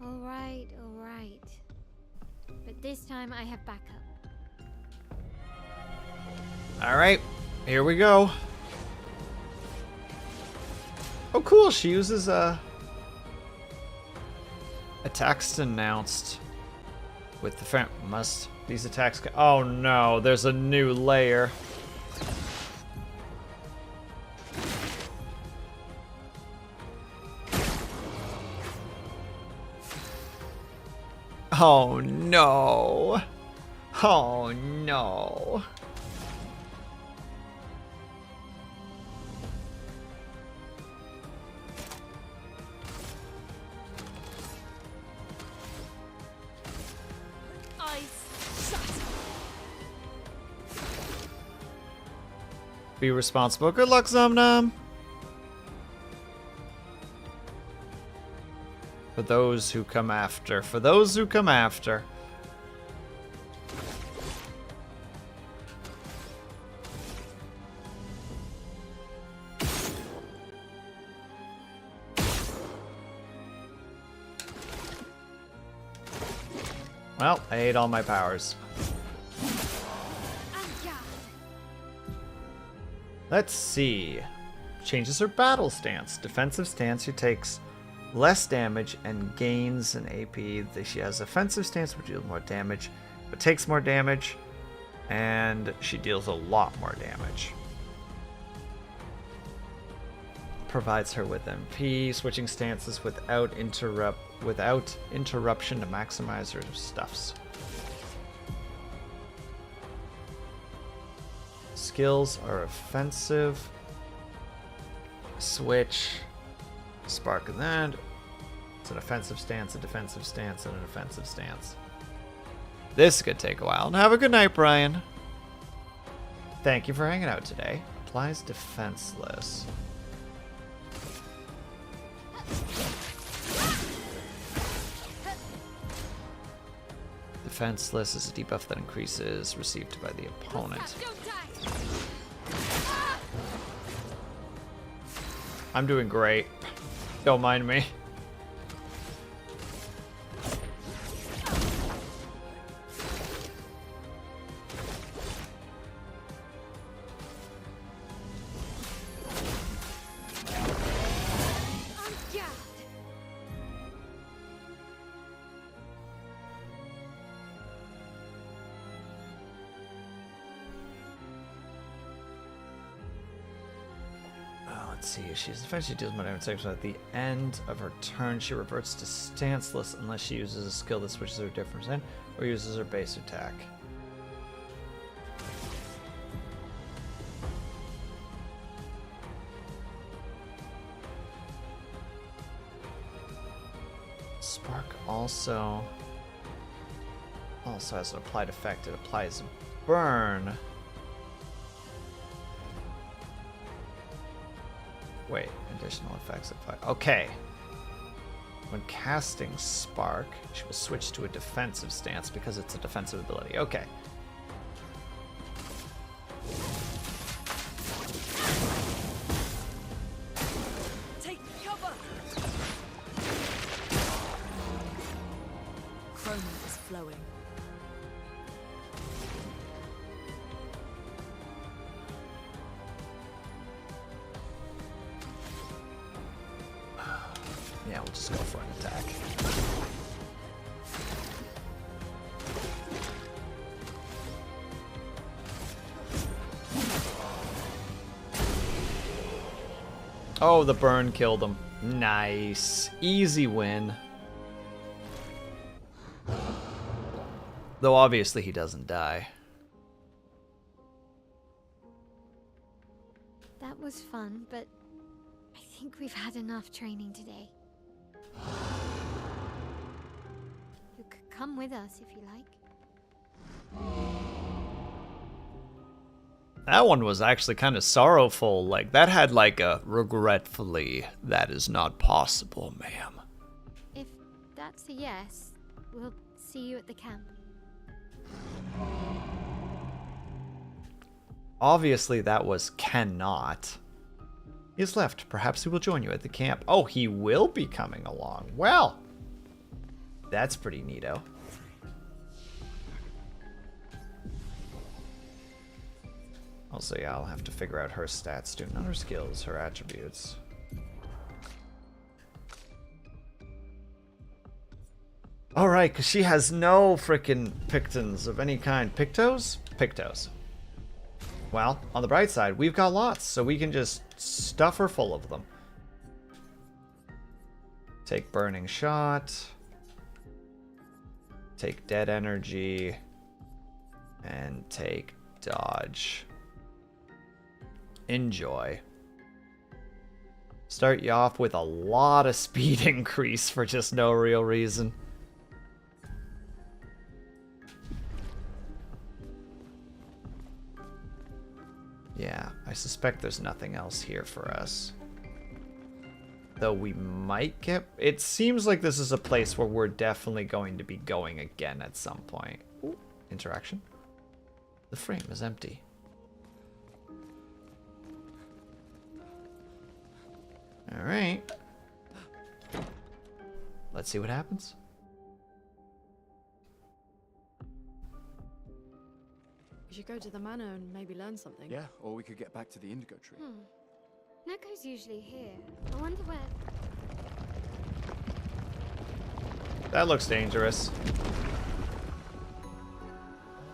All right. But this time I have backup. Alright, here we go. Oh cool, she uses attacks announced with the these attacks oh no, there's a new layer. Oh no. Oh no. Be responsible. Good luck, Zumnum. For those who come after. For those who come after. Well, I ate all my powers. Let's see. Changes her battle stance. Defensive stance, she takes less damage and gains an AP. She has offensive stance, which deals more damage, but takes more damage, and she deals a lot more damage. Provides her with MP, switching stances without interruption to maximize her stuffs. Skills are offensive. Switch. Spark of that. It's an offensive stance, a defensive stance, and an offensive stance. This could take a while. And have a good night, Brian. Thank you for hanging out today. Applies defenseless. Defenseless is a debuff that increases received by the opponent. I'm doing great. Don't mind me. Let's see, she's eventually deals more damage. So at the end of her turn, she reverts to stanceless unless she uses a skill that switches her difference in or uses her base attack. Spark also has an applied effect. It applies burn. Wait, additional effects apply. Okay. When casting Spark, she will switch to a defensive stance because it's a defensive ability. Okay. Take cover! Chrome is flowing. Yeah, we'll just go for an attack. Oh, the burn killed him. Nice. Easy win. Though obviously he doesn't die. That was fun, but I think we've had enough training today. You could come with us if you like. That one was actually kind of sorrowful. Like, that had like a regretfully, that is not possible, ma'am. If that's a yes, we'll see you at the camp. Obviously, that was cannot. He has left. Perhaps he will join you at the camp. Oh, he will be coming along. Well, that's pretty neato. Also, yeah, I'll have to figure out her stats too. Not her skills, her attributes. Alright, because she has no frickin' pictons of any kind. Pictos? Pictos. Well, on the bright side, we've got lots, so we can just stuff her full of them. Take burning shot. Take dead energy. And take dodge. Enjoy. Start you off with a lot of speed increase for just no real reason. Yeah, I suspect there's nothing else here for us. Though we might get... It seems like this is a place where we're definitely going to be going again at some point. Ooh, interaction. The frame is empty. Alright. Let's see what happens. We should go to the manor and maybe learn something. Yeah, or we could get back to the Indigo tree. Neko's usually here. I wonder where... That looks dangerous.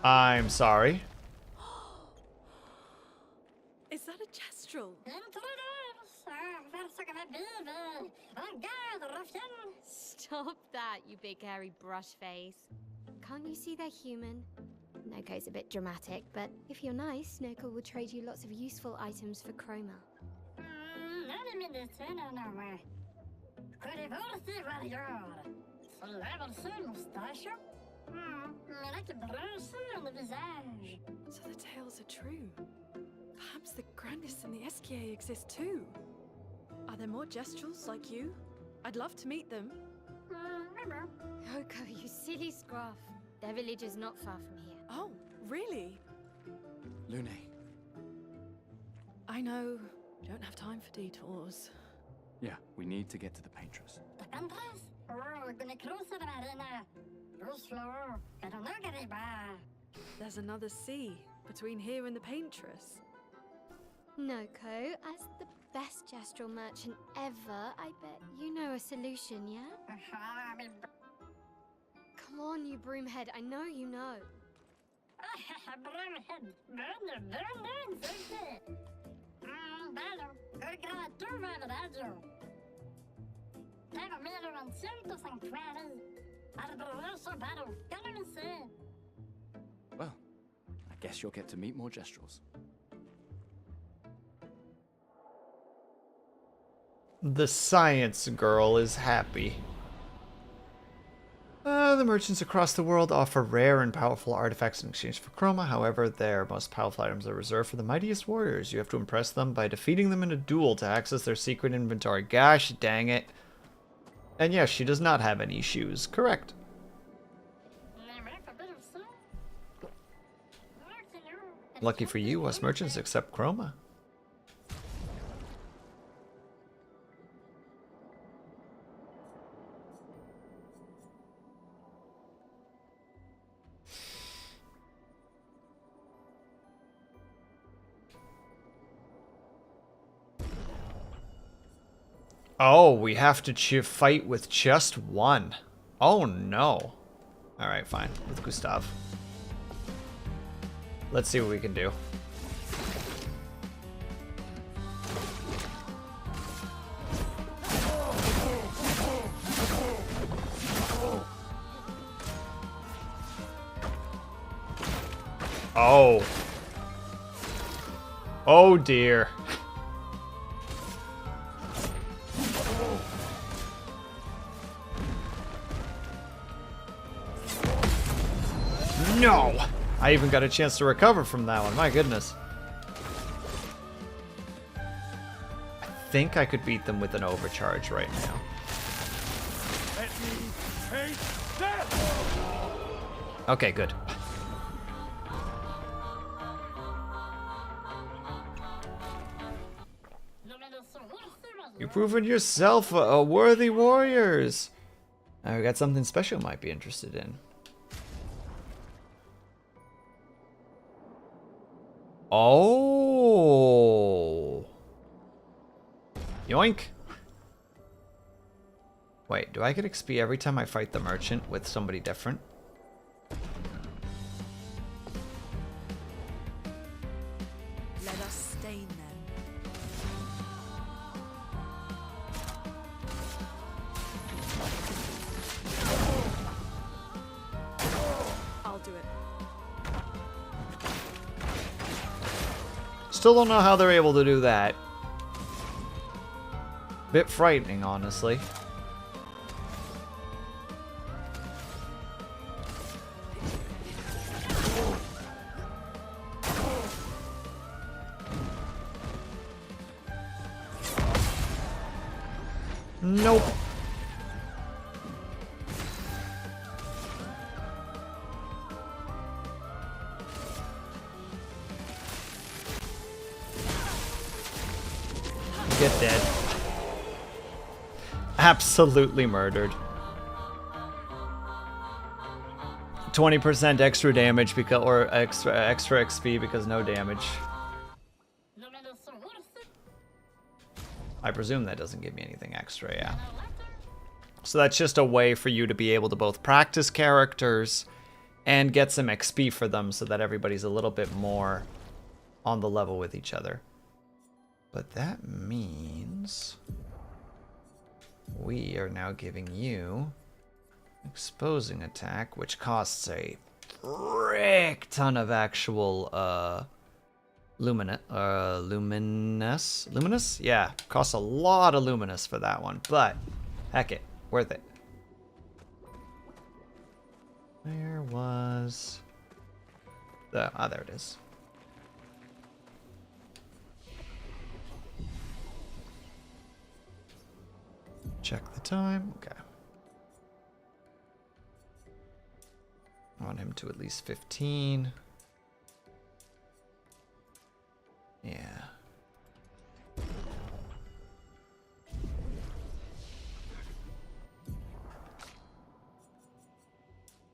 I'm sorry. Is that a Kestrel? Stop that, you big hairy brush face. Can't you see they're human? Neko's a bit dramatic, but if you're nice, Neko will trade you lots of useful items for Chroma. So the tales are true. Perhaps the grandest in the SKA exist too. Are there more Gestrels like you? I'd love to meet them. Yoko, you silly scruff. Their village is not far from here. Oh, really? Lune, I know. Don't have time for detours. yeah, we need to get to the Paintress. There's another sea between here and the Paintress. Noko, as the best Gestrel merchant ever, I bet you know a solution, yeah? Come on, you broomhead, I know you know. Well, I guess you'll get to meet more Gestrels. The science girl is happy. The merchants across the world offer rare and powerful artifacts in exchange for Chroma. However, their most powerful items are reserved for the mightiest warriors. You have to impress them by defeating them in a duel to access their secret inventory. Gosh dang it. And yes, she does not have any shoes. Correct. Lucky for you, us merchants accept Chroma. Oh, we have to fight with just one. Oh no. Alright, fine. With Gustav. Let's see what we can do. Oh. Oh dear. No! I even got a chance to recover from that one. My goodness. I think I could beat them with an overcharge right now. Let me taste death! Okay, good. You've proven yourself a worthy warriors. We got something special might be interested in. Oh. Yoink. Wait, do I get XP every time I fight the merchant with somebody different? Let us stain them. I'll do it. Still don't know how they're able to do that. Bit frightening, honestly. Nope. Get dead. Absolutely murdered. 20% extra damage because, or extra XP because no damage. I presume that doesn't give me anything extra, yeah. So that's just a way for you to be able to both practice characters and get some XP for them so that everybody's a little bit more on the level with each other. But that means we are now giving you exposing attack, which costs a frick ton of actual luminous? Yeah, costs a lot of luminous for that one, but heck it, worth it. Where was the, there it is. Check the time, okay. I want him to at least 15. Yeah.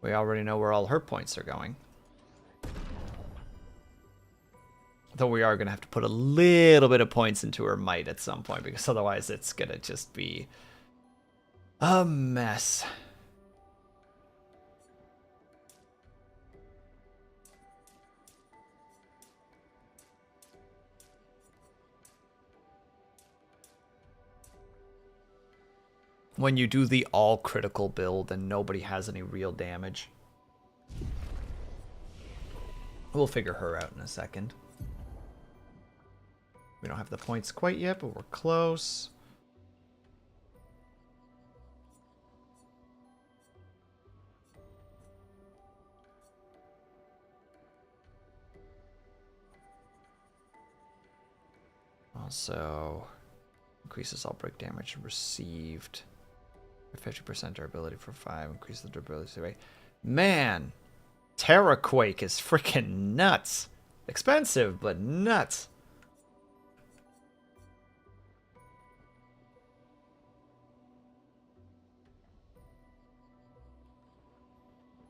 We already know where all her points are going. Though we are going to have to put a little bit of points into her might at some point, because otherwise it's going to just be a mess. When you do the all critical build and nobody has any real damage. We'll figure her out in a second. We don't have the points quite yet, but we're close. Also, increases all break damage received. 50% durability for 5. Increase the durability rate. Man, Terraquake is freaking nuts. Expensive, but nuts.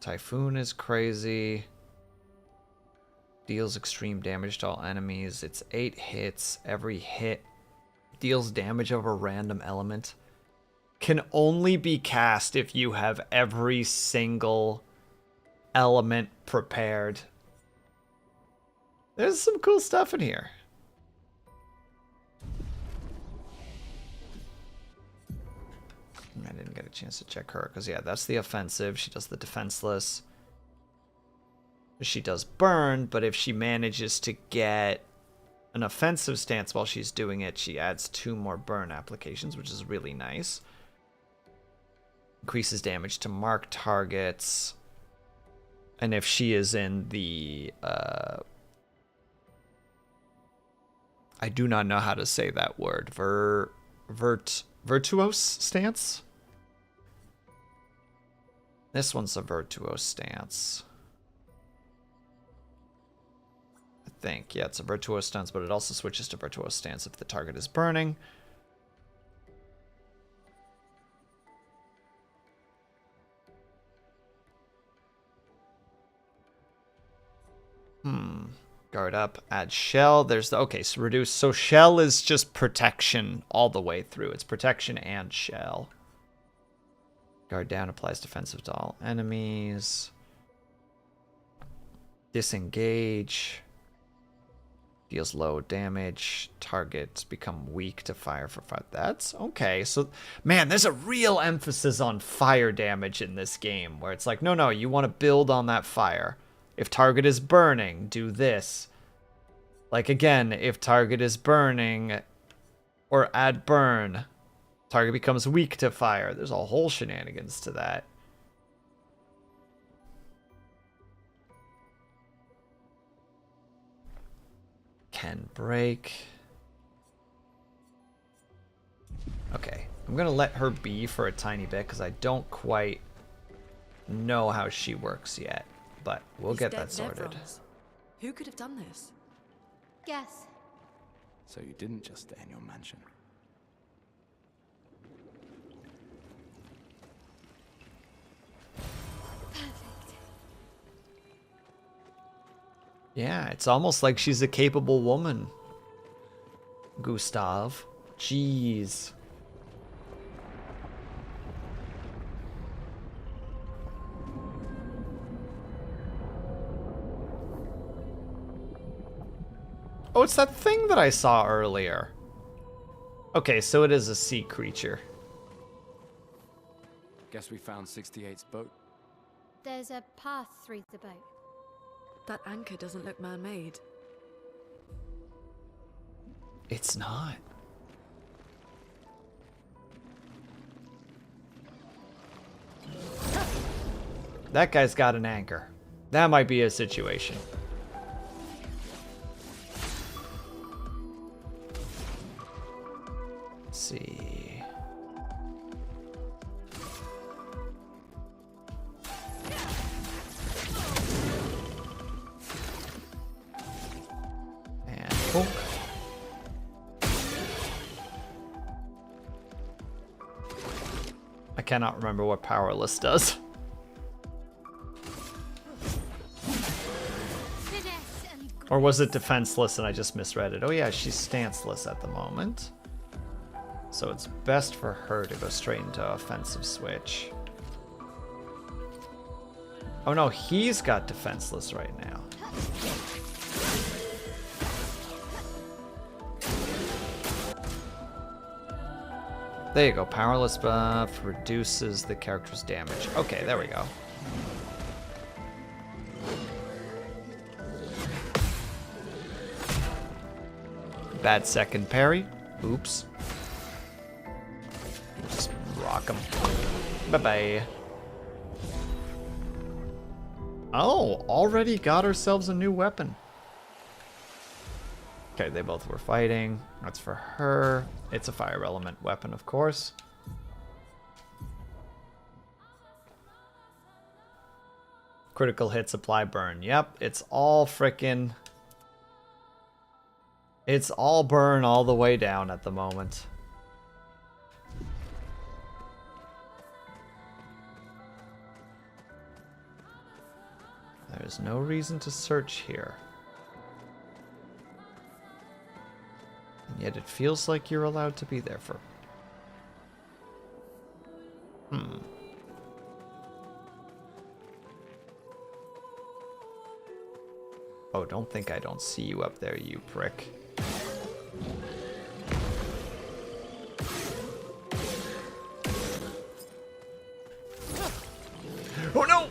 Typhoon is crazy. Deals extreme damage to all enemies. It's 8 hits. Every hit deals damage of a random element. Can only be cast if you have every single element prepared. There's some cool stuff in here. I didn't get a chance to check her, because yeah, that's the offensive. She does the defenseless. She does burn, but if she manages to get an offensive stance while she's doing it, she adds 2 more burn applications, which is really nice. Increases damage to marked targets. And if she is in the I do not know how to say that word. Virtuose stance? This one's a virtuose stance. I think. Yeah, it's a virtuose stance, but it also switches to virtuose stance if the target is burning. Guard up, add shell. There's the, okay, so reduce. So shell is just protection all the way through. It's protection and shell. Guard down applies defensive to all enemies. Disengage. Deals low damage. Targets become weak to fire for 5. That's okay. So, man, there's a real emphasis on fire damage in this game. Where it's like, no, you want to build on that fire. If target is burning, do this. Like, again, if target is burning or add burn, target becomes weak to fire. There's a whole shenanigans to that. Can break. Okay, I'm going to let her be for a tiny bit because I don't quite know how she works yet. But we'll get that sorted. Who could have done this? Guess. So you didn't just stay in your mansion. Perfect. Yeah, it's almost like she's a capable woman. Gustav. Jeez. Oh, it's that thing that I saw earlier. Okay, so it is a sea creature. Guess we found 68's boat. There's a path through the boat. That anchor doesn't look man-made. It's not. That guy's got an anchor. That might be a situation. Let's see. And poke. I cannot remember what powerless does. Or was it defenseless and I just misread it? Oh yeah, she's stanceless at the moment. So it's best for her to go straight into offensive switch. Oh no, he's got defenseless right now. There you go, powerless buff reduces the character's damage. Okay, there we go. Bad second parry. Oops. Just rock him. Bye-bye. Oh, already got ourselves a new weapon. Okay, they both were fighting. That's for her. It's a fire element weapon, of course. Critical hit, supply, burn. Yep, it's all frickin'... It's all burn all the way down at the moment. There's no reason to search here. And yet it feels like you're allowed to be there for... Oh, don't think I don't see you up there, you prick. Oh no!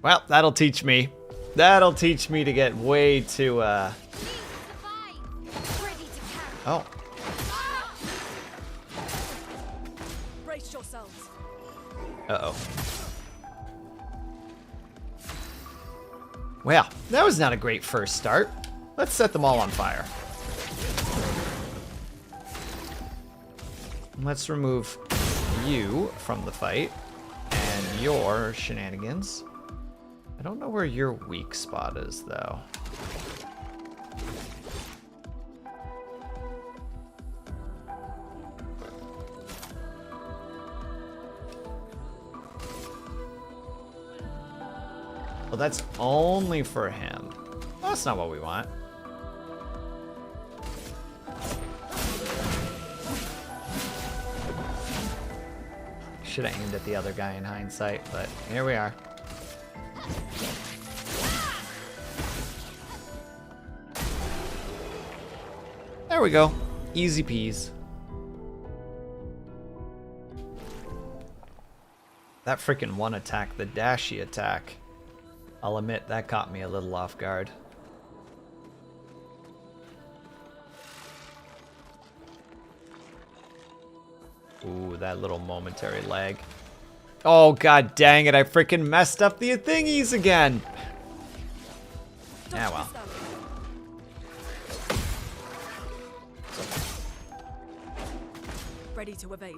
Well, that'll teach me. That'll teach me to get way too, Oh. Brace yourselves. Uh-oh. Well, that was not a great first start. Let's set them all on fire. Let's remove you from the fight and your shenanigans. I don't know where your weak spot is, though. Well, that's only for him. Well, that's not what we want. Should have aimed at the other guy in hindsight, but here we are. There we go. Easy peas. That freaking one attack, the dashy attack. I'll admit, that caught me a little off guard. Ooh, that little momentary lag. Oh, god dang it, I freaking messed up the thingies again. Yeah, well. Ready to evade.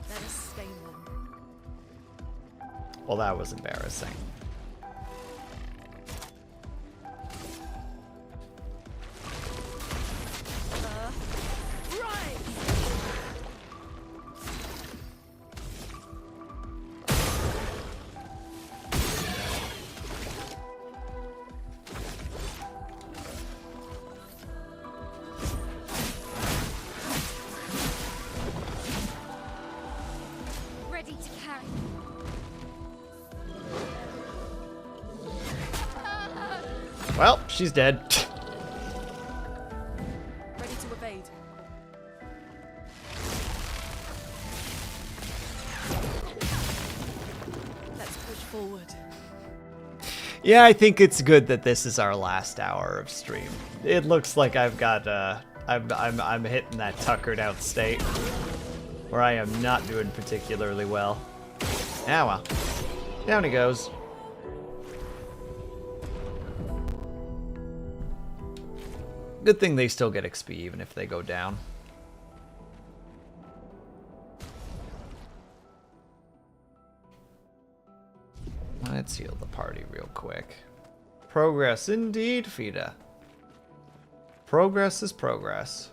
Let us stain them. Well, that was embarrassing. Ready to carry. Well, she's dead. Ready to evade. Let's push forward. Yeah, I think it's good that this is our last hour of stream. It looks like I've got I'm hitting that tuckered out state where I am not doing particularly well. Ah well. Down he goes. Good thing they still get XP even if they go down. Let's heal the party real quick. Progress indeed, Fida. Progress is progress.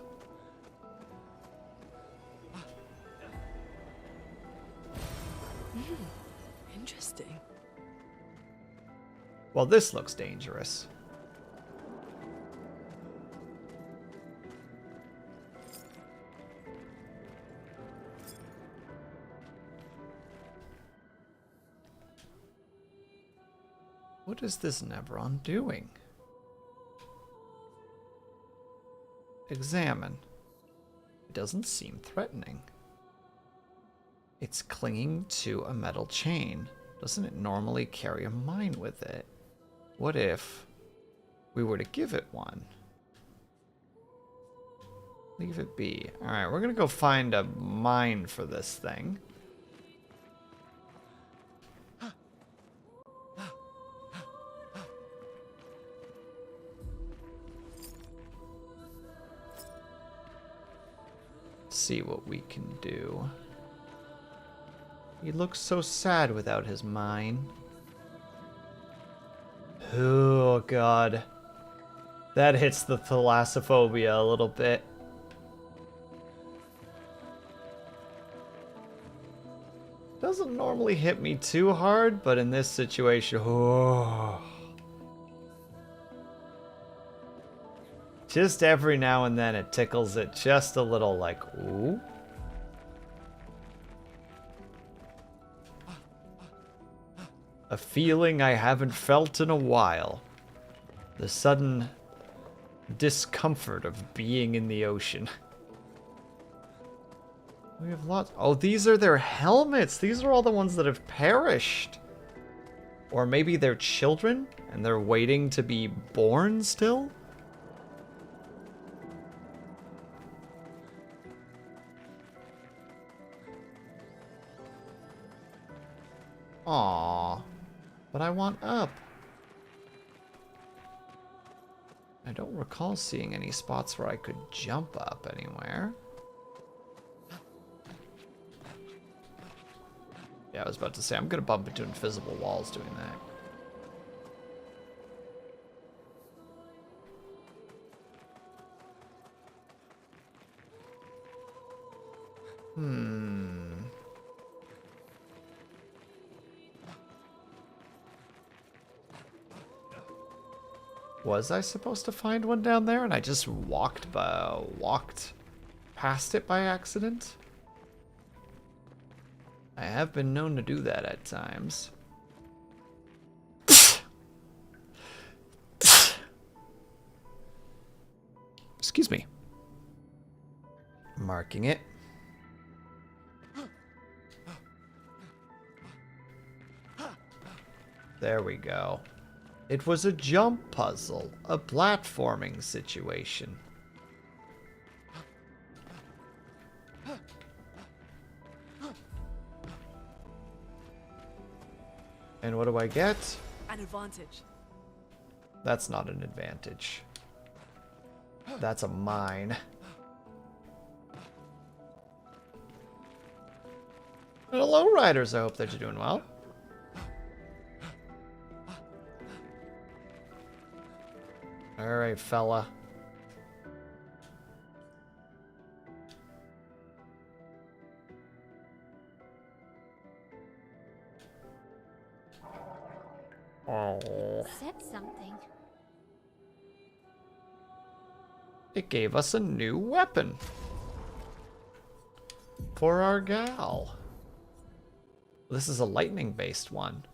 Interesting. Well, this looks dangerous. What is this Nebron doing? Examine. It doesn't seem threatening. It's clinging to a metal chain. Doesn't it normally carry a mine with it? What if we were to give it one? Leave it be. Alright, we're gonna go find a mine for this thing. See what we can do. He looks so sad without his mine. Oh god. That hits the thalassophobia a little bit. Doesn't normally hit me too hard, but in this situation, oh. Just every now and then it tickles it just a little, like, ooh. A feeling I haven't felt in a while. The sudden discomfort of being in the ocean. We have lots. Oh, these are their helmets. These are all the ones that have perished. Or maybe they're children and they're waiting to be born still? Aw. But I want up. I don't recall seeing any spots where I could jump up anywhere. Yeah, I was about to say, I'm gonna bump into invisible walls doing that. Was I supposed to find one down there and I just walked past it by accident? I have been known to do that at times. Excuse me. Marking it. There we go. It was a jump puzzle, a platforming situation. And what do I get? An advantage. That's not an advantage. That's a mine. Hello, riders. I hope that you're doing well. Alright, fella. Oh. Said something. It gave us a new weapon. For our gal. This is a lightning-based one.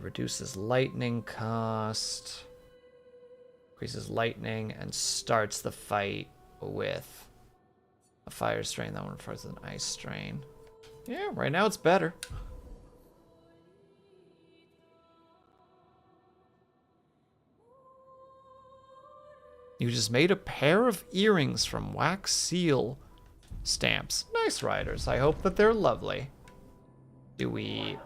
Reduces lightning cost. Increases lightning and starts the fight with a fire strain. That one refers to an ice strain. Yeah, right now it's better. You just made a pair of earrings from wax seal stamps. Nice, riders. I hope that they're lovely. Do we...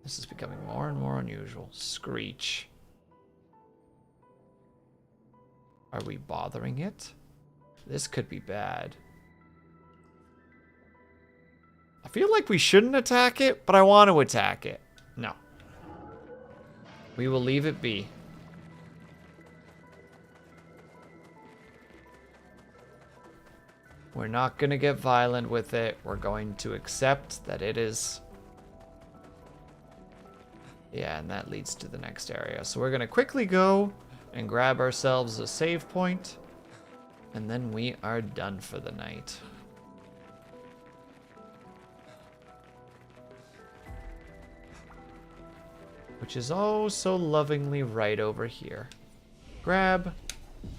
This is becoming more and more unusual. Screech. Are we bothering it? This could be bad. I feel like we shouldn't attack it, but I want to attack it. No. We will leave it be. We're not going to get violent with it. We're going to accept that it is... Yeah, and that leads to the next area. So we're going to quickly go and grab ourselves a save point. And then we are done for the night. Which is oh so lovingly right over here. Grab,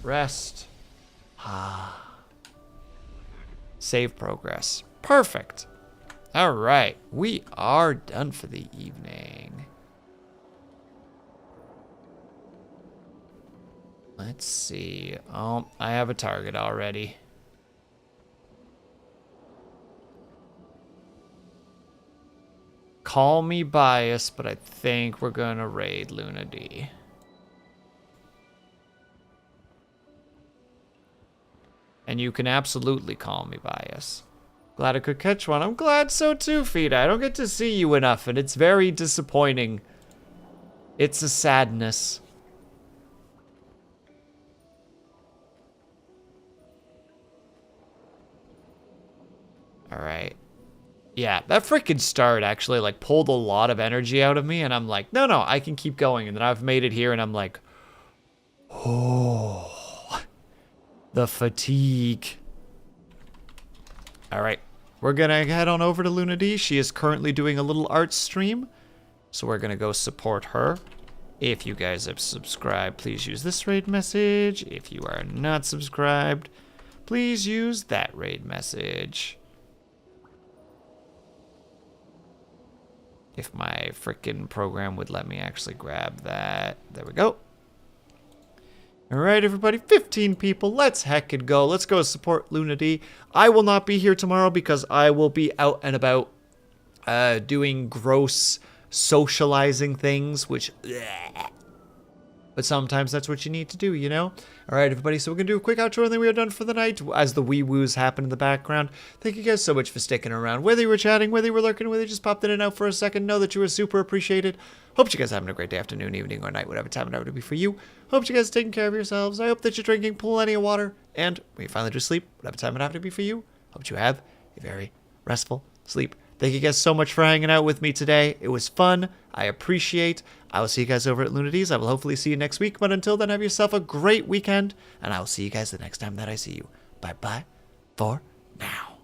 rest. Save progress. Perfect. All right, we are done for the evening. Let's see. Oh, I have a target already. Call me biased, but I think we're gonna raid Luna D. And you can absolutely call me biased. Glad I could catch one. I'm glad so too, Fida. I don't get to see you enough, and it's very disappointing. It's a sadness. Alright. Yeah, that freaking start actually like pulled a lot of energy out of me, and I'm like, no, I can keep going. And then I've made it here, and I'm like, oh, the fatigue. Alright, we're gonna head on over to Luna D. She is currently doing a little art stream, so we're gonna go support her. If you guys have subscribed, please use this raid message. If you are not subscribed, please use that raid message. If my frickin' program would let me actually grab that. There we go. All right, everybody, 15 people. Let's heckin' go. Let's go support Luna D. I will not be here tomorrow because I will be out and about doing gross socializing things, which... But sometimes that's what you need to do, you know? All right, everybody, so we're going to do a quick outro, and then we are done for the night as the wee-woos happen in the background. Thank you guys so much for sticking around. Whether you were chatting, whether you were lurking, whether you just popped in and out for a second, know that you were super appreciated. Hope you guys are having a great day, afternoon, evening, or night, whatever time it ever to be for you. Hope you guys are taking care of yourselves. I hope that you're drinking plenty of water. And when you finally do sleep, whatever time it have to be for you, hope you have a very restful sleep. Thank you guys so much for hanging out with me today. It was fun. I appreciate. I will see you guys over at Luna D's. I will hopefully see you next week. But until then, have yourself a great weekend. And I will see you guys the next time that I see you. Bye-bye for now.